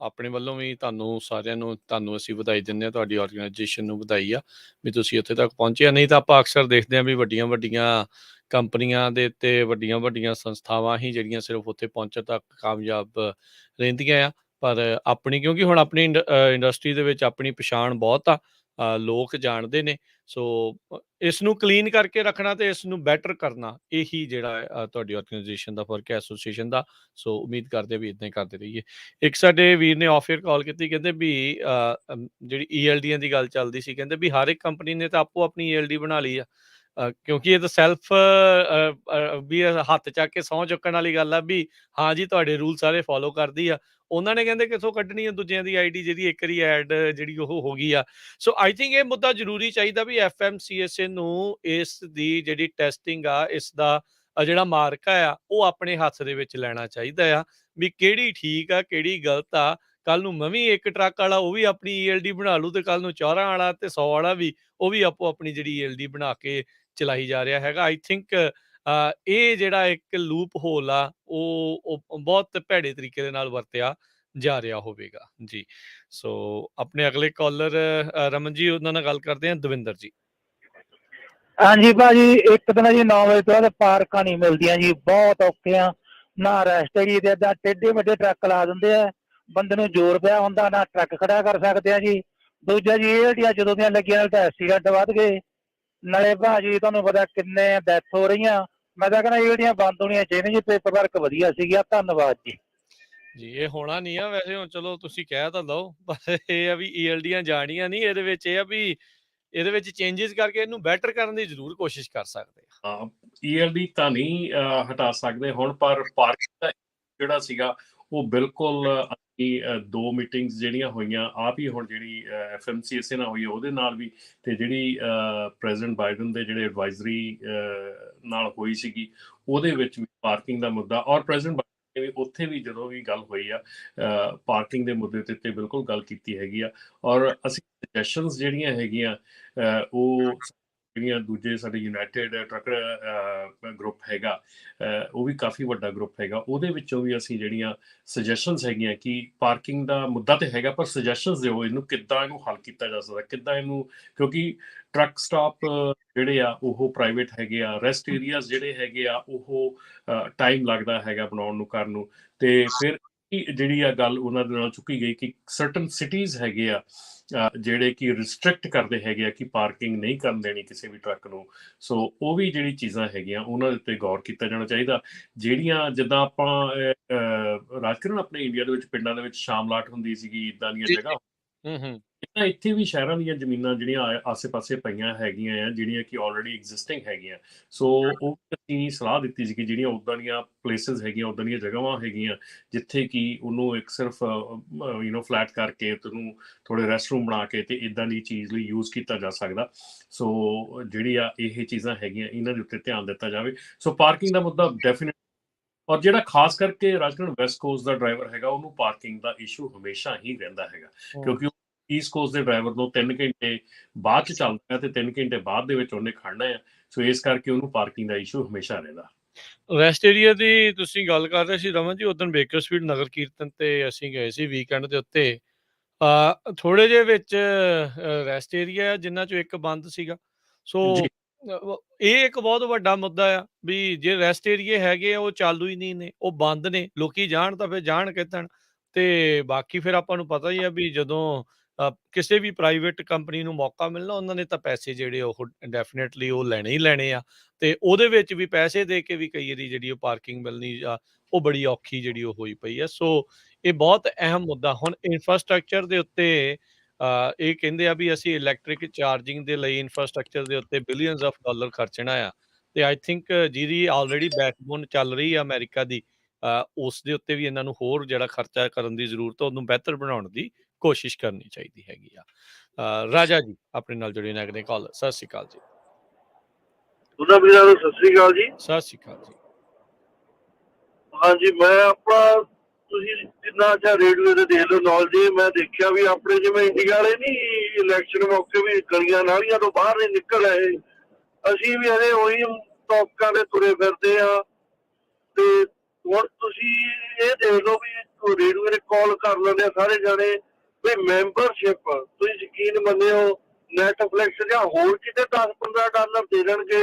[SPEAKER 1] ਆਪਣੇ ਵੱਲੋਂ ਵੀ ਤੁਹਾਨੂੰ ਸਾਰਿਆਂ ਨੂੰ ਅਸੀਂ ਵਧਾਈ ਦਿੰਦੇ ਹਾਂ, ਤੁਹਾਡੀ ਆਰਗੇਨਾਈਜੇਸ਼ਨ ਨੂੰ ਵਧਾਈ ਆ ਵੀ ਤੁਸੀਂ ਉੱਥੇ ਤੱਕ ਪਹੁੰਚੇ। ਨਹੀਂ ਤਾਂ ਆਪਾਂ ਅਕਸਰ ਦੇਖਦੇ ਹਾਂ ਵੀ ਵੱਡੀਆਂ ਕੰਪਨੀਆਂ ਦੇ ਉੱਤੇ ਵੱਡੀਆਂ ਸੰਸਥਾਵਾਂ ਹੀ ਜਿਹੜੀਆਂ ਸਿਰਫ ਉੱਥੇ ਪਹੁੰਚਣ ਤੱਕ ਕਾਮਯਾਬ ਰਹਿੰਦੀਆਂ ਆ। ਪਰ ਆਪਣੀ ਕਿਉਂਕਿ ਹੁਣ ਆਪਣੀ ਇੰਡਸਟਰੀ ਦੇ ਵਿੱਚ ਆਪਣੀ ਪਛਾਣ ਬਹੁਤ ਆ, ਲੋਕ ਜਾਣਦੇ ਨੇ। ਸੋ ਇਸ ਨੂੰ ਕਲੀਨ ਕਰਕੇ ਰੱਖਣਾ ਤੇ ਇਸ ਨੂੰ ਬੈਟਰ ਕਰਨਾ, ਇਹੀ ਜਿਹੜਾ ਤੁਹਾਡੀ ਆਰਗੇਨਾਈਜੇਸ਼ਨ ਦਾ ਫਰਕ ਹੈ, ਐਸੋਸੀਏਸ਼ਨ ਦਾ। ਸੋ ਉਮੀਦ ਕਰਦੇ ਵੀ ਇੱਦਾਂ ਹੀ ਕਰਦੇ ਰਹੀਏ। ਇੱਕ ਸਾਡੇ ਵੀਰ ਨੇ ਆਫ ਏਅਰ ਕਾਲ ਕੀਤੀ, ਕਹਿੰਦੇ ਵੀ ਜਿਹੜੀ ELDਆਂ ਦੀ ਗੱਲ ਚੱਲਦੀ ਸੀ, ਕਹਿੰਦੇ ਵੀ ਹਰ ਇੱਕ ਕੰਪਨੀ ਨੇ ਤਾਂ ਆਪੋ ਆਪਣੀ ELD ਬਣਾ ਲਈ ਆ, ਕਿਉਂਕਿ ਇਹ ਤਾਂ ਸੈਲਫ ਵੀ ਹੱਥ ਚੱਕ ਕੇ ਸਹੁੰ ਚੁੱਕਣ ਵਾਲੀ ਗੱਲ ਆ ਵੀ ਹਾਂ ਜੀ ਤੁਹਾਡੇ ਰੂਲ ਸਾਰੇ ਫੋਲੋ ਕਰਦੀ ਆ। ਉਹਨਾਂ ਨੇ ਕਹਿੰਦੇ ਕਿੱਥੋਂ ਕੱਢਣੀ ਆ ਦੂਜਿਆਂ ਦੀ ID ਜਿਹਦੀ ਇੱਕ ਵਾਰੀ ਐਡ ਜਿਹੜੀ ਉਹ ਹੋ ਗਈ ਆ। ਸੋ ਆਈ ਥਿੰਕ ਇਹ ਮੁੱਦਾ ਜ਼ਰੂਰੀ ਚਾਹੀਦਾ ਵੀ FMCSA ਨੂੰ ਇਸ ਦੀ ਜਿਹੜੀ ਟੈਸਟਿੰਗ ਆ, ਇਸ ਦਾ ਜਿਹੜਾ ਮਾਰਕਾ ਆ ਉਹ ਆਪਣੇ ਹੱਥ ਦੇ ਵਿੱਚ ਲੈਣਾ ਚਾਹੀਦਾ ਆ ਵੀ ਕਿਹੜੀ ਠੀਕ ਆ, ਕਿਹੜੀ ਗਲਤ ਆ। ਕੱਲ ਨੂੰ ਮੈਂ ਵੀ ਇੱਕ ਟਰੱਕ ਵਾਲਾ ਉਹ ਵੀ ਆਪਣੀ ELD ਬਣਾ ਲੂ ਤੇ ਕੱਲ ਨੂੰ 4 ਵਾਲਾ ਤੇ 100 ਵਾਲਾ ਵੀ ਉਹ ਵੀ ਆਪੋ ਆਪਣੀ ਜਿਹੜੀ ELD ਬਣਾ ਕੇ ਚਲਾਈ ਜਾ ਰਿਹਾ ਹੈਗਾ। ਆਈ ਥਿੰਕ ਇਹ ਜਿਹੜਾ ਇੱਕ ਲੂਪ ਹੋਲ ਆ ਉਹ ਬਹੁਤ ਭੈੜੇ ਤਰੀਕੇ ਦੇ ਨਾਲ ਵਰਤਿਆ ਜਾ ਰਿਹਾ ਹੋਵੇਗਾ ਜੀ। ਸੋ ਆਪਣੇ ਅਗਲੇ ਕਾਲਰ ਰਮਨ ਜੀ, ਉਹਨਾਂ ਨਾਲ ਗੱਲ ਕਰਦੇ ਹਾਂ। ਦਵਿੰਦਰ ਜੀ।
[SPEAKER 5] ਹਾਂਜੀ ਭਾਜੀ, ਇੱਕ ਦਿਨ ਜੀ 9 ਵਜੇ ਤੋਂ ਬਾਅਦ ਪਾਰਕਾਂ ਨਹੀਂ ਮਿਲਦੀਆਂ ਜੀ, ਬਹੁਤ ਔਖੇ ਆ। ਨਾ ਰੈਸਟ ਹੈਗੀ ਤੇ ਏਦਾਂ ਟੇਢੇ ਵੱਡੇ ਟਰੱਕ ਲਾ ਦਿੰਦੇ ਆ, ਬੰਦੇ ਨੂੰ ਜ਼ੋਰ ਪਿਆ ਹੁੰਦਾ, ਨਾ ਟਰੱਕ ਖੜਾ ਕਰ ਸਕਦੇ ਆ ਜੀ। ਦੂਜਾ ਜੀ ਇਹ ਜਦੋਂ ਦੀਆਂ ਲੱਗੀਆਂ ਤਾਂ ਐਕਸੀਡੈਂਟ ਵੱਧ ਗਏ, ਨਾਲੇ ਭਾਜੀ ਤੁਹਾਨੂੰ ਪਤਾ ਕਿੰਨੇ ਡੈਥ ਹੋ ਰਹੀਆਂ। ਮੈਂ ਤਾਂ ਕਹਿੰਦਾ ਜਿਹੜੀਆਂ ਬੰਦ ਹੋਣੀਆਂ ਚਾਹੀਦੀਆਂ ਜੀ, ਪੇਪਰ ਵਰਕ ਵਧੀਆ ਸੀਗਾ। ਧੰਨਵਾਦ ਜੀ।
[SPEAKER 1] ਜੀ ਇਹ ਹੋਣਾ ਨਹੀਂ ਆ ਵੈਸੇ, ਹੁਣ ਚਲੋ ਤੁਸੀਂ ਕਹਿ ਤਾਂ ਲਓ, ਪਰ ਇਹ ਆ ਵੀ ELDਆਂ ਜਾਣੀਆਂ ਨਹੀਂ। ਇਹਦੇ ਵਿੱਚ ਇਹ ਆ ਵੀ ਇਹਦੇ ਵਿੱਚ ਚੇਂਜਸ ਕਰਕੇ ਇਹਨੂੰ ਬੈਟਰ ਕਰਨ ਦੀ ਜ਼ਰੂਰ ਕੋਸ਼ਿਸ਼ ਕਰ ਸਕਦੇ ਆ।
[SPEAKER 2] ELD ਤਾਂ ਨਹੀਂ ਹਟਾ ਸਕਦੇ ਹੁਣ, ਪਰ ਪਾਰਕਿੰਗ ਦਾ ਜਿਹੜਾ ਸੀਗਾ ਉਹ ਬਿਲਕੁਲ ਅਸੀਂ 2 ਮੀਟਿੰਗਸ ਜਿਹੜੀਆਂ ਹੋਈਆਂ ਆਪ ਹੀ, ਹੁਣ ਜਿਹੜੀ FMCSA ਨਾਲ ਹੋਈ ਉਹਦੇ ਨਾਲ ਵੀ, ਤੇ ਜਿਹੜੀ ਪ੍ਰੈਜ਼ੀਡੈਂਟ ਬਾਈਡਨ ਦੇ ਜਿਹੜੇ ਐਡਵਾਈਜ਼ਰੀ ਨਾਲ ਹੋਈ ਸੀਗੀ ਉਹਦੇ ਵਿੱਚ ਵੀ ਪਾਰਕਿੰਗ ਦਾ ਮੁੱਦਾ, ਔਰ ਪ੍ਰੈਜ਼ੀਡੈਂਟ ਉੱਥੇ ਵੀ ਜਦੋਂ ਵੀ ਗੱਲ ਹੋਈ ਆ ਪਾਰਕਿੰਗ ਦੇ ਮੁੱਦੇ ਤੇ ਬਿਲਕੁਲ ਗੱਲ ਕੀਤੀ ਹੈਗੀ ਆ। ਔਰ ਅਸੀਂ ਸੁਜੈਸ਼ਨਸ ਜਿਹੜੀਆਂ ਹੈਗੀਆਂ ਉਹ ਜਿਹੜੀਆਂ ਦੂਜੇ ਸਾਡੇ ਯੂਨਾਈਟਿਡ ਟਰੱਕਰ ਗਰੁੱਪ ਹੈਗਾ, ਉਹ ਵੀ ਕਾਫੀ ਵੱਡਾ ਗਰੁੱਪ ਹੈਗਾ, ਉਹਦੇ ਵਿੱਚੋਂ ਵੀ ਅਸੀਂ ਜਿਹੜੀਆਂ ਸੁਜੈਸ਼ਨਸ ਹੈਗੀਆਂ ਕਿ ਪਾਰਕਿੰਗ ਦਾ ਮੁੱਦਾ ਤੇ ਹੈਗਾ ਪਰ ਸੁਜੈਸ਼ਨਸ ਦਿਓ ਇਹਨੂੰ ਕਿੱਦਾਂ ਇਹਨੂੰ ਹੱਲ ਕੀਤਾ ਜਾ ਸਕਦਾ, ਕਿੱਦਾਂ ਇਹਨੂੰ, ਕਿਉਂਕਿ ਟਰੱਕ ਸਟਾਪ ਜਿਹੜੇ ਆ ਉਹ ਪ੍ਰਾਈਵੇਟ ਹੈਗੇ ਆ, ਰੈਸਟ ਏਰੀਆਜ਼ ਜਿਹੜੇ ਹੈਗੇ ਆ ਉਹ ਟਾਈਮ ਲੱਗਦਾ ਹੈਗਾ ਬਣਾਉਣ ਨੂੰ, ਕਰਨ ਨੂੰ। ਤੇ ਫਿਰ ਜਿਹੜੀ ਆ ਗੱਲ ਉਹਨਾਂ ਦੇ ਨਾਲ ਚੁੱਕੀ ਗਈ ਕਿ ਸਰਟਨ ਸਿਟੀਜ਼ ਹੈਗੇ ਆ ਜਿਹੜੇ ਕਿ ਰਿਸਟ੍ਰਿਕਟ ਕਰਦੇ ਹੈਗੇ ਆ ਕਿ ਪਾਰਕਿੰਗ ਨਹੀਂ ਕਰਨ ਦੇਣੀ ਕਿਸੇ ਵੀ ਟਰੱਕ ਨੂੰ। ਸੋ ਉਹ ਵੀ ਜਿਹੜੀ ਚੀਜ਼ਾਂ ਹੈਗੀਆਂ ਉਹਨਾਂ ਦੇ ਉੱਤੇ ਗੌਰ ਕੀਤਾ ਜਾਣਾ ਚਾਹੀਦਾ। ਜਿਹੜੀਆਂ ਜਿੱਦਾਂ ਆਪਾਂ ਰਾਜਕਰਨ ਆਪਣੇ ਇੰਡੀਆ ਦੇ ਵਿੱਚ ਪਿੰਡਾਂ ਦੇ ਵਿੱਚ ਸ਼ਾਮਲਾਟ ਹੁੰਦੀ ਸੀਗੀ, ਇੱਦਾਂ ਦੀਆਂ ਜਗ੍ਹਾ ਤਾਂ ਇੱਥੇ ਵੀ ਸ਼ਹਿਰਾਂ ਦੀਆਂ ਜ਼ਮੀਨਾਂ ਜਿਹੜੀਆਂ ਆਸੇ-ਪਾਸੇ ਪਈਆਂ ਹੈਗੀਆਂ ਆ, ਜਿਹੜੀਆਂ ਕਿ ਆਲਰੇਡੀ ਐਗਜ਼ਿਸਟਿੰਗ ਹੈਗੀਆਂ। ਸੋ ਉਹ ਅਸੀਂ ਸਲਾਹ ਦਿੱਤੀ ਸੀ ਕਿ ਜਿਹੜੀਆਂ ਉੱਦਾਂ ਦੀਆਂ ਪਲੇਸਿਸ ਹੈਗੀਆਂ, ਉੱਦਾਂ ਦੀਆਂ ਜਗ੍ਹਾਵਾਂ ਹੈਗੀਆਂ, ਜਿੱਥੇ ਕਿ ਉਹਨੂੰ ਇੱਕ ਸਿਰਫ ਫਲੈਟ ਕਰਕੇ ਤੇ ਉਹਨੂੰ ਥੋੜ੍ਹੇ ਰੈਸਟ ਰੂਮ ਬਣਾ ਕੇ ਤੇ ਇੱਦਾਂ ਦੀ ਚੀਜ਼ ਲਈ ਯੂਜ਼ ਕੀਤਾ ਜਾ ਸਕਦਾ। ਸੋ ਜਿਹੜੀ ਆ ਇਹ ਚੀਜ਼ਾਂ ਹੈਗੀਆਂ, ਇਹਨਾਂ ਦੇ ਉੱਤੇ ਧਿਆਨ ਦਿੱਤਾ ਜਾਵੇ। ਸੋ ਪਾਰਕਿੰਗ ਦਾ ਮੁੱਦਾ ਡੈਫੀਨਿਟ, ਔਰ ਜਿਹੜਾ ਖਾਸ ਕਰਕੇ ਰਾਜਕਰਨ ਵੈਸਟ ਕੋਸਟ ਦਾ ਡਰਾਈਵਰ ਹੈਗਾ, ਉਹਨੂੰ ਪਾਰਕਿੰਗ ਦਾ ਇਸ਼ੂ ਹਮੇਸ਼ਾ ਹੀ ਰਹਿੰਦਾ ਹੈਗਾ, ਕਿਉਂਕਿ ਈਸਟ ਕੋਸਟ ਦੇ ਡਰਾਈਵਰ ਨੂੰ 3 ਘੰਟੇ ਬਾਅਦ ਚ ਚੱਲਦਾ ਤੇ 3 ਘੰਟੇ ਬਾਅਦ ਦੇ ਵਿੱਚ ਉਹਨੇ ਖੜਨਾ ਹੈ। ਸੋ ਇਸ ਕਰਕੇ ਉਹਨੂੰ ਪਾਰਕਿੰਗ ਦਾ ਇਸ਼ੂ ਹਮੇਸ਼ਾ ਰਹਿੰਦਾ।
[SPEAKER 1] ਰੈਸਟ ਏਰੀਆ ਦੀ ਤੁਸੀਂ ਗੱਲ ਕਰ ਰਹੇ ਸੀ ਰਮਨ ਜੀ, ਉਦੋਂ ਬੇਕਰਸਫੀਲਡ ਨਗਰ ਕੀਰਤਨ ਤੇ ਅਸੀਂ ਗਏ ਸੀ ਵੀਕਐਂਡ ਦੇ ਉੱਤੇ। ਥੋੜੇ ਜਿਹੇ ਵਿੱਚ ਰੈਸਟ ਏਰੀਆ ਜਿਨ੍ਹਾਂ ਚੋਂ ਇੱਕ ਬੰਦ ਸੀਗਾ। ਸੋ
[SPEAKER 2] ਜੀ
[SPEAKER 1] ਇਹ ਇੱਕ ਬਹੁਤ ਵੱਡਾ ਮੁੱਦਾ ਆ ਵੀ ਜੇ ਰੈਸਟ ਏਰੀਏ ਹੈਗੇ ਆ ਉਹ ਚਾਲੂ ਹੀ ਨਹੀਂ ਨੇ, ਉਹ ਬੰਦ ਨੇ, ਲੋਕੀ ਜਾਣ ਤਾਂ ਫਿਰ ਜਾਣ ਕਿੱਦਣ। ਤੇ ਬਾਕੀ ਫਿਰ ਆਪਾਂ ਨੂੰ ਪਤਾ ਹੀ ਆ ਵੀ ਜਦੋਂ ਕਿਸੇ ਵੀ ਪ੍ਰਾਈਵੇਟ ਕੰਪਨੀ ਨੂੰ ਮੌਕਾ ਮਿਲਣਾ, ਉਹਨਾਂ ਨੇ ਤਾਂ ਪੈਸੇ ਜਿਹੜੇ ਉਹ ਡੈਫੀਨੇਟਲੀ ਉਹ ਲੈਣੇ ਹੀ ਲੈਣੇ ਆ। ਤੇ ਉਹਦੇ ਵਿੱਚ ਵੀ ਪੈਸੇ ਦੇ ਕੇ ਵੀ ਕਈ ਵਾਰੀ ਜਿਹੜੀ ਉਹ ਪਾਰਕਿੰਗ ਮਿਲਣੀ ਆ ਉਹ ਬੜੀ ਔਖੀ ਜਿਹੜੀ ਉਹ ਹੋਈ ਪਈ ਆ। ਸੋ ਇਹ ਬਹੁਤ ਅਹਿਮ ਮੁੱਦਾ ਹੁਣ ਇਨਫਰਾਸਟ੍ਰਕਚਰ ਦੇ ਉੱਤੇ ਇਹ ਕਹਿੰਦੇ ਆ ਵੀ ਅਸੀਂ ਇਲੈਕਟ੍ਰਿਕ ਚਾਰਜਿੰਗ ਦੇ ਲਈ ਇਨਫਰਾਸਟ੍ਰਕਚਰ ਦੇ ਉੱਤੇ ਬਿਲੀਅਨਸ ਆਫ ਡਾਲਰ ਖਰਚਣਾ ਆ। ਤੇ ਆਈ ਥਿੰਕ ਜਿਹਦੀ ਆਲਰੇਡੀ ਬੈਕਬੋਨ ਚੱਲ ਰਹੀ ਆ ਅਮਰੀਕਾ ਦੀ, ਉਸ ਦੇ ਉੱਤੇ ਵੀ ਇਹਨਾਂ ਨੂੰ ਹੋਰ ਜਿਹੜਾ ਖਰਚਾ ਕਰਨ ਦੀ ਜ਼ਰੂਰਤ, ਉਹਨੂੰ ਬਿਹਤਰ ਬਣਾਉਣ ਦੀ ਕੋਸ਼ਿਸ਼ ਕਰਨੀ ਚਾਹੀਦੀ ਹੈਗੀ ਆ। ਰਾਜਾ ਜੀ ਆਪਣੇ ਨਾਲ ਜੁੜੇ ਨੇ ਅਗਲੇ ਕਾਲ। ਸਤਿ ਸ਼੍ਰੀ ਅਕਾਲ ਜੀ।
[SPEAKER 6] ਉਹਨਾਂ ਵੀਰਾਂ ਨੂੰ ਸਤਿ ਸ੍ਰੀ ਅਕਾਲ ਜੀ।
[SPEAKER 1] ਸਤਿ ਸ਼੍ਰੀ ਅਕਾਲ ਜੀ।
[SPEAKER 6] ਹਾਂਜੀ, ਮੈਂ ਆਪਣਾ ਤੁਸੀਂ ਜਿੰਨਾ ਅੱਛਾ ਰੇਡੀਓ ਤੇ ਦੇਖ ਲਓ ਨੌਲੇਜ, ਮੈਂ ਦੇਖਿਆ ਵੀ ਆਪਣੇ ਜਿਵੇਂ ਇੰਡੀਆ ਵਾਲੇ ਨਹੀਂ ਇਲੈਕਸ਼ਨ ਮੌਕੇ ਵੀ ਗਲੀਆਂ ਨਾਲੀਆਂ ਤੋਂ ਬਾਹਰ ਨਹੀਂ ਨਿਕਲ ਰਹੇ, ਅਸੀਂ ਵੀ ਹਜੇ ਉਹੀ ਟੌਪਕਾਂ ਦੇ ਤੁਰੇ ਫਿਰਦੇ ਆ। ਤੇ ਹੁਣ ਤੁਸੀਂ ਇਹ ਦੇਖ ਲਓ ਵੀ ਰੇਡੀਓ ਤੇ ਕਾਲ ਕਰ ਲੈਂਦੇ ਆ ਸਾਰੇ ਜਾਣੇ ਵੀ ਮੈਂਬਰਸ਼ਿਪ, ਤੁਸੀਂ ਯਕੀਨ ਮੰਨਿਓ ਨੈਟਫਲਿਕਸ ਜਾਂ ਹੋਰ ਕਿਤੇ $10-15 ਦੇ ਦੇਣਗੇ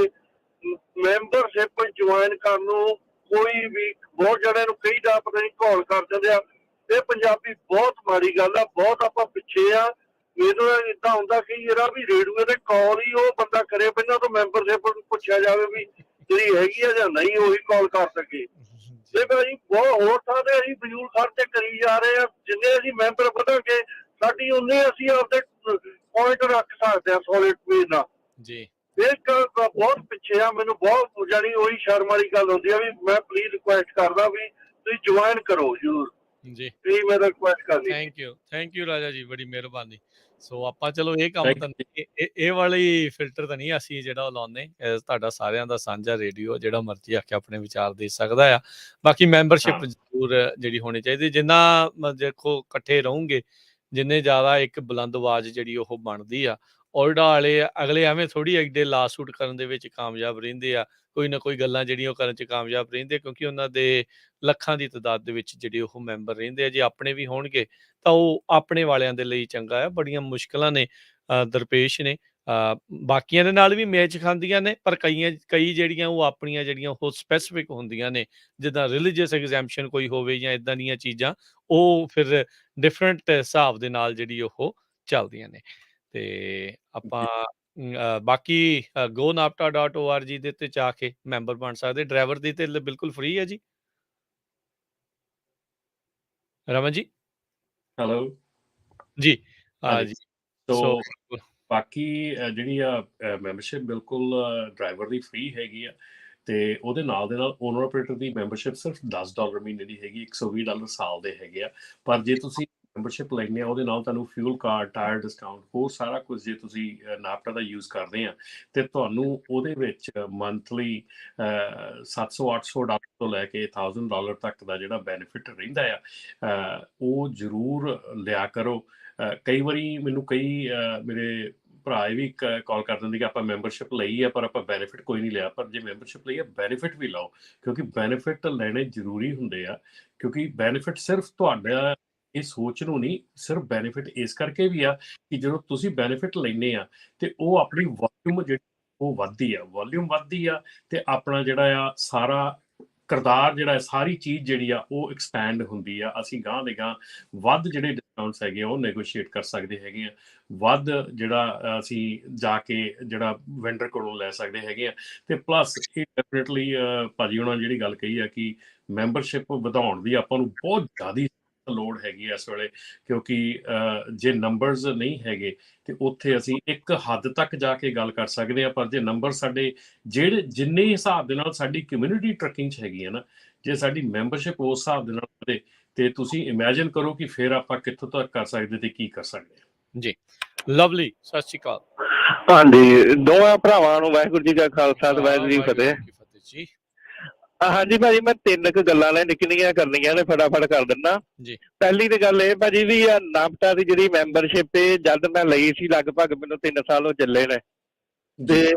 [SPEAKER 6] ਮੈਂਬਰਸ਼ਿਪ ਜੁਆਇਨ ਕਰਨ ਨੂੰ। ਕੋਈ ਵੀ ਬਹੁਤ ਜਣਿਆਂ ਨੂੰ ਕਈ ਦਾ ਪਤਾ ਨਹੀਂ ਕਾਲ ਕਰ ਦਿੰਦੇ ਆ। ਇਹ ਪੰਜਾਬੀ ਬਹੁਤ ਮਾੜੀ ਗੱਲ ਆ, ਬਹੁਤ ਆਪਾਂ ਪਿੱਛੇ ਆ। ਮੈਨੂੰ ਏਦਾਂ ਹੁੰਦਾ ਕਿ ਜਿਹੜਾ ਵੀ ਰੇਡੀਓ ਤੇ ਕਾਲ ਹੀ ਉਹ ਬੰਦਾ ਕਰੇ, ਪਹਿਲਾਂ ਤਾਂ ਮੈਂਬਰਸ਼ਿਪ ਨੂੰ ਪੁੱਛਿਆ ਜਾਵੇ ਵੀ ਜਿਹੜੀ ਹੈਗੀ ਆ ਜਾਂ ਨਹੀਂ, ਉਹੀ ਕਾਲ ਕਰ ਸਕੇ। ਤੇ ਭਾਈ ਬਹੁਤ ਹੋਰ ਥਾਂ ਤੇ ਅਸੀਂ ਫਜ਼ੂਲ ਖਰਚੇ ਕਰੀ ਜਾ ਰਹੇ ਆ। ਜਿੰਨੇ ਅਸੀਂ ਮੈਂਬਰ ਵਧਾਂਗੇ ਸਾਡੀ ਉਨੇ ਅਸੀਂ ਆਪਦੇ ਪੁਆਇੰਟ ਰੱਖ ਸਕਦੇ ਹਾਂ ਸੋਲਿਡ ਵੇ ਨਾਲ ਜੀ। ਇਹ ਬਹੁਤ ਪਿੱਛੇ ਆ, ਮੈਨੂੰ ਬਹੁਤ ਜਾਣੀ ਉਹੀ ਸ਼ਰਮ ਵਾਲੀ ਗੱਲ ਹੁੰਦੀ ਆ ਵੀ ਮੈਂ ਪਲੀਜ਼ ਰਿਕੁਐਸਟ ਕਰਦਾ ਵੀ ਤੁਸੀਂ ਜੁਆਇਨ ਕਰੋ ਜ਼ਰੂਰ ਜੀ। ਇਹ ਮੈਂ ਰਿਕੁਐਸਟ ਕਰਨੀ।
[SPEAKER 1] ਥੈਂਕ ਯੂ ਰਾਜਾ ਜੀ, ਬੜੀ ਮਿਹਰਬਾਨੀ। ਸੋ ਆਪਾਂ ਚਲੋ ਇਹ ਕੰਮ ਤਾਂ ਇਹ ਵਾਲੀ ਫਿਲਟਰ ਤਾਂ ਨਹੀਂ ਅਸੀਂ ਜਿਹੜਾ ਉਹ ਲਾਉਂਦੇ। ਤੁਹਾਡਾ ਸਾਰਿਆਂ ਦਾ ਸਾਂਝਾ ਰੇਡੀਓ, ਜਿਹੜਾ ਮਰਜ਼ੀ ਆ ਕੇ ਆਪਣੇ ਵਿਚਾਰ ਦੇ ਸਕਦਾ ਆ। ਬਾਕੀ ਮੈਂਬਰਸ਼ਿਪ ਜ਼ਰੂਰ ਜਿਹੜੀ ਹੋਣੀ ਚਾਹੀਦੀ। ਜਿੰਨਾ ਦੇਖੋ ਇਕੱਠੇ ਰਹੋਗੇ, ਜਿੰਨੇ ਜ਼ਿਆਦਾ ਇੱਕ ਬੁਲੰਦ ਆਵਾਜ਼ ਜਿਹੜੀ ਉਹ ਬਣਦੀ ਆ, ਔਲਡਾ ਵਾਲੇ ਅਗਲੇ ਐਵੇਂ ਥੋੜ੍ਹੀ ਐਡੇ ਲਾ ਸੂਟ ਕਰਨ ਦੇ ਵਿੱਚ ਕਾਮਯਾਬ ਰਹਿੰਦੇ ਆ। ਕੋਈ ਨਾ ਕੋਈ ਗੱਲਾਂ ਜਿਹੜੀਆਂ ਉਹ ਕਰਨ 'ਚ ਕਾਮਯਾਬ ਰਹਿੰਦੇ, ਕਿਉਂਕਿ ਉਹਨਾਂ ਦੇ ਲੱਖਾਂ ਦੀ ਤਾਦਾਦ ਦੇ ਵਿੱਚ ਜਿਹੜੇ ਉਹ ਮੈਂਬਰ ਰਹਿੰਦੇ ਆ। ਜੇ ਆਪਣੇ ਵੀ ਹੋਣਗੇ ਤਾਂ ਉਹ ਆਪਣੇ ਵਾਲਿਆਂ ਦੇ ਲਈ ਚੰਗਾ ਆ। ਬੜੀਆਂ ਮੁਸ਼ਕਿਲਾਂ ਨੇ ਦਰਪੇਸ਼ ਨੇ, ਬਾਕੀਆਂ ਦੇ ਨਾਲ ਵੀ ਮੈਚ ਖਾਂਦੀਆਂ ਨੇ, ਪਰ ਕਈ ਜਿਹੜੀਆਂ ਉਹ ਆਪਣੀਆਂ ਜਿਹੜੀਆਂ ਉਹ ਸਪੈਸੀਫਿਕ ਹੁੰਦੀਆਂ ਨੇ, ਜਿੱਦਾਂ ਰਿਲੀਜੀਅਸ ਐਗਜ਼ੈਂਪਸ਼ਨ ਕੋਈ ਹੋਵੇ ਜਾਂ ਇੱਦਾਂ ਦੀਆਂ ਚੀਜ਼ਾਂ, ਉਹ ਫਿਰ ਡਿਫਰੈਂਟ ਹਿਸਾਬ ਦੇ ਨਾਲ ਜਿਹੜੀ ਉਹ ਚੱਲਦੀਆਂ ਨੇ। ਤੇ ਆਪਾਂ ਬਾਕੀ gonapta.org ਦੇ ਉੱਤੇ ਜਾ ਕੇ ਮੈਂਬਰ ਬਣ ਸਕਦੇ। ਡਰਾਈਵਰ ਦੀ ਤੇ ਬਿਲਕੁਲ ਫ੍ਰੀ ਹੈ ਜੀ। ਰਮਨ ਜੀ
[SPEAKER 2] ਹੈਲੋ
[SPEAKER 1] ਜੀ। ਜੀ
[SPEAKER 2] ਸੋ ਬਾਕੀ ਜਿਹੜੀ ਆ ਮੈਂਬਰਸ਼ਿਪ ਬਿਲਕੁਲ ਡਰਾਈਵਰ ਦੀ ਫ੍ਰੀ ਹੈਗੀ ਆ। ਤੇ ਉਹਦੇ ਨਾਲ ਦੇ ਨਾਲ ਓਨਰ ਆਪਰੇਟਰ ਦੀ ਮੈਂਬਰਸ਼ਿਪ ਸਿਰਫ $10 ਮਹੀਨੇ ਦੀ ਹੈਗੀ, $120 ਸਾਲ ਦੇ ਹੈਗੇ ਆ। ਪਰ ਜੇ ਤੁਸੀਂ ਮੈਂਬਰਸ਼ਿਪ ਲੈਂਦੇ ਆ, ਉਹਦੇ ਨਾਲ ਤੁਹਾਨੂੰ ਫਿਊਲ ਕਾਰਡ, ਟਾਇਰ ਡਿਸਕਾਊਂਟ, ਹੋਰ ਸਾਰਾ ਕੁਝ ਜੇ ਤੁਸੀਂ ਨਾਪਟਾ ਦਾ ਯੂਜ਼ ਕਰਦੇ ਆ ਤੇ ਤੁਹਾਨੂੰ ਉਹਦੇ ਵਿੱਚ ਮੰਥਲੀ $700-800 ਤੋਂ ਲੈ ਕੇ $1000 ਤੱਕ ਦਾ ਜਿਹੜਾ ਬੈਨੀਫਿਟ ਰਹਿੰਦਾ ਆ, ਉਹ ਜ਼ਰੂਰ ਲਿਆ ਕਰੋ। ਕਈ ਵਾਰੀ ਮੈਨੂੰ ਮੇਰੇ ਭਰਾ ਵੀ ਕਾਲ ਕਰ ਦਿੰਦੇ ਕਿ ਆਪਾਂ ਮੈਂਬਰਸ਼ਿਪ ਲਈ ਆ ਪਰ ਆਪਾਂ ਬੈਨੀਫਿਟ ਕੋਈ ਨਹੀਂ ਲਿਆ। ਪਰ ਜੇ ਮੈਂਬਰਸ਼ਿਪ ਲਈ ਆ, ਬੈਨੀਫਿਟ ਵੀ ਲਓ, ਕਿਉਂਕਿ ਬੈਨੀਫਿਟ ਲੈਣੇ ਜ਼ਰੂਰੀ ਹੁੰਦੇ ਆ। ਕਿਉਂਕਿ ਬੈਨੀਫਿਟ ਸਿਰਫ ਤੁਹਾਡਾ ਇਹ ਸੋਚ ਨੂੰ ਨਹੀਂ, ਸਿਰਫ ਬੈਨੀਫਿਟ ਇਸ ਕਰਕੇ ਵੀ ਆ ਕਿ ਜਦੋਂ ਤੁਸੀਂ ਬੈਨੀਫਿਟ ਲੈਂਦੇ ਆ ਤੇ ਉਹ ਆਪਣੀ ਵੋਲਿਊਮ ਜਿਹੜੀ ਉਹ ਵੱਧਦੀ ਆ ਤੇ ਆਪਣਾ ਜਿਹੜਾ ਆ ਸਾਰਾ ਕਿਰਦਾਰ ਜਿਹੜਾ ਸਾਰੀ ਚੀਜ਼ ਜਿਹੜੀ ਆ ਉਹ ਐਕਸਪੈਂਡ ਹੁੰਦੀ ਆ। ਅਸੀਂ ਗਾਂਹ ਦੇ ਗਾਂਹ ਵੱਧ ਜਿਹੜੇ ਡਿਸਕਾਊਂਟਸ ਹੈਗੇ ਆ ਉਹ ਨੈਗੋਸ਼ੀਏਟ ਕਰ ਸਕਦੇ ਹੈਗੇ ਆ, ਵੱਧ ਜਿਹੜਾ ਅਸੀਂ ਜਾ ਕੇ ਜਿਹੜਾ ਵੈਂਡਰ ਕੋਲੋਂ ਲੈ ਸਕਦੇ ਹੈਗੇ ਆ। ਤੇ ਪਲੱਸ ਇਹ ਡੈਫੀਨੇਟਲੀ ਭਾਜੀ ਉਹਨਾਂ ਜਿਹੜੀ ਗੱਲ ਕਹੀ ਆ ਕਿ ਮੈਂਬਰਸ਼ਿਪ ਵਧਾਉਣ ਦੀ ਆਪਾਂ ਨੂੰ ਬਹੁਤ ਜ਼ਿਆਦਾ ਲੋੜ ਹੈਗੀ ਹੈ ਇਸ ਵੇਲੇ, ਕਿਉਂਕਿ ਜੇ ਨੰਬਰਸ ਨਹੀਂ ਹੈਗੇ ਤੇ ਉੱਥੇ ਅਸੀਂ ਇੱਕ ਹੱਦ ਤੱਕ ਜਾ ਕੇ ਗੱਲ ਕਰ ਸਕਦੇ ਹਾਂ, ਪਰ ਜੇ ਨੰਬਰ ਸਾਡੇ ਜਿੰਨੇ ਹਿਸਾਬ ਦੇ ਨਾਲ ਸਾਡੀ ਕਮਿਊਨਿਟੀ ਟਰੱਕਿੰਗ 'ਚ ਹੈਗੀ ਹੈ ਨਾ, ਜੇ ਸਾਡੀ ਮੈਂਬਰਸ਼ਿਪ ਉਸ ਹਿਸਾਬ ਦੇ ਨਾਲ ਵਧੇ ਤੇ ਤੁਸੀਂ ਇਮੇਜਿਨ ਕਰੋ ਕਿ ਫਿਰ ਆਪਾਂ ਕਿੱਥੋਂ ਤੱਕ ਕਰ ਸਕਦੇ ਤੇ ਕੀ ਕਰ ਸਕਦੇ ਹਾਂ।
[SPEAKER 1] ਜੀ ਲਵਲੀ, ਸਤਿ ਸ਼੍ਰੀ ਅਕਾਲ।
[SPEAKER 7] ਹਾਂਜੀ, ਦੋਵਾਂ ਭਰਾਵਾਂ ਨੂੰ ਵਾਹਿਗੁਰੂ ਜੀ ਕਾ ਖਾਲਸਾ ਤੇ ਵਾਹਿਗੁਰੂ ਜੀ ਕੀ ਫਤਿਹ।
[SPEAKER 1] ਜੀ
[SPEAKER 7] ਹਾਂਜੀ ਭਾਜੀ, ਮੈਂ 3 ਕੁ ਗੱਲਾਂ ਨੇ ਨਿੱਕੀਆਂ ਕਰਨੀਆਂ ਨੇ, ਫਟਾਫਟ ਕਰ ਦਿੰਦਾ।
[SPEAKER 1] ਜੀ
[SPEAKER 7] ਪਹਿਲੀ ਤੇ ਗੱਲ ਇਹ ਭਾਜੀ ਵੀ ਆ ਨਾਪਟਾ ਦੀ ਜਿਹੜੀ ਮੈਂਬਰਸ਼ਿਪ ਜਦ ਮੈਂ ਲਈ ਸੀ, ਲਗਭਗ ਮੈਨੂੰ 3 ਸਾਲ ਹੋ ਚੱਲੇ ਨੇ, ਤੇ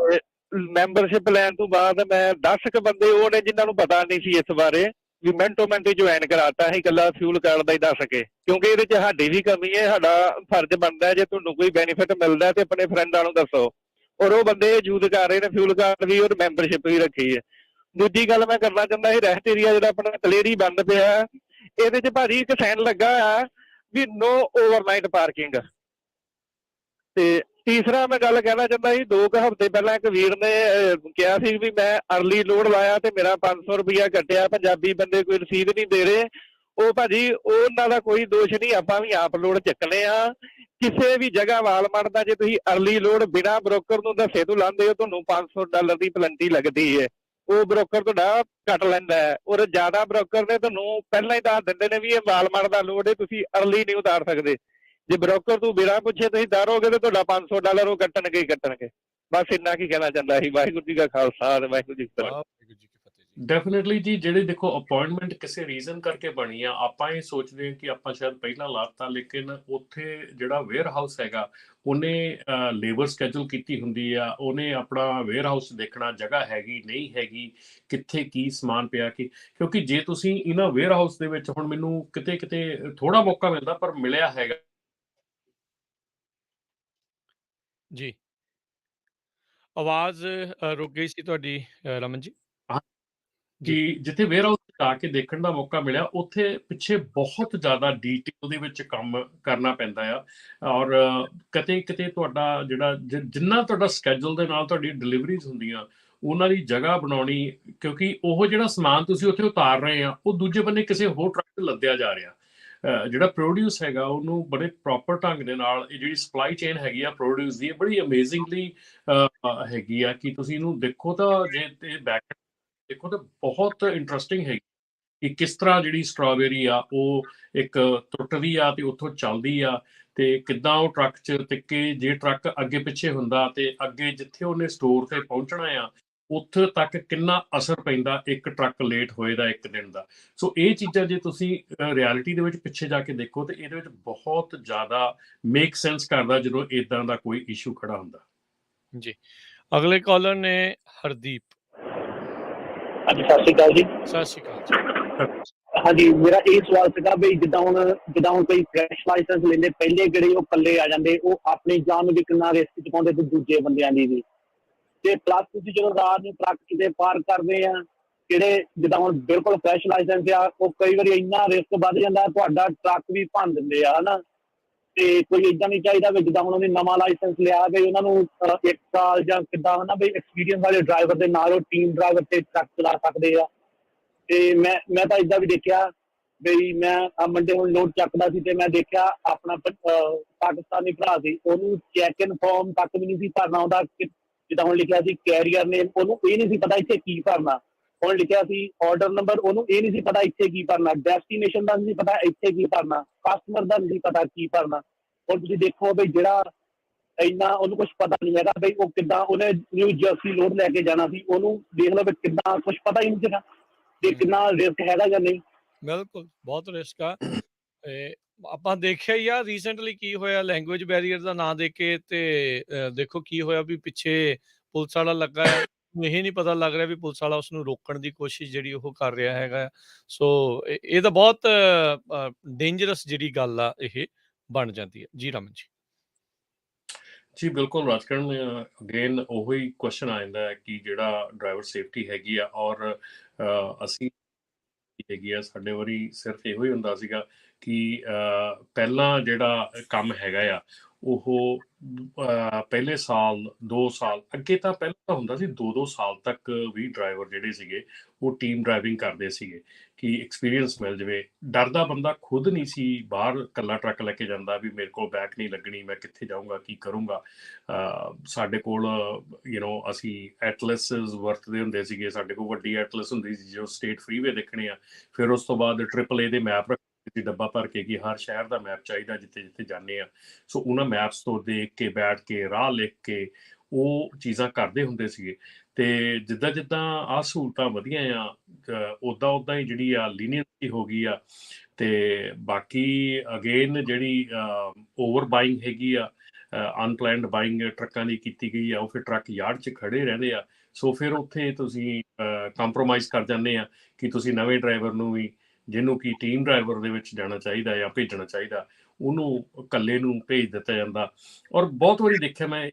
[SPEAKER 7] ਮੈਂਬਰਸ਼ਿਪ ਲੈਣ ਤੋਂ ਬਾਅਦ ਮੈਂ 10 ਕੁ ਬੰਦੇ ਉਹ ਨੇ ਜਿਨ੍ਹਾਂ ਨੂੰ ਪਤਾ ਨਹੀਂ ਸੀ ਇਸ ਬਾਰੇ, ਵੀ ਮਿੰਟੋ ਮਿੰਟ ਜੁਆਇਨ ਕਰਾਤਾ ਸੀ, ਇਕੱਲਾ ਫਿਊਲ ਕਾਰਡ ਦਾ ਹੀ ਦੱਸ ਕੇ, ਕਿਉਂਕਿ ਇਹਦੇ 'ਚ ਸਾਡੀ ਵੀ ਕਮੀ ਹੈ। ਸਾਡਾ ਫਰਜ਼ ਬਣਦਾ ਜੇ ਤੁਹਾਨੂੰ ਕੋਈ ਬੈਨੀਫਿਟ ਮਿਲਦਾ ਤੇ ਆਪਣੇ ਫਰੈਂਡਾਂ ਨੂੰ ਦੱਸੋ, ਔਰ ਉਹ ਬੰਦੇ ਯੂਜ਼ ਕਰ ਰਹੇ ਨੇ ਫਿਊਲ ਕਾਰਡ ਵੀ ਔਰ ਮੈਂਬਰਸ਼ਿਪ ਵੀ ਰੱਖੀ ਹੈ। ਦੂਜੀ ਗੱਲ ਮੈਂ ਕਰਨਾ ਚਾਹੁੰਦਾ ਸੀ, ਰੈਸਟ ਏਰੀਆ ਜਿਹੜਾ ਆਪਣਾ ਕਲੇਰੀ ਬੰਦ ਪਿਆ, ਇਹਦੇ 'ਚ ਭਾਜੀ ਇੱਕ ਸਾਈਨ ਲੱਗਾ ਆ ਵੀ ਨੋ ਓਵਰਨਾਈਟ ਪਾਰਕਿੰਗ। ਤੇ ਤੀਸਰਾ ਮੈਂ ਗੱਲ ਕਹਿਣਾ ਚਾਹੁੰਦਾ ਸੀ, 2 ਕੁ ਹਫ਼ਤੇ ਪਹਿਲਾਂ ਇੱਕ ਵੀਰ ਨੇ ਕਿਹਾ ਸੀ ਵੀ ਮੈਂ ਅਰਲੀ ਲੋਡ ਲਾਇਆ ਤੇ ਮੇਰਾ 500 ਰੁਪਇਆ ਕੱਟਿਆ, ਪੰਜਾਬੀ ਬੰਦੇ ਕੋਈ ਰਸੀਦ ਨਹੀਂ ਦੇ ਰਹੇ। ਉਹ ਭਾਜੀ ਉਹਨਾਂ ਦਾ ਕੋਈ ਦੋਸ਼ ਨਹੀਂ, ਆਪਾਂ ਵੀ ਆਪ ਲੋਡ ਚੱਕਣੇ ਆ। ਕਿਸੇ ਵੀ ਜਗ੍ਹਾ ਵਾਲਮਾਰਟ ਦਾ ਜੇ ਤੁਸੀਂ ਅਰਲੀ ਲੋਡ ਬਿਨਾਂ ਬ੍ਰੋਕਰ ਨੂੰ ਦੱਸੇ ਤੋਂ ਲਾਉਂਦੇ ਹੋ, ਤੁਹਾਨੂੰ $500 ਦੀ ਪਲੰਟੀ ਲੱਗਦੀ ਹੈ। ਉਹ ਬ੍ਰੋਕਰ ਤੁਹਾਡਾ ਕੱਟ ਲੈਂਦਾ ਹੈ, ਔਰ ਜ਼ਿਆਦਾ ਬ੍ਰੋਕਰ ਨੇ ਤੁਹਾਨੂੰ ਪਹਿਲਾਂ ਹੀ ਦੱਸ ਦਿੰਦੇ ਨੇ ਵੀ ਇਹ ਵਾਲਮਾਰਟ ਦਾ ਲੋਡ ਹੈ, ਤੁਸੀਂ ਅਰਲੀ ਨਹੀਂ ਉਤਾਰ ਸਕਦੇ। ਜੇ ਬ੍ਰੋਕਰ ਤੋਂ ਬਿਨਾਂ ਪੁੱਛੇ ਤੁਸੀਂ ਉਤਾਰੋਗੇ ਤਾਂ ਤੁਹਾਡਾ $500 ਉਹ ਕੱਟਣਗੇ ਹੀ ਕੱਟਣਗੇ। ਬਸ ਇੰਨਾ ਕੀ ਕਹਿਣਾ ਚਾਹੁੰਦਾ ਸੀ। ਵਾਹਿਗੁਰੂ ਜੀ ਕਾ ਖਾਲਸਾ ਤੇ ਵਾਹਿਗੁਰੂ ਜੀ ਕੀ ਫਤਿਹ।
[SPEAKER 1] ਵਾਹਿਗੁਰੂ ਜੀ ਕੀ ਫਤਿਹ ਜੀ।
[SPEAKER 2] ਡੈਫੀਨਿਟਲੀ ਜੀ, ਜਿਹੜੇ ਦੇਖੋ ਅਪਾਇੰਟਮੈਂਟ ਕਿਸੇ ਰੀਜ਼ਨ ਕਰਕੇ ਬਣੀ ਆ, ਆਪਾਂ ਇਹ ਸੋਚਦੇ ਹਾਂ ਕਿ ਆਪਾਂ ਸ਼ਾਇਦ ਪਹਿਲਾਂ ਲਾਤਾ, ਲੇਕਿਨ ਉੱਥੇ ਜਿਹੜਾ ਵੇਅਰ ਹਾਊਸ ਹੈਗਾ ਉਹਨੇ ਲੇਬਰ ਸਕੈਜੂਲ ਕੀਤੀ ਹੁੰਦੀ ਆ, ਉਹਨੇ ਆਪਣਾ ਵੇਅਰ ਹਾਊਸ ਦੇਖਣਾ, ਜਗ੍ਹਾ ਹੈਗੀ ਨਹੀਂ ਹੈਗੀ, ਕਿੱਥੇ ਕੀ ਸਮਾਨ ਪਿਆ ਕਿ, ਕਿਉਂਕਿ ਜੇ ਤੁਸੀਂ ਇਹਨਾਂ ਵੇਅਰ ਹਾਊਸ ਦੇ ਵਿੱਚ, ਹੁਣ ਮੈਨੂੰ ਕਿਤੇ ਕਿਤੇ ਥੋੜਾ ਮੌਕਾ ਮਿਲਦਾ ਪਰ ਮਿਲਿਆ ਹੈਗਾ
[SPEAKER 1] ਜੀ ਆਵਾਜ਼ ਰੁਕ ਗਈ ਸੀ ਤੁਹਾਡੀ ਰਮਨ ਜੀ।
[SPEAKER 2] ਕਿ ਜਿੱਥੇ ਵੇਅਰ ਹਾਊਸ ਜਾ ਕੇ ਦੇਖਣ ਦਾ ਮੌਕਾ ਮਿਲਿਆ, ਉੱਥੇ ਪਿੱਛੇ ਬਹੁਤ ਜ਼ਿਆਦਾ ਡੀਟੇਲ ਦੇ ਵਿੱਚ ਕੰਮ ਕਰਨਾ ਪੈਂਦਾ ਆ, ਔਰ ਕਿਤੇ ਕਿਤੇ ਤੁਹਾਡਾ ਜਿਹੜਾ ਜਿੰਨਾ ਤੁਹਾਡਾ ਸਕੈਜੂਲ ਦੇ ਨਾਲ ਤੁਹਾਡੀ ਡਿਲੀਵਰੀਜ਼ ਹੁੰਦੀਆਂ, ਉਹਨਾਂ ਦੀ ਜਗ੍ਹਾ ਬਣਾਉਣੀ, ਕਿਉਂਕਿ ਉਹ ਜਿਹੜਾ ਸਮਾਨ ਤੁਸੀਂ ਉੱਥੇ ਉਤਾਰ ਰਹੇ ਆ, ਉਹ ਦੂਜੇ ਬੰਨੇ ਕਿਸੇ ਹੋਰ ਟਰੱਕ 'ਤੇ ਲੱਦਿਆ ਜਾ ਰਿਹਾ। ਜਿਹੜਾ ਪ੍ਰੋਡਿਊਸ ਹੈਗਾ ਉਹਨੂੰ ਬੜੇ ਪ੍ਰੋਪਰ ਢੰਗ ਦੇ ਨਾਲ, ਇਹ ਜਿਹੜੀ ਸਪਲਾਈ ਚੇਨ ਹੈਗੀ ਆ ਪ੍ਰੋਡਿਊਸ ਦੀ, ਬੜੀ ਅਮੇਜ਼ਿੰਗਲੀ ਹੈਗੀ ਆ ਕਿ ਤੁਸੀਂ ਇਹਨੂੰ ਦੇਖੋ ਤਾਂ, ਜੇ ਤੇ ਬੈਕ ਦੇਖੋ ਤਾਂ ਬਹੁਤ ਇੰਟਰਸਟਿੰਗ ਹੈ ਕਿ ਕਿਸ ਤਰ੍ਹਾਂ ਜਿਹੜੀ ਸਟ੍ਰਾਬੇਰੀ ਆ ਉਹ ਇੱਕ ਟੁੱਟਦੀ ਆ ਤੇ ਉੱਥੋਂ ਚੱਲਦੀ ਆ, ਤੇ ਕਿੱਦਾਂ ਉਹ ਟਰੱਕ 'ਚ ਟਿੱਕੇ, ਜੇ ਟਰੱਕ ਅੱਗੇ ਪਿੱਛੇ ਹੁੰਦਾ ਤੇ ਅੱਗੇ ਜਿੱਥੇ ਉਹਨੇ ਸਟੋਰ ਤੇ ਪਹੁੰਚਣਾ ਆ ਉੱਥੇ ਤੱਕ ਕਿੰਨਾ ਅਸਰ ਪੈਂਦਾ ਇੱਕ ਟਰੱਕ ਲੇਟ ਹੋਏ ਦਾ ਇੱਕ ਦਿਨ ਦਾ। ਸੋ ਇਹ ਚੀਜ਼ਾਂ ਜੇ ਤੁਸੀਂ ਰਿਐਲਿਟੀ ਦੇ ਵਿੱਚ ਪਿੱਛੇ ਜਾ ਕੇ ਦੇਖੋ ਤੇ ਇਹਦੇ ਵਿੱਚ ਬਹੁਤ ਜ਼ਿਆਦਾ ਮੇਕ ਸੈਂਸ ਕਰਦਾ ਜਦੋਂ ਇਦਾਂ ਦਾ ਕੋਈ ਇਸ਼ੂ ਖੜਾ ਹੁੰਦਾ।
[SPEAKER 1] ਜੀ ਅਗਲੇ ਕਾਲਰ ਨੇ ਹਰਦੀਪ।
[SPEAKER 5] ਹਾਂਜੀ, ਸਤਿ ਸ਼੍ਰੀ ਅਕਾਲ ਜੀ।
[SPEAKER 1] ਸਤਿ ਸ਼੍ਰੀ ਅਕਾਲ ਜੀ।
[SPEAKER 5] ਹਾਂਜੀ, ਮੇਰਾ ਇਹ ਸਵਾਲ ਸੀਗਾ ਵੀ ਜਿੱਦਾਂ ਹੁਣ ਕੋਈ ਫਰੈਸ਼ ਲਾਇਸੈਂਸ ਲੈਂਦੇ, ਪਹਿਲੇ ਜਿਹੜੇ ਉਹ ਇਕੱਲੇ ਆ ਜਾਂਦੇ, ਉਹ ਆਪਣੀ ਜਾਨ ਨੂੰ ਵੀ ਕਿੰਨਾ ਰਿਸਕ 'ਚ ਪਾਉਂਦੇ ਤੇ ਦੂਜੇ ਬੰਦਿਆਂ ਦੀ ਵੀ। ਤੇ ਪਲੱਸ ਤੁਸੀਂ ਜਦੋਂ ਰਾਤ ਨੂੰ ਟਰੱਕ ਕਿਤੇ ਪਾਰ ਕਰਦੇ ਆ, ਜਿਹੜੇ ਜਿੱਦਾਂ ਹੁਣ ਬਿਲਕੁਲ ਫਰੈਸ਼ ਲਾਇਸੈਂਸ ਆ, ਉਹ ਕਈ ਵਾਰੀ ਇੰਨਾ ਰਿਸਕ ਵੱਧ ਜਾਂਦਾ, ਤੁਹਾਡਾ ਟਰੱਕ ਵੀ ਭੰਨ ਦਿੰਦੇ ਆ, ਹਨਾ। ਤੇ ਕੋਈ ਏਦਾਂ ਨਹੀਂ ਚਾਹੀਦਾ ਵੀ ਜਿੱਦਾਂ ਹੁਣ ਉਹਨੇ ਨਵਾਂ ਲਾਇਸੈਂਸ ਲਿਆ ਵੀ ਉਹਨਾਂ ਨੂੰ 1 ਸਾਲ ਜਾਂ ਕਿੱਦਾਂ, ਹਨਾ, ਵੀ ਐਕਸਪੀਰੀਅੰਸ ਵਾਲੇ ਡਰਾਈਵਰ ਦੇ ਨਾਲ ਉਹ ਟੀਮ ਡਰਾਈਵਰ ਤੇ ਟਰੱਕ ਚਲਾ ਸਕਦੇ ਆ। ਤੇ ਮੈਂ ਤਾਂ ਏਦਾਂ ਵੀ ਦੇਖਿਆ ਵੀ, ਮੈਂ ਮੰਡੇ ਹੁਣ ਲੋਡ ਚੱਕਦਾ ਸੀ ਤੇ ਮੈਂ ਦੇਖਿਆ ਆਪਣਾ ਪਾਕਿਸਤਾਨੀ ਭਰਾ ਸੀ, ਉਹਨੂੰ ਚੈੱਕ ਇਨ ਫਾਰਮ ਤੱਕ ਵੀ ਨਹੀਂ ਸੀ ਭਰਨਾ ਆਉਂਦਾ। ਜਿੱਦਾਂ ਹੁਣ ਲਿਖਿਆ ਸੀ ਕੈਰੀਅਰ ਨੇਮ, ਉਹਨੂੰ ਇਹ ਨਹੀਂ ਸੀ ਪਤਾ ਇੱਥੇ ਕੀ ਭਰਨਾ। ਹੁਣ ਲਿਖਿਆ ਸੀ ਆਰਡਰ ਨੰਬਰ, ਉਹਨੂੰ ਇਹ ਨਹੀਂ ਸੀ ਪਤਾ ਇੱਥੇ ਕੀ ਭਰਨਾ। ਡੈਸਟੀਨੇਸ਼ਨ ਦਾ ਨਹੀਂ ਪਤਾ ਇੱਥੇ ਕੀ ਭਰਨਾ। ਕਸਟਮਰ ਦਾ ਨਹੀਂ ਪਤਾ ਕੀ ਭਰਨਾ। ਹੁਣ ਤੁਸੀਂ ਦੇਖੋ ਵੀ ਜਿਹੜਾ ਇੰਨਾ ਉਹਨੂੰ ਕੁਛ ਪਤਾ ਨਹੀਂ ਹੈਗਾ ਬਈ ਉਹ ਕਿੱਦਾਂ, ਉਹਨੇ ਨਿਊ ਜਰਸੀ ਲੋਡ ਲੈ ਕੇ ਜਾਣਾ ਸੀ, ਉਹਨੂੰ ਦੇਖ ਲਓ ਵੀ ਕਿੱਦਾਂ ਕੁਛ ਪਤਾ ਹੀ ਨਹੀਂ ਸੀਗਾ ਤੇ ਕਿੰਨਾ ਰਿਸਕ ਹੈਗਾ ਜਾਂ ਨਹੀਂ।
[SPEAKER 1] ਬਿਲਕੁਲ ਬਹੁਤ ਰਿਸਕ ਆ। ਆਪਾਂ ਦੇਖਿਆ ਹੀ ਆ ਰੀਸੈਂਟਲੀ ਕੀ ਹੋਇਆ, ਲੈਂਗੁਏਜ ਬੈਰੀਅਰ ਦਾ ਨਾਂ ਦੇ ਕੇ ਤੇ ਦੇਖੋ ਕੀ ਹੋਇਆ ਵੀ ਪਿੱਛੇ ਪੁਲਿਸ ਵਾਲਾ ਲੱਗਾ ਆ, ਇਹ ਨਹੀਂ ਪਤਾ ਲੱਗ ਰਿਹਾ ਵੀ ਪੁਲਿਸ ਵਾਲਾ ਉਸਨੂੰ ਰੋਕਣ ਦੀ ਕੋਸ਼ਿਸ਼ ਜਿਹੜੀ ਉਹ ਕਰ ਰਿਹਾ ਹੈਗਾ। ਸੋ ਇਹ ਤਾਂ ਬਹੁਤ ਡੇਂਜਰਸ ਜਿਹੜੀ ਗੱਲ ਆ ਇਹ ਬਣ ਜਾਂਦੀ ਹੈ। ਜੀ ਰਮਨ ਜੀ।
[SPEAKER 2] ਜੀ ਬਿਲਕੁਲ ਰਾਜਕਰਨ, ਅਗੇਨ ਉਹੀ ਕੁਐਸਚਨ ਆ ਜਾਂਦਾ ਹੈ ਕਿ ਜਿਹੜਾ ਡਰਾਈਵਰ ਸੇਫਟੀ ਹੈਗੀ ਆ, ਔਰ ਅਸੀਂ ਹੈਗੀ ਆ, ਸਾਡੇ ਵਾਰੀ ਸਿਰਫ ਇਹੋ ਹੀ ਹੁੰਦਾ ਸੀਗਾ ਕਿ ਪਹਿਲਾਂ ਜਿਹੜਾ ਕੰਮ ਹੈਗਾ ਆ ਉਹ ਪਹਿਲੇ ਸਾਲ 2 ਸਾਲ ਅੱਗੇ ਤਾਂ ਪਹਿਲਾਂ ਤਾਂ ਹੁੰਦਾ ਸੀ 2-2 ਸਾਲ ਤੱਕ ਵੀ ਡਰਾਈਵਰ ਜਿਹੜੇ ਸੀਗੇ ਉਹ ਟੀਮ ਡਰਾਈਵਿੰਗ ਕਰਦੇ ਸੀਗੇ ਕਿ ਐਕਸਪੀਰੀਅੰਸ ਮਿਲ ਜਾਵੇ। ਡਰਦਾ ਬੰਦਾ ਖੁਦ ਨਹੀਂ ਸੀ ਬਾਹਰ ਇਕੱਲਾ ਟਰੱਕ ਲੈ ਕੇ ਜਾਂਦਾ ਵੀ ਮੇਰੇ ਕੋਲ ਬੈਕ ਨਹੀਂ ਲੱਗਣੀ, ਮੈਂ ਕਿੱਥੇ ਜਾਊਂਗਾ, ਕੀ ਕਰੂੰਗਾ। ਸਾਡੇ ਕੋਲ ਅਸੀਂ ਐਟਲਸਿਸ ਵਰਤਦੇ ਹੁੰਦੇ ਸੀਗੇ, ਸਾਡੇ ਕੋਲ ਵੱਡੀ ਐਟਲਸ ਹੁੰਦੀ ਸੀ ਜੋ ਸਟੇਟ ਫਰੀਵੇ ਦੇਖਣੇ ਆ। ਫਿਰ ਉਸ ਤੋਂ ਬਾਅਦ AAA ਦੇ ਮੈਪ ਰੱਖਦੇ ਸੀ ਡੱਬਾ ਭਰ ਕੇ ਕਿ ਹਰ ਸ਼ਹਿਰ ਦਾ ਮੈਪ ਚਾਹੀਦਾ ਜਿੱਥੇ ਜਿੱਥੇ ਜਾਂਦੇ ਆ। ਸੋ ਉਹਨਾਂ ਮੈਪਸ ਤੋਂ ਦੇਖ ਕੇ ਬੈਠ ਕੇ ਰਾਹ ਲਿਖ ਕੇ ਉਹ ਚੀਜ਼ਾਂ ਕਰਦੇ ਹੁੰਦੇ ਸੀਗੇ। ਤੇ ਜਿੱਦਾਂ ਜਿੱਦਾਂ ਆਹ ਸਹੂਲਤਾਂ ਵਧੀਆਂ ਆ ਉੱਦਾਂ ਹੀ ਜਿਹੜੀ ਆ ਲੀਨੀਅੰਸੀ ਹੋ ਗਈ ਆ। ਤੇ ਬਾਕੀ ਅਗੇਨ ਜਿਹੜੀ ਓਵਰ ਬਾਇੰਗ ਹੈਗੀ ਆ, ਅਨਪਲੈਨਡ ਬਾਇੰਗ ਟਰੱਕਾਂ ਦੀ ਕੀਤੀ ਗਈ ਆ, ਉਹ ਫਿਰ ਟਰੱਕ ਯਾਰਡ 'ਚ ਖੜੇ ਰਹਿੰਦੇ ਆ। ਸੋ ਫਿਰ ਉੱਥੇ ਤੁਸੀਂ ਕੰਪਰੋਮਾਈਜ਼ ਕਰ ਜਾਂਦੇ ਆ ਕਿ ਤੁਸੀਂ ਨਵੇਂ ਡਰਾਈਵਰ ਨੂੰ ਵੀ, ਜਿਹਨੂੰ ਕਿ ਟੀਮ ਡਰਾਈਵਰ ਦੇ ਵਿੱਚ ਜਾਣਾ ਚਾਹੀਦਾ ਜਾਂ ਭੇਜਣਾ ਚਾਹੀਦਾ, ਉਹਨੂੰ ਇਕੱਲੇ ਨੂੰ ਭੇਜ ਦਿੱਤਾ ਜਾਂਦਾ। ਔਰ ਬਹੁਤ ਵਾਰੀ ਦੇਖਿਆ ਮੈਂ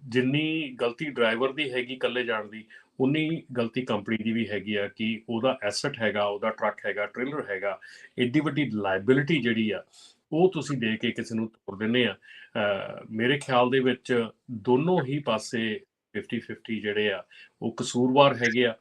[SPEAKER 2] ਜਿੰਨੀ ਗਲਤੀ ਡਰਾਈਵਰ ਦੀ ਹੈਗੀ ਇਕੱਲੇ ਜਾਣ ਦੀ, ਉਨੀ ਗਲਤੀ ਕੰਪਨੀ ਦੀ ਵੀ ਹੈਗੀ ਆ ਕਿ ਉਹਦਾ ਐਸਟ ਹੈਗਾ, ਉਹਦਾ ਟਰੱਕ ਹੈਗਾ, ਟ੍ਰੇਲਰ ਹੈਗਾ, ਏਡੀ ਵੱਡੀ ਲਾਇਬਿਲਿਟੀ ਜਿਹੜੀ ਆ ਉਹ ਤੁਸੀਂ ਦੇ ਕੇ ਕਿਸੇ ਨੂੰ ਤੋੜ ਦਿੰਦੇ ਆ। ਮੇਰੇ ਖਿਆਲ ਦੇ ਵਿੱਚ ਦੋਨੋਂ ਹੀ ਪਾਸੇ 50-50 ਜਿਹੜੇ ਆ ਉਹ ਕਸੂਰਵਾਰ ਹੈਗੇ ਆ।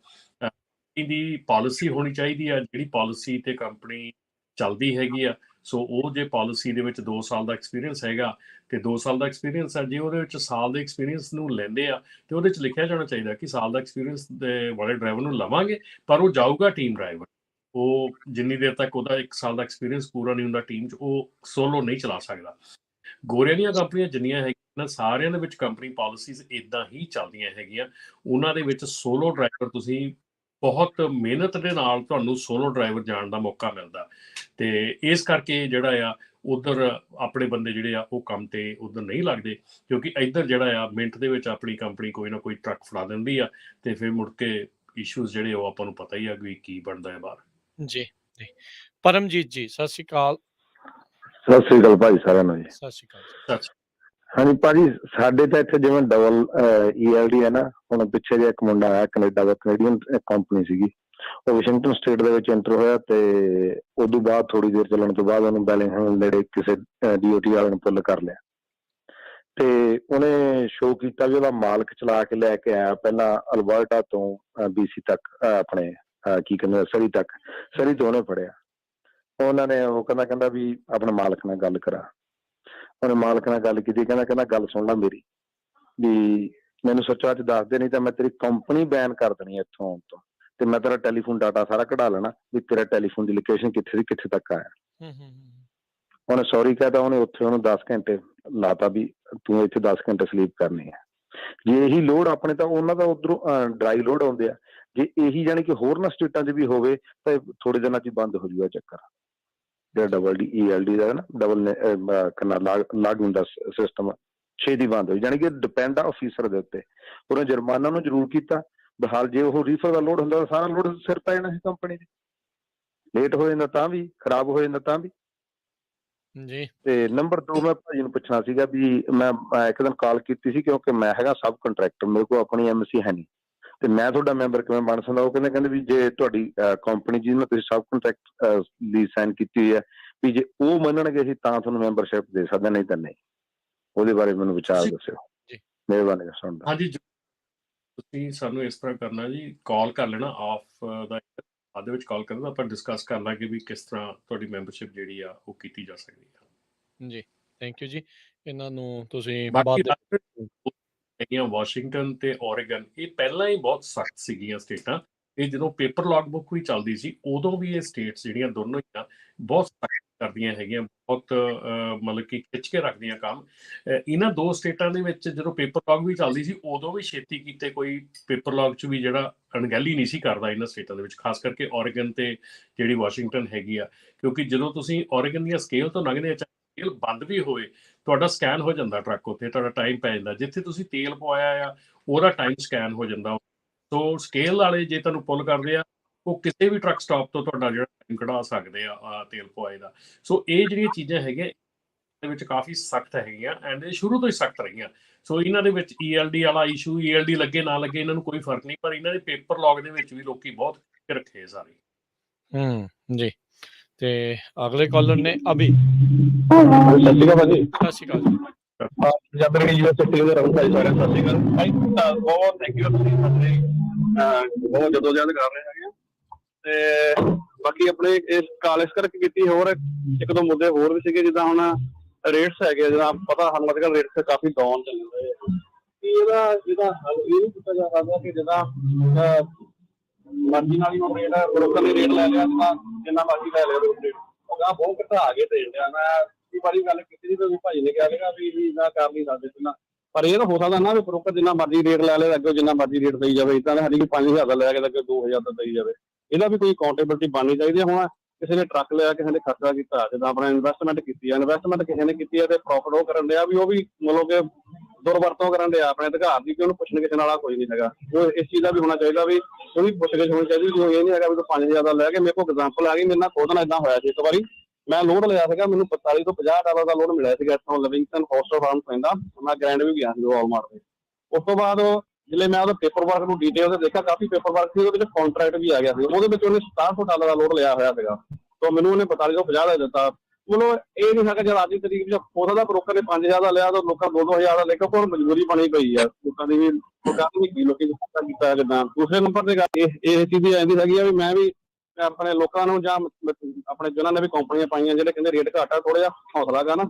[SPEAKER 2] ਇਹਦੀ ਪਾਲਿਸੀ ਹੋਣੀ ਚਾਹੀਦੀ ਆ ਜਿਹੜੀ ਪਾਲਿਸੀ ਤੇ ਕੰਪਨੀ ਚੱਲਦੀ ਹੈਗੀ ਆ। ਸੋ ਉਹ ਜੇ ਪਾਲਿਸੀ ਦੇ ਵਿੱਚ 2 ਸਾਲ ਦਾ ਐਕਸਪੀਰੀਅੰਸ ਹੈਗਾ ਤੇ 2 ਸਾਲ ਦਾ ਐਕਸਪੀਰੀਅੰਸ ਆ, ਜੇ ਉਹਦੇ ਵਿੱਚ ਸਾਲ ਦੇ ਐਕਸਪੀਰੀਅੰਸ ਨੂੰ ਲੈਂਦੇ ਆ ਤੇ ਉਹਦੇ ਵਿੱਚ ਲਿਖਿਆ ਜਾਣਾ ਚਾਹੀਦਾ ਕਿ ਸਾਲ ਦਾ ਐਕਸਪੀਰੀਅੰਸ ਦੇ ਵਾਲੇ ਡਰਾਈਵਰ ਨੂੰ ਲਵਾਂਗੇ, ਪਰ ਉਹ ਜਾਊਗਾ ਟੀਮ ਡਰਾਈਵਰ। ਉਹ ਜਿੰਨੀ ਦੇਰ ਤੱਕ ਉਹਦਾ 1 ਸਾਲ ਦਾ ਐਕਸਪੀਰੀਅੰਸ ਪੂਰਾ ਨਹੀਂ ਹੁੰਦਾ ਟੀਮ 'ਚ, ਉਹ ਸੋਲੋ ਨਹੀਂ ਚਲਾ ਸਕਦਾ। ਗੋਰਿਆਂ ਦੀਆਂ ਕੰਪਨੀਆਂ ਜਿੰਨੀਆਂ ਹੈਗੀਆਂ ਸਾਰਿਆਂ ਦੇ ਵਿੱਚ ਕੰਪਨੀ ਪਾਲਿਸੀਜ਼ ਇਦਾਂ ਹੀ ਚੱਲਦੀਆਂ ਹੈਗੀਆਂ। ਉਹਨਾਂ ਦੇ ਵਿੱਚ ਸੋਲੋ ਡਰਾਈਵਰ ਤੁਸੀਂ ਬਹੁਤ ਮਿਹਨਤ ਦੇ ਨਾਲ ਤੁਹਾਨੂੰ ਸੋਲੋ ਡਰਾਈਵਰ ਜਾਣ ਦਾ ਮੌਕਾ ਮਿਲਦਾ। ਤੇ ਇਸ ਕਰਕੇ ਜਿਹੜਾ ਆ ਉਧਰ ਆਪਣੇ ਬੰਦੇ ਜਿਹੜੇ ਆ ਉਹ ਕੰਮ ਤੇ ਉਧਰ ਨਹੀਂ ਲੱਗਦੇ, ਕਿਉਂਕਿ ਇੱਧਰ ਜਿਹੜਾ ਆ ਮਿੰਟ ਦੇ ਵਿੱਚ ਆਪਣੀ ਕੰਪਨੀ ਕੋਈ ਨਾ ਕੋਈ ਟਰੱਕ ਫੜਾ ਦਿੰਦੀ ਆ ਤੇ ਫਿਰ ਮੁੜ ਕੇ ਇਸ਼ੂਜ਼ ਜਿਹੜੇ ਉਹ ਆਪਾਂ ਨੂੰ ਪਤਾ ਹੀ ਆ ਵੀ ਕੀ ਬਣਦਾ ਹੈ ਬਾਹਰ।
[SPEAKER 1] ਜੀ ਜੀ। ਪਰਮਜੀਤ ਜੀ ਸਤਿ ਸ਼੍ਰੀ ਅਕਾਲ।
[SPEAKER 3] ਸਤਿ ਸ੍ਰੀ ਅਕਾਲ ਭਾਈ ਸਾਰਿਆਂ ਨੂੰ ਜੀ।
[SPEAKER 1] ਸਤਿ ਸ਼੍ਰੀ ਅਕਾਲ ਜੀ।
[SPEAKER 3] ਹਾਂਜੀ ਭਾਜੀ, ਸਾਡੇ ਤਾਂ ਇੱਥੇ ਜਿਵੇਂ ਡਬਲ ELD ਹੈ ਨਾ, ਹੁਣ ਪਿੱਛੇ ਜੇ ਇੱਕ ਮੁੰਡਾ ਆਇਆ ਕੈਨੇਡਾ ਦਾ, ਕੈਨੇਡੀਅਨ ਕੰਪਨੀ ਸੀਗੀ, ਉਹ ਵਾਸ਼ਿੰਗਟਨ ਸਟੇਟ ਦੇ ਵਿੱਚ ਐਂਟਰ ਹੋਇਆ ਤੇ ਉਦੋਂ ਬਾਅਦ ਥੋੜੀ ਦੇਰ ਚੱਲਣ ਤੋਂ ਬਾਅਦ ਉਹਨੂੰ ਬੈਲਿੰਗਹਮ ਨੇੜੇ ਕਿਸੇ DOT ਵਾਲੇ ਨੂੰ ਪੁੱਲ ਕਰ ਲਿਆ ਤੇ ਉਹਨੇ ਸ਼ੋਅ ਕੀਤਾ ਵੀ ਉਹਦਾ ਮਾਲਕ ਚਲਾ ਕੇ ਲੈ ਕੇ ਆਇਆ ਪਹਿਲਾਂ ਅਲਬਰਟਾ ਤੋਂ BC ਤੱਕ, ਆਪਣੇ ਕੀ ਕਹਿੰਦੇ ਸਰੀ ਤੱਕ। ਸਰੀ ਤੋਂ ਉਹਨੇ ਫੜਿਆ, ਉਹਨਾਂ ਨੇ ਉਹ ਕਹਿੰਦਾ ਵੀ ਆਪਣੇ ਮਾਲਕ ਨਾਲ ਗੱਲ ਕਰਾ। ਉਹਨੇ ਮਾਲਕ ਨਾਲ ਗੱਲ ਕੀਤੀ, ਕਹਿੰਦਾ ਗੱਲ ਸੁਣ ਲੈ ਮੇਰੀ, ਵੀ ਮੈਨੂੰ ਸੱਚਾ ਚ ਦੱਸ ਦੇ, ਨਹੀਂ ਤਾਂ ਮੈਂ ਤੇਰੀ ਕੰਪਨੀ ਬੈਨ ਕਰ ਦੇਣੀ ਇੱਥੋਂ ਆਉਣ ਤੋਂ, ਤੇ ਮੈਂ ਤੇਰਾ ਟੈਲੀਫੋਨ ਡਾਟਾ ਸਾਰਾ ਕਢਾ ਲੈਣਾ ਵੀ ਤੇਰਾ ਟੈਲੀਫੋਨ ਦੀ ਲੋਕੇਸ਼ਨ ਕਿੱਥੇ ਸੀ, ਕਿੱਥੇ ਤੱਕ ਆਇਆ। ਉਹਨੇ ਸੌਰੀ ਕਹਿਤਾ, ਉਹਨੇ ਉੱਥੇ ਉਹਨੂੰ 10 ਘੰਟੇ ਲਾਤਾ ਵੀ ਤੂੰ ਇੱਥੇ 10 ਘੰਟੇ ਸਲੀਪ ਕਰਨੀ ਹੈ। ਜੇ ਇਹੀ ਲੋਡ ਆਪਣੇ ਤਾਂ ਉਹਨਾਂ ਦਾ ਉਧਰੋਂ ਡਰਾਈ ਲੋਡ ਆਉਂਦੇ ਆ, ਜੇ ਇਹੀ ਜਾਣੀ ਕਿ ਹੋਰਨਾਂ ਸਟੇਟਾਂ 'ਚ ਵੀ ਹੋਵੇ ਤਾਂ ਥੋੜੇ ਦਿਨਾਂ 'ਚ ਹੀ ਬੰਦ ਹੋ ਜੂਗਾ ਚੱਕਰ। ਜਿਹੜਾ ਡਬਲ ELD ਦਾ ਨਾ, ਡਬਲ ਲਾਗ ਹੁੰਦਾ ਸਿਸਟਮ, ਛੇਤੀ ਬੰਦ ਹੋ ਜਾਣੀ ਕਿ ਡਿਪੈਂਡ ਆ ਅਫੀਸਰ ਦੇ ਉੱਤੇ। ਉਹਨੇ ਜੁਰਮਾਨਾ ਨੂੰ ਜ਼ਰੂਰ ਕੀਤਾ, ਬਹਾਲ ਜੇ ਉਹ ਰੀਫਰ ਦਾ ਲੋਡ ਹੁੰਦਾ ਸਾਰਾ ਲੋਡ ਸਿਰ ਪੈ ਜਾਣਾ ਸੀ ਕੰਪਨੀ ਦੇ। ਲੇਟ ਹੋ ਜਾਂਦਾ ਤਾਂ ਵੀ, ਖਰਾਬ ਹੋ ਜਾਂਦਾ ਤਾਂ ਵੀ
[SPEAKER 1] ਜੀ।
[SPEAKER 3] ਤੇ ਨੰਬਰ 2 ਮੈਂ ਭਾਜੀ ਨੂੰ ਪੁੱਛਣਾ ਸੀਗਾ ਵੀ ਮੈਂ ਇੱਕ ਦਿਨ ਕਾਲ ਕੀਤੀ ਸੀ, ਕਿਉਂਕਿ ਮੈਂ ਹੈਗਾ ਸਬ ਕੰਟਰੈਕਟਰ, ਮੇਰੇ ਕੋਲ ਆਪਣੀ MC ਹੈ ਨਹੀਂ ਤੇ ਮੈਂ ਤੁਹਾਡਾ ਮੈਂਬਰ ਕਿਵੇਂ ਬਣ ਸਕਦਾ। ਉਹ ਕਹਿੰਦੇ ਵੀ ਜੇ ਤੁਹਾਡੀ ਕੰਪਨੀ ਜਿਹਨੂੰ ਤੁਸੀਂ ਸਬ ਕੰਟਰੈਕਟ ਦੀ ਸਾਈਨ ਕੀਤੀ ਹੋਈ ਹੈ, ਵੀ ਜੇ ਉਹ ਮੰਨਣਗੇ ਅਸੀਂ ਤਾਂ ਤੁਹਾਨੂੰ ਮੈਂਬਰਸ਼ਿਪ ਦੇ ਸਕਦੇ, ਨਹੀਂ ਤਾਂ ਨਹੀਂ। ਉਹਦੇ ਬਾਰੇ ਮੈਨੂੰ ਵਿਚਾਰ ਦੱਸਿਓ, ਮਿਹਰਬਾਨੀ ਸੁਣਦਾ।
[SPEAKER 2] ਹਾਂਜੀ, ਤੁਸੀਂ ਸਾਨੂੰ ਇਸ ਤਰ੍ਹਾਂ ਕਰਨਾ ਜੀ, ਕਾਲ ਕਰ ਲੈਣਾ ਆਫ ਦਾ ਬਾਅਦ ਦੇ ਵਿੱਚ ਕਾਲ ਕਰਨਾ, ਆਪਾਂ ਡਿਸਕਸ ਕਰ ਲਾਂਗੇ ਵੀ ਕਿਸ ਤਰ੍ਹਾਂ ਤੁਹਾਡੀ ਮੈਂਬਰਸ਼ਿਪ ਜਿਹੜੀ ਆ ਉਹ ਕੀਤੀ ਜਾ ਸਕਦੀ ਆ।
[SPEAKER 1] ਜੀ ਥੈਂਕ ਯੂ ਜੀ। ਇਹਨਾਂ ਨੂੰ ਤੁਸੀਂ
[SPEAKER 2] ਬਾਕੀ ਹੈਗੀਆਂ ਵਾਸ਼ਿੰਗਟਨ ਤੇ ਓਰੇਗਨ, ਇਹ ਪਹਿਲਾਂ ਹੀ ਬਹੁਤ ਸਖਤ ਸੀਗੀਆਂ ਸਟੇਟਾਂ। ਇਹ ਜਦੋਂ ਪੇਪਰ ਲੌਗ ਬੁੱਕ ਵੀ ਚੱਲਦੀ ਸੀ ਉਦੋਂ ਵੀ ਇਹ ਸਟੇਟਸ ਜਿਹੜੀਆਂ ਦੋਨੋਂ ਹੀ ਆ ਬਹੁਤ ਸਖਤ ਕਰਦੀਆਂ ਹੈਗੀਆਂ, ਬਹੁਤ ਮਤਲਬ ਕਿ ਖਿੱਚ ਕੇ ਰੱਖਦੀਆਂ ਕੰਮ। ਇਹਨਾਂ 2 ਸਟੇਟਾਂ ਦੇ ਵਿੱਚ ਜਦੋਂ ਪੇਪਰ ਲੌਗ ਵੀ ਚੱਲਦੀ ਸੀ ਉਦੋਂ ਵੀ ਛੇਤੀ ਕੀਤੇ ਕੋਈ ਪੇਪਰ ਲੌਗ 'ਚ ਵੀ ਜਿਹੜਾ ਅਣਗਹਿਲੀ ਨਹੀਂ ਸੀ ਕਰਦਾ ਇਹਨਾਂ ਸਟੇਟਾਂ ਦੇ ਵਿੱਚ, ਖਾਸ ਕਰਕੇ ਓਰੇਗਨ ਤੇ ਜਿਹੜੀ ਵਾਸ਼ਿੰਗਟਨ ਹੈਗੀ ਆ। ਕਿਉਂਕਿ ਜਦੋਂ ਤੁਸੀਂ ਓਰੇਗਨ ਦੀਆਂ ਸਕੇਲ ਤੋਂ ਲੰਘਦੇ ਆ, ਸਕੇਲ ਬੰਦ ਵੀ ਹੋਵੇ, ਤੁਹਾਡਾ ਸਕੈਨ ਹੋ ਜਾਂਦਾ ਟਰੱਕ, ਉੱਥੇ ਤੁਹਾਡਾ ਟਾਈਮ ਪੈ ਜਾਂਦਾ। ਜਿੱਥੇ ਤੁਸੀਂ ਤੇਲ ਪਵਾਇਆ ਆ ਉਹਦਾ ਟਾਈਮ ਸਕੈਨ ਹੋ ਜਾਂਦਾ। ਸੋ ਸਕੇਲ ਵਾਲੇ ਜੇ ਤੁਹਾਨੂੰ ਪੁੱਲ ਕਰਦੇ ਆ, ਉਹ ਕਿਸੇ ਵੀ ਟਰੱਕ ਸਟਾਪ ਤੋਂ ਤੁਹਾਡਾ ਜਿਹੜਾ ਟਾਈਮ ਕਢਾ ਸਕਦੇ ਆ ਤੇਲ ਪਵਾਏ ਦਾ। ਸੋ ਇਹ ਜਿਹੜੀਆਂ ਚੀਜ਼ਾਂ ਹੈਗੀਆਂ ਦੇ ਵਿੱਚ ਕਾਫੀ ਸਖਤ ਹੈਗੀਆਂ ਐਂਡ ਇਹ ਸ਼ੁਰੂ ਤੋਂ ਹੀ ਸਖਤ ਰਹੀਆਂ। ਸੋ ਇਹਨਾਂ ਦੇ ਵਿੱਚ ELD ਵਾਲਾ ਇਸ਼ੂ, ELD ਲੱਗੇ ਨਾ ਲੱਗੇ ਇਹਨਾਂ ਨੂੰ ਕੋਈ ਫਰਕ ਨਹੀਂ, ਪਰ ਇਹਨਾਂ ਦੇ ਪੇਪਰ ਲੌਗ ਦੇ ਵਿੱਚ ਵੀ ਲੋਕੀ ਬਹੁਤ ਰੱਖੇ ਸਾਰੇ।
[SPEAKER 1] ਜੀ ਤੇ ਅਗਲੇ ਕਾਲਰ ਨੇ ਅਭੀ।
[SPEAKER 4] ਸਤਿ ਸ਼੍ਰੀ ਅਕਾਲ ਭਾਜੀ।
[SPEAKER 1] ਸਤਿ ਸ਼੍ਰੀ ਅਕਾਲ ਜੀ।
[SPEAKER 4] ਪੰਜਾਬੀ ਰੇਡੀਓ ਯੂਨੀਵਰਸਿਟੀ ਦੇ ਰਹੋ ਭਾਈ ਸਾਰਿਆਂ ਨੂੰ ਸਤਿ ਸ਼੍ਰੀ ਅਕਾਲ ਭਾਈ। ਬਹੁਤ ਥੈਂਕ ਯੂ ਤੁਸੀਂ ਸਾਡੇ ਬਹੁਤ ਜਦੋਜਹਿਦ ਕਰ ਰਹੇ ਹੈਗੇ ਆ। ਤੇ ਬਾਕੀ ਆਪਣੇ ਇਸ ਕਾਲ ਇਸ ਕਰਕੇ ਕੀਤੀ, ਹੋਰ ਇੱਕ ਦੋ ਮੁੱਦੇ ਹੋਰ ਵੀ ਸੀਗੇ, ਜਿੱਦਾਂ ਹੁਣ ਰੇਟਸ ਹੈਗੇ ਆ, ਜਿੱਦਾਂ ਪਤਾ ਸਾਨੂੰ ਅੱਜ ਕੱਲ੍ਹ ਰੇਟਸ ਕਾਫੀ ਡਾਊਨ ਚੱਲ ਰਹੇ ਆ, ਕਿ ਇਹਦਾ ਹੱਲ ਇਹ ਨਹੀਂ ਕੀਤਾ ਜਾ ਸਕਦਾ ਕਿ ਜਿੱਦਾਂ ਮਰਜ਼ੀ ਨਾਲ ਹੀ ਹੁਣ ਰੇਟ ਬਰੋਕਰ ਨੇ ਰੇਟ ਲੈ ਲਿਆ, ਜਿੰਨਾ ਮਰਜ਼ੀ ਲੈ ਲਿਆ ਰੇਟ ਉਹਦਾ ਬਹੁਤ ਘਟਾ ਕੇ ਦੇ ਦਿਆ। ਮੈਂ ਕਈ ਵਾਰੀ ਗੱਲ ਕੀਤੀ ਸੀ ਤੇ ਭਾਈ ਨੇ ਕਿਹਾ ਸੀਗਾ ਵੀ ਇਹਦਾ ਕਰ ਨਹੀਂ ਸਕਦੇ ਪਹਿਲਾਂ, ਪਰ ਇਹ ਤਾਂ ਹੋ ਸਕਦਾ ਨਾ ਵੀ ਬਰੋਕਰ ਜਿੰਨਾ ਮਰਜ਼ੀ ਰੇਟ ਲੈ ਲਿਆ, ਅੱਗੇ ਜਿੰਨਾ ਮਰਜ਼ੀ ਰੇਟ ਦੇਈ ਜਾਵੇ। ਇੱਦਾਂ ਸਾਡੀ 5000 ਦਾ ਲੈ ਕੇ ਅੱਗੇ 2000 ਦਾ ਦੇਈ ਜਾਵੇ। ਇਹਦਾ ਵੀ ਕੋਈ ਅਕਾਊਂਟੇਬਿਲਿਟੀ ਬਣਨੀ ਚਾਹੀਦੀ ਹੈ। ਹੁਣ ਕਿਸੇ ਨੇ ਟਰੱਕ ਲਿਆ, ਕਿਸੇ ਨੇ ਖਰਚਾ ਕੀਤਾ, ਜਿੱਦਾਂ ਆਪਣਾ ਇਨਵੈਸਟਮੈਂਟ ਕੀਤੀ ਹੈ, ਇਨਵੈਸਟਮੈਂਟ ਕਿਸੇ ਨੇ ਕੀਤੀ ਹੈ ਤੇ ਪ੍ਰੋਫਿਟ ਉਹ ਕਰਨ ਡਿਆ, ਵੀ ਉਹ ਵੀ ਮਤਲਬ ਕਿ ਦੁਰਵਰਤੋਂ ਕਰਨ ਡਿਆ ਆਪਣੇ ਅਧਿਕਾਰ ਦੀ, ਕਿ ਉਹਨੂੰ ਪੁੱਛਣ ਕਿਸੇ ਵਾਲਾ ਕੋਈ ਨਹੀਂ ਹੈਗਾ। ਉਹ ਇਸ ਚੀਜ਼ ਦਾ ਵੀ ਹੋਣਾ ਚਾਹੀਦਾ ਵੀ ਉਹਦੀ ਪੁੱਛਗਿੱਛ ਹੋਣੀ ਚਾਹੀਦੀ। ਜੋ ਇਹ ਨਹੀਂ ਹੈਗਾ ਵੀ ਤੂੰ 5000 ਦਾ ਲੈ ਕੇ, ਮੇਰੇ ਕੋਲ ਐਗਜ਼ਾਮਪਲ ਆ ਗਈ, ਮੇਰੇ ਨਾਲ ਖੁਦ ਨਾਲ ਏਦਾਂ ਹੋਇਆ ਸੀ। ਇੱਕ ਵਾਰੀ ਮੈਂ ਲੋਡ ਲਿਆ ਸੀਗਾ, ਮੈਨੂੰ 45 ਤੋਂ $50 ਦਾ ਲੋਡ ਮਿਲਿਆ ਸੀਗਾ ਇੱਥੋਂ ਲਿਵਿੰਗਸਟਨ ਹੋਸਟਲ ਫਾਰਮ ਪੈਂਦਾ। ਮੈਂ ਗ੍ਰੈਂਡ ਵੀ ਗਿਆ ਸੀ ਵਾਲਮਾਰਟ ਦੇ। ਉਸ ਤੋਂ ਬਾਅਦ ਜਿਵੇਂ ਮੈਂ ਉਹਦਾ ਪੇਪਰ ਵਰਕ ਨੂੰ ਡਿਟੇਲ ਤੇ ਦੇਖਿਆ, ਕਾਫੀ ਪੇਪਰ ਵਰਕ ਸੀ, ਉਹਦੇ ਵਿੱਚ ਕੰਟਰੈਕਟ ਵੀ ਆ ਗਿਆ ਸੀ। ਉਹਦੇ ਵਿੱਚ ਉਹਨੇ $6700 ਦਾ ਲੋਡ ਲਿਆ ਹੋਇਆ ਸੀਗਾ, ਤਾਂ ਮੈਨੂੰ ਉਹਨੇ 45 ਤੋਂ 50 ਦਾ ਦਿੱਤਾ। ਮਤਲਬ ਇਹ ਨਹੀਂ ਹੈਗਾ, ਜਦ ਅੱਜ ਦੀ ਤਰੀਕ ਵਿੱਚ ਹੋ ਸਕਦਾ ਬਰੋਕਰ ਨੇ 5000 ਦਾ ਲਿਆ ਤਾਂ ਲੋਕਾਂ 2000 ਦਾ ਲੈ ਕੇ, ਕੋਲ ਮਜਬੂਰੀ ਬਣੀ ਪਈ ਆ ਲੋਕਾਂ ਦੀ ਵੀ, ਲੋਕੀ ਕੀਤਾ ਜਿੱਦਾਂ। ਦੂਸਰੇ ਨੰਬਰ ਤੇ ਗੱਲ ਇਹ ਚੀਜ਼ ਦੀ ਆਉਂਦੀ ਹੈਗੀ ਆ ਵੀ ਮੈਂ ਵੀ ਆਪਣੇ ਲੋਕਾਂ ਨੂੰ ਜਾਂ ਆਪਣੇ ਜਿਹਨਾਂ ਨੇ ਵੀ ਕੰਪਨੀਆਂ ਪਾਈਆਂ, ਜਿਹੜੇ ਕਹਿੰਦੇ ਰੇਟ ਘੱਟ ਆ, ਥੋੜਾ ਜਿਹਾ ਹੌਸਲਾ ਗਾ ਨਾ,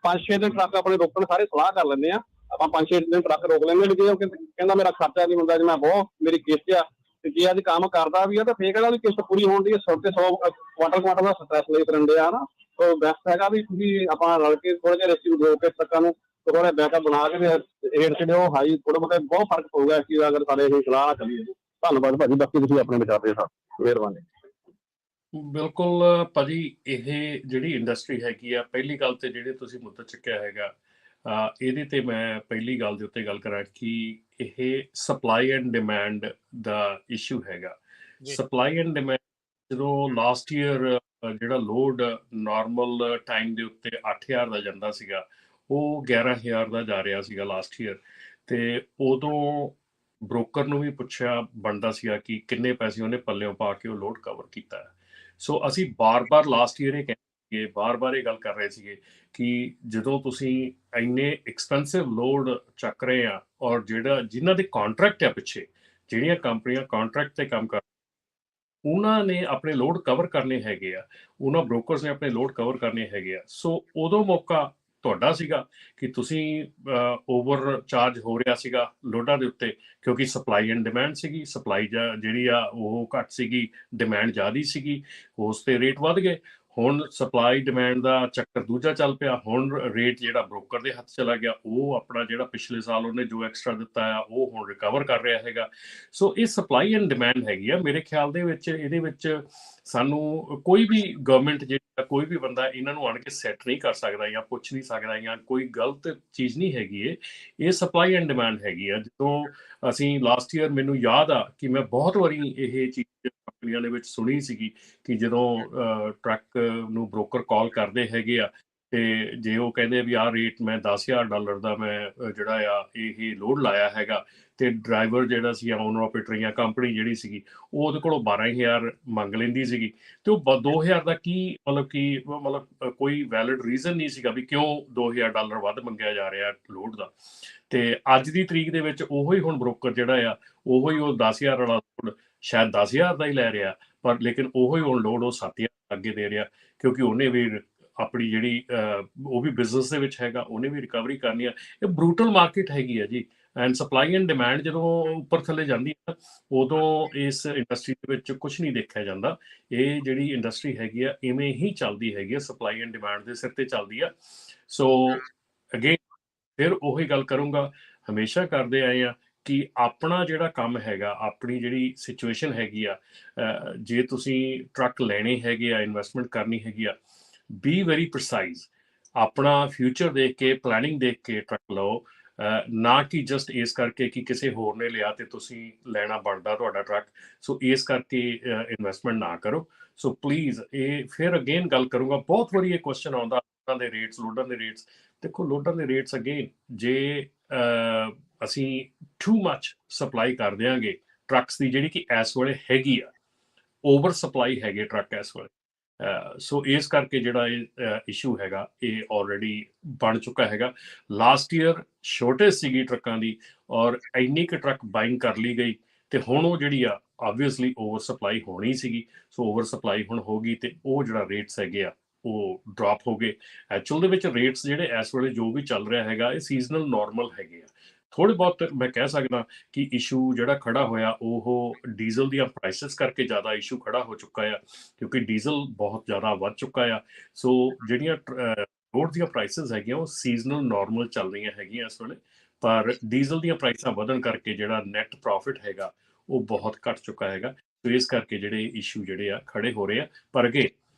[SPEAKER 4] 5-6 ਦਿਨ ਟਰੱਕ ਆਪਣੇ ਰੋਕਣ, ਸਾਰੇ ਸਲਾਹ ਕਰ ਲੈਂਦੇ ਆ ਆਪਾਂ, 5-6 ਦਿਨ ਟਰੱਕ ਰੋਕ ਲੈਂਦੇ। ਕਹਿੰਦਾ ਮੇਰਾ ਖਰਚਾ ਨਹੀਂ ਹੁੰਦਾ, ਜੇ ਮੈਂ ਬਹੁਤ ਮੇਰੀ ਕਿਸ਼ਤ ਆ, ਤੇ ਜੇ ਅੱਜ ਕੰਮ ਕਰਦਾ ਵੀ ਆ ਤਾਂ ਫੇਰ ਕਹਿੰਦਾ ਵੀ ਕਿਸ਼ਤ ਪੂਰੀ ਹੋਣ ਦੀ 100 ਕੁਆਂਟਲ ਦਾ ਸਟ੍ਰੈਸ ਲਈ ਫਿਰਦੇ ਆ ਨਾ। ਉਹ ਬੈਸਟ ਹੈਗਾ ਵੀ ਤੁਸੀਂ ਆਪਾਂ ਰਲ ਕੇ ਥੋੜਾ ਜਿਹਾ ਰੇਸੀ ਰੋਕ ਕੇ ਟਰੱਕਾਂ ਨੂੰ ਥੋੜਾ ਜਿਹਾ ਬੈਕਅਪ ਬਣਾ ਕੇ ਰੇਟ ਜਿਹੜੇ ਉਹ ਹਾਈ ਥੋੜਾ ਬਹੁਤਾ ਬਹੁਤ ਫਰਕ ਪਊਗਾ ਇਸ ਚੀਜ਼ ਦਾ, ਅਗਰ ਸਾਡੇ ਇਹ ਸਲਾਹ ਨਾ ਕਰੀਏ। ਧੰਨਵਾਦ ਭਾਜੀ, ਬਾਕੀ ਤੁਸੀਂ ਆਪਣੇ ਵਿਚਾਰ ਦੇ ਸਾਥ। ਮਿਹਰਬਾਨੀ।
[SPEAKER 2] ਬਿਲਕੁਲ ਭਾਜੀ, ਇਹ ਜਿਹੜੀ ਇੰਡਸਟਰੀ ਹੈਗੀ ਆ, ਪਹਿਲੀ ਗੱਲ ਤੇ ਜਿਹੜੇ ਤੁਸੀਂ ਮੁੱਦਾ ਚੁੱਕਿਆ ਹੈਗਾ, ਇਹਦੇ ਤੇ ਮੈਂ ਪਹਿਲੀ ਗੱਲ ਦੇ ਉੱਤੇ ਗੱਲ ਕਰਾਂ ਕਿ ਇਹ supply and demand the issue ਹੈਗਾ। ਸਪਲਾਈ ਐਂਡ ਡਿਮਾਂਡ, ਜਦੋਂ ਲਾਸਟ ਈਅਰ ਜਿਹੜਾ ਲੋਡ ਨਾਰਮਲ ਟਾਈਮ ਦੇ ਉੱਤੇ 8000 ਦਾ ਜਾਂਦਾ ਸੀਗਾ, ਉਹ 11000 ਦਾ ਜਾ ਰਿਹਾ ਸੀਗਾ ਲਾਸਟ ਈਅਰ। ਤੇ ਉਦੋਂ ਬ੍ਰੋਕਰ ਨੂੰ ਵੀ ਪੁੱਛਿਆ ਬਣਦਾ ਸੀਗਾ ਕਿ ਕਿੰਨੇ ਪੈਸੇ ਉਹਨੇ ਪੱਲਿਓਂ ਪਾ ਕੇ ਉਹ ਲੋਡ ਕਵਰ ਕੀਤਾ ਹੈ। ਸੋ ਅਸੀਂ ਬਾਰ-ਬਾਰ ਲਾਸਟ ਈਅਰ ਇਹ ਕਹਿੰਦੇ, ਬਾਰ-ਬਾਰ ਇਹ ਗੱਲ ਕਰ ਰਹੇ ਸੀਗੇ ਕਿ ਜਦੋਂ ਤੁਸੀਂ ਇੰਨੇ ਐਕਸਪੈਂਸਿਵ ਲੋਡ ਚੱਕ ਰਹੇ ਆ, ਔਰ ਜਿਨ੍ਹਾਂ ਦੇ ਕੰਟਰੈਕਟ ਆ ਪਿੱਛੇ, ਜਿਹੜੀਆਂ ਕੰਪਨੀਆਂ ਕੰਟਰੈਕਟ ਤੇ ਕੰਮ ਕਰ, ਉਹਨਾਂ ਨੇ ਆਪਣੇ ਲੋਡ ਕਵਰ ਕਰਨੇ ਹੈਗੇ ਆ, ਉਹਨਾਂ ਬ੍ਰੋਕਰਸ ਨੇ ਆਪਣੇ ਲੋਡ ਕਵਰ ਕਰਨੇ ਹੈਗੇ ਆ। ਸੋ ਉਦੋਂ ਮੌਕਾ ਤੁਹਾਡਾ ਸੀਗਾ ਕਿ ਤੁਸੀਂ ਓਵਰ ਚਾਰਜ ਹੋ ਰਿਹਾ ਸੀਗਾ ਲੋਡਾਂ ਦੇ ਉੱਤੇ, ਕਿਉਂਕਿ ਸਪਲਾਈ ਐਂਡ ਡਿਮਾਂਡ ਸੀਗੀ। ਸਪਲਾਈ ਜਿਹੜੀ ਆ ਉਹ ਘੱਟ ਸੀਗੀ, ਡਿਮਾਂਡ ਜ਼ਿਆਦਾ ਸੀਗੀ, ਉਸ ਤੇ ਰੇਟ ਵੱਧ ਗਏ। ਹੁਣ ਸਪਲਾਈ ਡਿਮਾਂਡ ਦਾ ਚੱਕਰ ਦੂਜਾ ਚੱਲ ਪਿਆ, ਹੁਣ ਰੇਟ ਜਿਹੜਾ ਬ੍ਰੋਕਰ ਦੇ ਹੱਥ ਚਲਾ ਗਿਆ, ਉਹ ਆਪਣਾ ਜਿਹੜਾ ਪਿਛਲੇ ਸਾਲ ਉਹਨੇ ਜੋ ਐਕਸਟਰਾ ਦਿੱਤਾ ਆ ਉਹ ਹੁਣ ਰਿਕਵਰ ਕਰ ਰਿਹਾ ਹੈਗਾ। ਸੋ ਇਹ ਸਪਲਾਈ ਐਂਡ ਡਿਮਾਂਡ ਹੈਗੀ ਆ। ਮੇਰੇ ਖਿਆਲ ਦੇ ਵਿੱਚ ਇਹਦੇ ਵਿੱਚ ਸਾਨੂੰ ਕੋਈ ਵੀ ਗਵਰਨਮੈਂਟ ਜਿਹੜਾ ਕੋਈ ਵੀ ਬੰਦਾ ਇਹਨਾਂ ਨੂੰ ਆਣ ਕੇ ਸੈੱਟ ਨਹੀਂ ਕਰ ਸਕਦਾ ਜਾਂ ਪੁੱਛ ਨਹੀਂ ਸਕਦਾ, ਜਾਂ ਕੋਈ ਗਲਤ ਚੀਜ਼ ਨਹੀਂ ਹੈਗੀ। ਇਹ ਸਪਲਾਈ ਐਂਡ ਡਿਮਾਂਡ ਹੈਗੀ ਆ। ਜਦੋਂ ਅਸੀਂ ਲਾਸਟ ਈਅਰ, ਮੈਨੂੰ ਯਾਦ ਆ ਕਿ ਮੈਂ ਬਹੁਤ ਵਾਰੀ ਇਹ ਚੀਜ਼ ਕੰਪਨੀਆਂ ਦੇ ਵਿੱਚ ਸੁਣੀ ਸੀਗੀ ਕਿ ਜਦੋਂ ਟਰੱਕ ਨੂੰ ਬ੍ਰੋਕਰ ਕਾਲ ਕਰਦੇ ਹੈਗੇ ਆ, ਤੇ ਜੇ ਉਹ ਕਹਿੰਦੇ ਵੀ ਆਹ ਰੇਟ ਮੈਂ $10,000 ਦਾ ਮੈਂ ਜਿਹੜਾ ਆ ਇਹ ਲੋਡ ਲਾਇਆ ਹੈਗਾ, ਤੇ ਡਰਾਈਵਰ ਜਿਹੜਾ ਸੀ, ਓਨਰ ਆਪਰੇਟਰ ਜਾਂ ਕੰਪਨੀ ਜਿਹੜੀ ਸੀਗੀ, ਉਹ ਉਹਦੇ ਕੋਲੋਂ 12000 ਮੰਗ ਲੈਂਦੀ ਸੀਗੀ, ਤੇ ਉਹ 2000 ਦਾ ਕੀ ਮਤਲਬ ਕੋਈ ਵੈਲਿਡ ਰੀਜ਼ਨ ਨਹੀਂ ਸੀਗਾ ਵੀ ਕਿਉਂ $2000 ਵੱਧ ਮੰਗਿਆ ਜਾ ਰਿਹਾ ਲੋਡ ਦਾ। ਤੇ ਅੱਜ ਦੀ ਤਰੀਕ ਦੇ ਵਿੱਚ ਉਹੀ ਹੁਣ ਬ੍ਰੋਕਰ ਜਿਹੜਾ ਆ, ਉਹੀ ਉਹ 10000 ਵਾਲਾ ਲੋਡ ਸ਼ਾਇਦ 10000 ਦਾ ਹੀ ਲੈ ਰਿਹਾ, ਪਰ ਲੇਕਿਨ ਉਹੀ ਹੁਣ ਲੋਡ ਉਹ 7000 ਅੱਗੇ ਦੇ ਰਿਹਾ, ਕਿਉਂਕਿ ਉਹਨੇ ਵੀ ਆਪਣੀ ਜਿਹੜੀ ਉਹ ਵੀ ਬਿਜ਼ਨਸ ਦੇ ਵਿੱਚ ਹੈਗਾ, ਉਹਨੇ ਵੀ ਰਿਕਵਰੀ ਕਰਨੀ ਆ। ਇਹ ਬਰੂਟਲ ਮਾਰਕੀਟ ਹੈਗੀ ਆ ਜੀ। ਐਂਡ ਸਪਲਾਈ ਐਂਡ ਡਿਮਾਂਡ ਜਦੋਂ ਉੱਪਰ ਥੱਲੇ ਜਾਂਦੀ ਹੈ, ਉਦੋਂ ਇਸ ਇੰਡਸਟਰੀ ਦੇ ਵਿੱਚ ਕੁਝ ਨਹੀਂ ਦੇਖਿਆ ਜਾਂਦਾ। ਇਹ ਜਿਹੜੀ ਇੰਡਸਟਰੀ ਹੈਗੀ ਆ, ਇਵੇਂ ਹੀ ਚੱਲਦੀ ਹੈਗੀ ਆ, ਸਪਲਾਈ ਐਂਡ ਡਿਮਾਂਡ ਦੇ ਸਿਰ ਤੇ ਚੱਲਦੀ ਆ। ਸੋ ਅਗੇਨ ਫਿਰ ਉਹੀ ਗੱਲ ਕਰੂੰਗਾ, ਹਮੇਸ਼ਾ ਕਰਦੇ ਆਏ ਆ ਕਿ ਆਪਣਾ ਜਿਹੜਾ ਕੰਮ ਹੈਗਾ, ਆਪਣੀ ਜਿਹੜੀ ਸਿਚੁਏਸ਼ਨ ਹੈਗੀ ਆ, ਜੇ ਤੁਸੀਂ ਟਰੱਕ ਲੈਣੇ ਹੈਗੇ ਆ, ਇਨਵੈਸਟਮੈਂਟ ਕਰਨੀ ਹੈਗੀ ਆ, ਬੀ ਵੈਰੀ ਪ੍ਰੀਸਾਈਜ਼। ਆਪਣਾ ਫਿਊਚਰ ਦੇਖ ਕੇ, ਪਲੈਨਿੰਗ ਦੇਖ ਕੇ ਟਰੱਕ ਲਓ, ਨਾ ਕਿ ਜਸਟ ਇਸ ਕਰਕੇ ਕਿ ਕਿਸੇ ਹੋਰ ਨੇ ਲਿਆ ਤੇ ਤੁਸੀਂ ਲੈਣਾ ਬਣਦਾ ਤੁਹਾਡਾ ਟਰੱਕ। ਸੋ ਇਸ ਕਰਕੇ ਇਨਵੈਸਟਮੈਂਟ ਨਾ ਕਰੋ। ਸੋ ਪਲੀਜ਼, ਇਹ ਫਿਰ ਅਗੇਨ ਗੱਲ ਕਰੂੰਗਾ, ਬਹੁਤ ਵਾਰੀ ਇਹ ਕੁਐਸਚਨ ਆਉਂਦਾ ਲੋਡਾਂ ਦੇ ਰੇਟਸ, ਲੋਡਾਂ ਦੇ ਰੇਟਸ। ਦੇਖੋ, ਲੋਡਾਂ ਦੇ ਰੇਟਸ ਅਗੇਨ, ਜੇ ਅਸੀਂ ਟੂ ਮੱਚ ਸਪਲਾਈ ਕਰ ਦਿਆਂਗੇ ਟਰੱਕਸ ਦੀ, ਜਿਹੜੀ ਕਿ ਇਸ ਵੇਲੇ ਹੈਗੀ ਆ, ਓਵਰ ਸਪਲਾਈ ਹੈਗੇ ਟਰੱਕ ਇਸ ਵੇਲੇ, ਸੋ ਇਸ ਕਰਕੇ ਜਿਹੜਾ ਇਹ ਇਸ਼ੂ ਹੈਗਾ ਇਹ ਆਲਰੇਡੀ ਬਣ ਚੁੱਕਾ ਹੈਗਾ। ਲਾਸਟ ਈਅਰ ਸ਼ੋਰਟੇਜ ਸੀਗੀ ਟਰੱਕਾਂ ਦੀ ਔਰ ਇੰਨੀ ਕੁ ਟਰੱਕ ਬਾਇੰਗ ਕਰ ਲਈ ਗਈ ਤੇ ਹੁਣ ਉਹ ਜਿਹੜੀ ਆ ਆਬਵੀਅਸਲੀ ਓਵਰ ਸਪਲਾਈ ਹੋਣੀ ਸੀਗੀ। ਸੋ ਓਵਰ ਸਪਲਾਈ ਹੁਣ ਹੋ ਗਈ ਤੇ ਉਹ ਜਿਹੜਾ ਰੇਟਸ ਹੈਗੇ ਆ ਉਹ ਡ੍ਰੌਪ ਹੋ ਗਏ। ਐਕਚੁਅਲ ਦੇ ਵਿੱਚ ਰੇਟਸ ਜਿਹੜੇ ਇਸ ਵੇਲੇ ਜੋ ਵੀ ਚੱਲ ਰਿਹਾ ਹੈਗਾ ਇਹ ਸੀਜ਼ਨਲ ਨਾਰਮਲ ਹੈਗੇ ਆ। ਥੋੜ੍ਹੇ ਬਹੁਤ ਮੈਂ ਕਹਿ ਸਕਦਾ ਕਿ ਇਸ਼ੂ ਜਿਹੜਾ ਖੜਾ ਹੋਇਆ ਉਹ ਡੀਜ਼ਲ ਦੀਆਂ ਪ੍ਰਾਈਸਿਸ ਕਰਕੇ ਜ਼ਿਆਦਾ ਇਸ਼ੂ ਖੜਾ ਹੋ ਚੁੱਕਾ ਆ, ਕਿਉਂਕਿ ਡੀਜ਼ਲ ਬਹੁਤ ਜ਼ਿਆਦਾ ਵੱਧ ਚੁੱਕਾ ਆ। ਸੋ ਜਿਹੜੀਆਂ ਰੋਡ ਦੀਆਂ ਪ੍ਰਾਈਸਿਸ ਹੈਗੀਆਂ ਉਹ ਸੀਜ਼ਨਲ ਨਾਰਮਲ ਚੱਲ ਰਹੀਆਂ ਹੈਗੀਆਂ ਇਸ ਵੇਲੇ, ਪਰ ਡੀਜ਼ਲ ਦੀਆਂ ਪ੍ਰਾਈਸਾਂ ਵਧਣ ਕਰਕੇ ਜਿਹੜਾ ਨੈਟ ਪ੍ਰੋਫਿਟ ਹੈਗਾ ਉਹ ਬਹੁਤ ਘਟ ਚੁੱਕਾ ਹੈਗਾ। ਸੋ ਇਸ ਕਰਕੇ ਜਿਹੜੇ ਇਸ਼ੂ ਜਿਹੜੇ ਆ ਖੜੇ ਹੋ ਰਹੇ ਆ। ਪਰ ਅੱਗੇ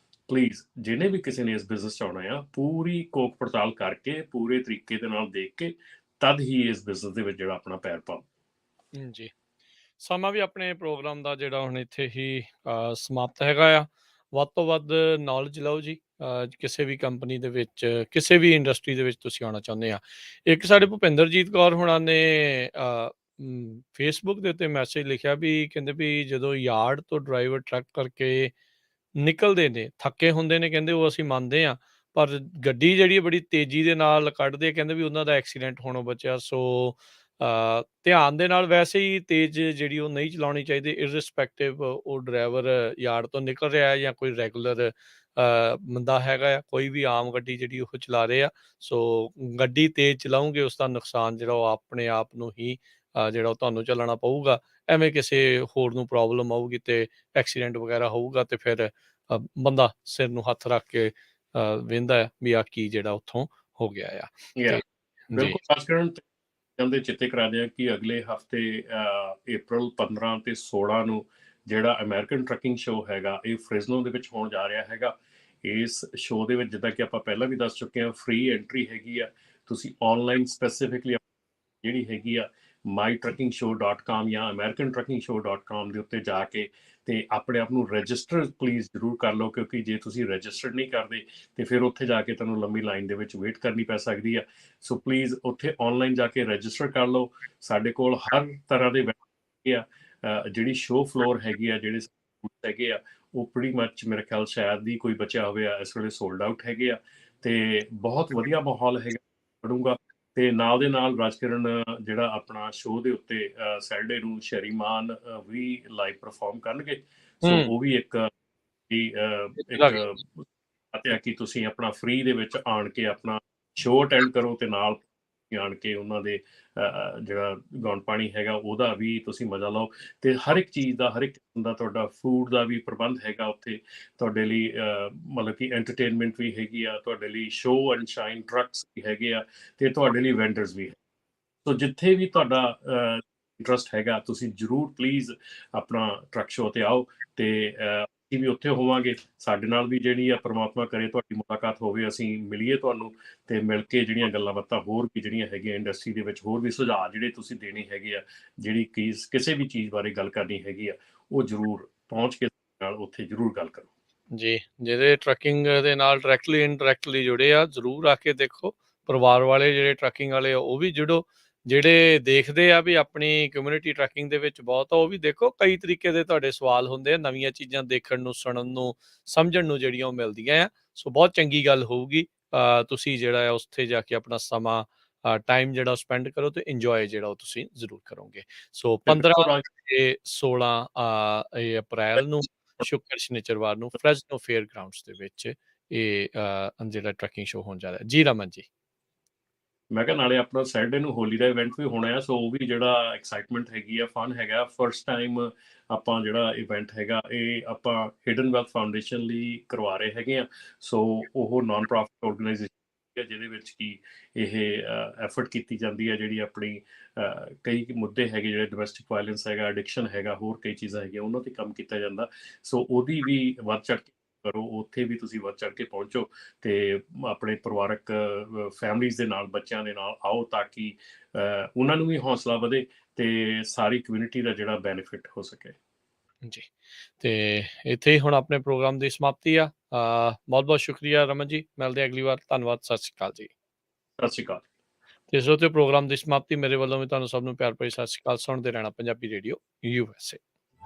[SPEAKER 2] ਪਲੀਜ਼ ਜਿਹਨੇ ਵੀ ਕਿਸੇ ਨੇ ਇਸ ਬਿਜ਼ਨਸ 'ਚ ਆਉਣਾ ਆ ਪੂਰੀ ਕੋਕ ਪੜਤਾਲ ਕਰਕੇ ਪੂਰੇ ਤਰੀਕੇ ਦੇ ਨਾਲ ਦੇਖ ਕੇ ਤਦ ਹੀ ਇਸ ਬਿਜ਼ਨਸ ਦੇ ਵਿੱਚ ਜਿਹੜਾ ਆਪਣਾ ਪੈਰ ਪਾਓ।
[SPEAKER 1] ਜੀ, ਸਮਾਂ ਵੀ ਆਪਣੇ ਪ੍ਰੋਗਰਾਮ ਦਾ ਜਿਹੜਾ ਹੁਣ ਇੱਥੇ ਹੀ ਸਮਾਪਤ ਹੈਗਾ ਆ। ਵੱਧ ਤੋਂ ਵੱਧ ਨੌਲੇਜ ਲਓ ਜੀ, ਕਿਸੇ ਵੀ ਕੰਪਨੀ ਦੇ ਵਿੱਚ, ਕਿਸੇ ਵੀ ਇੰਡਸਟਰੀ ਦੇ ਵਿੱਚ ਤੁਸੀਂ ਆਉਣਾ ਚਾਹੁੰਦੇ ਆ। ਇੱਕ ਸਾਡੇ ਭੁਪਿੰਦਰਜੀਤ ਕੌਰ ਹੁਣਾਂ ਨੇ ਫੇਸਬੁੱਕ ਦੇ ਉੱਤੇ ਮੈਸੇਜ ਲਿਖਿਆ ਵੀ ਕਹਿੰਦੇ ਵੀ ਜਦੋਂ ਯਾਰਡ ਤੋਂ ਡਰਾਈਵਰ ਟਰੱਕ ਕਰਕੇ ਨਿਕਲਦੇ ਨੇ, ਥੱਕੇ ਹੁੰਦੇ ਨੇ, ਕਹਿੰਦੇ ਉਹ ਅਸੀਂ ਮੰਨਦੇ ਹਾਂ, ਪਰ ਗੱਡੀ ਜਿਹੜੀ ਬੜੀ ਤੇਜ਼ੀ ਦੇ ਨਾਲ ਕੱਢਦੇ, ਕਹਿੰਦੇ ਵੀ ਉਹਨਾਂ ਦਾ ਐਕਸੀਡੈਂਟ ਹੋਣੋਂ ਬਚਿਆ। ਸੋ ਧਿਆਨ ਦੇ ਨਾਲ ਵੈਸੇ ਹੀ ਤੇਜ਼ ਜਿਹੜੀ ਉਹ ਨਹੀਂ ਚਲਾਉਣੀ ਚਾਹੀਦੀ, ਇਰਰਿਸਪੈਕਟਿਵ ਉਹ ਡਰਾਈਵਰ ਯਾਰਡ ਤੋਂ ਨਿਕਲ ਰਿਹਾ ਹੈ ਜਾਂ ਕੋਈ ਰੈਗੂਲਰ ਬੰਦਾ ਹੈਗਾ ਆ, ਕੋਈ ਵੀ ਆਮ ਗੱਡੀ ਜਿਹੜੀ ਉਹ ਚਲਾ ਰਹੇ ਆ। ਸੋ ਗੱਡੀ ਤੇਜ਼ ਚਲਾਉਂਗੇ ਉਸ ਦਾ ਨੁਕਸਾਨ ਜਿਹੜਾ ਉਹ ਆਪਣੇ ਆਪ ਨੂੰ ਹੀ ਜਿਹੜਾ ਉਹ ਤੁਹਾਨੂੰ ਚੱਲਣਾ ਪਊਗਾ। ਐਵੇਂ ਕਿਸੇ ਹੋਰ ਨੂੰ ਪ੍ਰੋਬਲਮ ਆਊਗੀ ਤੇ ਐਕਸੀਡੈਂਟ ਵਗੈਰਾ ਹੋਊਗਾ ਤੇ ਫਿਰ ਬੰਦਾ ਸਿਰ ਨੂੰ ਹੱਥ ਰੱਖ ਕੇ ਵੇਂਦਾ ਹੈ ਵੀ ਆ ਕੀ ਜਿਹੜਾ ਉੱਥੋਂ ਹੋ ਗਿਆ ਆ।
[SPEAKER 2] Yeah,
[SPEAKER 1] ਜੀ
[SPEAKER 2] ਬਿਲਕੁਲ ਖਾਸ ਕਰਨ ਦੇ ਚਿੱਤੇ ਕਰਾ ਦਿਆਂ ਕਿ ਅਗਲੇ ਹਫਤੇ April 15 ਤੇ 16 ਨੂੰ ਜਿਹੜਾ ਅਮਰੀਕਨ ਟਰੱਕਿੰਗ ਸ਼ੋਅ ਹੈਗਾ ਇਹ ਫ੍ਰਿਜ਼ਨੋ ਦੇ ਵਿੱਚ ਹੋਣ ਜਾ ਰਿਹਾ ਹੈਗਾ। ਇਸ ਸ਼ੋਅ ਦੇ ਵਿੱਚ ਜਿੱਦਾਂ ਕਿ ਆਪਾਂ ਪਹਿਲਾਂ ਵੀ ਦੱਸ ਚੁੱਕੇ ਹਾਂ, ਫ੍ਰੀ ਐਂਟਰੀ ਹੈਗੀ ਆ। ਤੁਸੀਂ ਆਨਲਾਈਨ ਸਪੈਸੀਫਿਕਲੀ ਜਿਹੜੀ ਹੈਗੀ ਆ mytruckingshow.com ਜਾਂ americantruckingshow.com ਦੇ ਉੱਤੇ ਜਾ ਕੇ ਤੇ ਆਪਣੇ ਆਪ ਨੂੰ ਰਜਿਸਟਰ ਪਲੀਜ਼ ਜ਼ਰੂਰ ਕਰ ਲਓ, ਕਿਉਂਕਿ ਜੇ ਤੁਸੀਂ ਰਜਿਸਟਰ ਨਹੀਂ ਕਰਦੇ ਤੇ ਫਿਰ ਉੱਥੇ ਜਾ ਕੇ ਤੁਹਾਨੂੰ ਲੰਮੀ ਲਾਈਨ ਦੇ ਵਿੱਚ ਵੇਟ ਕਰਨੀ ਪੈ ਸਕਦੀ ਆ। ਸੋ ਪਲੀਜ਼ ਉੱਥੇ ਆਨਲਾਈਨ ਜਾ ਕੇ ਰਜਿਸਟਰ ਕਰ ਲਓ। ਸਾਡੇ ਕੋਲ ਹਰ ਤਰ੍ਹਾਂ ਦੇ ਹੈਗੇ ਆ। ਜਿਹੜੀ ਸ਼ੋਅ ਫਲੋਰ ਹੈਗੀ ਆ, ਜਿਹੜੇ ਹੈਗੇ ਆ ਉਹ ਪ੍ਰੀ ਮੱਚ ਮੇਰੇ ਖਿਆਲ ਸ਼ਾਇਦ ਦੀ ਕੋਈ ਬਚਿਆ ਹੋਵੇ ਆ, ਇਸ ਵੇਲੇ ਸੋਲਡ ਆਊਟ ਹੈਗੇ ਆ ਤੇ ਬਹੁਤ ਵਧੀਆ ਮਾਹੌਲ ਹੈਗਾ ਪੜੂੰਗਾ। ਤੇ ਨਾਲ ਦੇ ਨਾਲ ਰਾਜਕਿਰਨ ਜਿਹੜਾ ਆਪਣਾ ਸ਼ੋਅ ਦੇ ਉੱਤੇ ਸੈਟਰਡੇ ਨੂੰ ਸ਼ਰੀਮਾਨ ਵੀ ਲਾਈਵ ਪਰਫਾਰਮ ਕਰਨਗੇ। ਸੋ ਉਹ ਵੀ ਇੱਕ ਅਤੇ ਕਿ ਤੁਸੀਂ ਆਪਣਾ ਫ੍ਰੀ ਦੇ ਵਿੱਚ ਆਣ ਕੇ ਆਪਣਾ ਸ਼ੋਅ ਅਟੈਂਡ ਕਰੋ ਤੇ ਨਾਲ ਆਣ ਕੇ ਉਹਨਾਂ ਦੇ ਜਿਹੜਾ ਗਾਉਣ ਪਾਣੀ ਹੈਗਾ ਉਹਦਾ ਵੀ ਤੁਸੀਂ ਮਜ਼ਾ ਲਓ। ਤੇ ਹਰ ਇੱਕ ਚੀਜ਼ ਦਾ, ਹਰ ਇੱਕ ਕਿਸਮ ਦਾ ਤੁਹਾਡਾ ਫੂਡ ਦਾ ਵੀ ਪ੍ਰਬੰਧ ਹੈਗਾ ਉੱਥੇ ਤੁਹਾਡੇ ਲਈ। ਮਤਲਬ ਕਿ ਐਂਟਰਟੇਨਮੈਂਟ ਵੀ ਹੈਗੀ ਆ ਤੁਹਾਡੇ ਲਈ, ਸ਼ੋਅ ਐਂਡ ਸ਼ਾਈਨ ਟਰੱਕਸ ਵੀ ਹੈਗੇ ਆ ਤੇ ਤੁਹਾਡੇ ਲਈ ਵੈਂਡਰਸ ਵੀ ਹੈ। ਸੋ ਜਿੱਥੇ ਵੀ ਤੁਹਾਡਾ ਇੰਟਰਸਟ ਹੈਗਾ ਤੁਸੀਂ ਜ਼ਰੂਰ ਪਲੀਜ਼ ਆਪਣਾ ਟਰੱਕ ਸ਼ੋਅ ਤੇ ਆਓ ਤੇ ਅਸੀਂ ਵੀ ਉੱਥੇ ਹੋਵਾਂਗੇ। ਸਾਡੇ ਨਾਲ ਵੀ ਜਿਹੜੀ ਆ ਪ੍ਰਮਾਤਮਾ ਕਰੇ ਤੁਹਾਡੀ ਮੁਲਾਕਾਤ ਹੋਵੇ, ਅਸੀਂ ਮਿਲੀਏ ਤੁਹਾਨੂੰ ਤੇ ਮਿਲ ਕੇ ਜਿਹੜੀਆਂ ਗੱਲਾਂ ਬਾਤਾਂ ਹੋਰ ਵੀ ਜਿਹੜੀਆਂ ਹੈਗੀਆਂ ਇੰਡਸਟਰੀ ਦੇ ਵਿੱਚ ਹੋਰ ਵੀ ਸੁਝਾਅ ਜਿਹੜੇ ਤੁਸੀਂ ਦੇਣੇ ਹੈਗੇ ਆ, ਜਿਹੜੀ ਕਿਸੇ ਵੀ ਚੀਜ਼ ਬਾਰੇ ਗੱਲ ਕਰਨੀ ਹੈਗੀ ਆ, ਉਹ ਜ਼ਰੂਰ ਪਹੁੰਚ ਕੇ ਨਾਲ ਉੱਥੇ ਜ਼ਰੂਰ ਗੱਲ ਕਰੋ।
[SPEAKER 1] ਜੀ, ਜਿਹੜੇ ਟਰੱਕਿੰਗ ਦੇ ਨਾਲ ਡਾਇਰੈਕਟਲੀ ਇਨਡਾਇਰੈਕਟਲੀ ਜੁੜੇ ਆ ਜ਼ਰੂਰ ਆ ਕੇ ਦੇਖੋ। ਪਰਿਵਾਰ ਵਾਲੇ ਜਿਹੜੇ ਟਰੱਕਿੰਗ ਵਾਲੇ ਆ ਉਹ ਵੀ ਜੁੜੋ। ਜਿਹੜੇ ਦੇਖਦੇ ਆ ਵੀ ਆਪਣੀ ਕਮਿਊਨਿਟੀ ਟਰੱਕਿੰਗ ਦੇ ਵਿੱਚ ਬਹੁਤ ਆ ਉਹ ਵੀ ਦੇਖੋ। ਕਈ ਤਰੀਕੇ ਦੇ ਤੁਹਾਡੇ ਸਵਾਲ ਹੁੰਦੇ ਆ, ਨਵੀਆਂ ਚੀਜ਼ਾਂ ਦੇਖਣ ਨੂੰ, ਸੁਣਨ ਨੂੰ, ਸਮਝਣ ਨੂੰ ਜਿਹੜੀਆਂ ਉਹ ਮਿਲਦੀਆਂ ਆ। ਸੋ ਬਹੁਤ ਚੰਗੀ ਗੱਲ ਹੋਊਗੀ। ਤੁਸੀਂ ਜਿਹੜਾ ਆ ਉੱਥੇ ਜਾ ਕੇ ਆਪਣਾ ਸਮਾਂ ਟਾਈਮ ਜਿਹੜਾ ਸਪੈਂਡ ਕਰੋ ਤੇ ਇੰਜੋਏ ਜਿਹੜਾ ਉਹ ਤੁਸੀਂ ਜ਼ਰੂਰ ਕਰੋਗੇ। ਸੋ 15 ਤੇ 16 ਇਹ ਅਪ੍ਰੈਲ ਨੂੰ ਸ਼ੁੱਕਰ ਸ਼ਨੀਚਰਵਾਰ ਨੂੰ ਫ੍ਰੈਜ਼ਨੋ ਫੇਅਰ ਗਰਾਊਂਡਸ ਦੇ ਵਿੱਚ ਇਹ ਜਿਹੜਾ ਟਰੱਕਿੰਗ ਸ਼ੋਅ ਹੋਣ ਜਾ ਰਿਹਾ। ਜੀ ਰਮਨ ਜੀ।
[SPEAKER 2] ਮੈਂ ਕਿਹਾ ਨਾਲੇ ਆਪਣਾ ਸੈਟਰਡੇ ਨੂੰ ਹੋਲੀ ਦਾ ਇਵੈਂਟ ਵੀ ਹੋਣਾ ਆ। ਸੋ ਉਹ ਵੀ ਜਿਹੜਾ ਐਕਸਾਈਟਮੈਂਟ ਹੈਗੀ ਆ, ਫਨ ਹੈਗਾ। ਫਸਟ ਟਾਈਮ ਆਪਾਂ ਜਿਹੜਾ ਇਵੈਂਟ ਹੈਗਾ ਇਹ ਆਪਾਂ ਹਿਡਨ ਵੈਲਥ ਫਾਊਂਡੇਸ਼ਨ ਲਈ ਕਰਵਾ ਰਹੇ ਹੈਗੇ ਆ। ਸੋ ਉਹ ਨਾਨ ਪ੍ਰੋਫਿਟ ਆਰਗੇਨਾਈਜੇਸ਼ਨ ਜਿਹਦੇ ਵਿੱਚ ਕੀ ਇਹ ਐਫਰਟ ਕੀਤੀ ਜਾਂਦੀ ਹੈ, ਜਿਹੜੀ ਆਪਣੀ ਕਈ ਮੁੱਦੇ ਹੈਗੇ ਜਿਹੜੇ ਡੋਮੈਸਟਿਕ ਵਾਇਲੈਂਸ ਹੈਗਾ, ਐਡਿਕਸ਼ਨ ਹੈਗਾ, ਹੋਰ ਕਈ ਚੀਜ਼ਾਂ ਹੈਗੀਆਂ ਉਹਨਾਂ 'ਤੇ ਕੰਮ ਕੀਤਾ ਜਾਂਦਾ। ਸੋ ਉਹਦੀ ਵੀ ਵੱਧ ਚੜ੍ਹ ਕੇ ਕਰੋ, ਉੱਥੇ ਵੀ ਤੁਸੀਂ ਵੱਧ ਚੜ੍ਹ ਕੇ ਪਹੁੰਚੋ ਤੇ ਆਪਣੇ ਪਰਿਵਾਰਕ ਫੈਮਲੀਜ਼ ਦੇ ਨਾਲ, ਬੱਚਿਆਂ ਦੇ ਨਾਲ ਆਓ ਤਾਂ ਕਿ ਉਹਨਾਂ ਨੂੰ ਵੀ ਹੌਸਲਾ ਵਧੇ ਤੇ ਸਾਰੀ ਕਮਿਊਨਿਟੀ ਦਾ ਜਿਹੜਾ ਬੈਨੀਫਿਟ ਹੋ ਸਕੇ।
[SPEAKER 1] ਜੀ, ਤੇ ਇੱਥੇ ਹੀ ਹੁਣ ਆਪਣੇ ਪ੍ਰੋਗਰਾਮ ਦੀ ਸਮਾਪਤੀ ਆ। ਬਹੁਤ ਬਹੁਤ ਸ਼ੁਕਰੀਆ ਰਮਨ ਜੀ, ਮਿਲਦੇ ਹਾਂ ਅਗਲੀ ਵਾਰ। ਧੰਨਵਾਦ, ਸਤਿ ਸ਼੍ਰੀ ਅਕਾਲ ਜੀ।
[SPEAKER 2] ਸਤਿ ਸ਼੍ਰੀ ਅਕਾਲ।
[SPEAKER 1] ਤੇ ਇਸ ਉੱਤੇ ਪ੍ਰੋਗਰਾਮ ਦੀ ਸਮਾਪਤੀ ਮੇਰੇ ਵੱਲੋਂ ਵੀ ਤੁਹਾਨੂੰ ਸਭ ਨੂੰ ਪਿਆਰ ਭਰੀ ਸਤਿ ਸ਼੍ਰੀ ਅਕਾਲ। ਸੁਣਦੇ ਰਹਿਣਾ ਪੰਜਾਬੀ ਰੇਡੀਓ USA।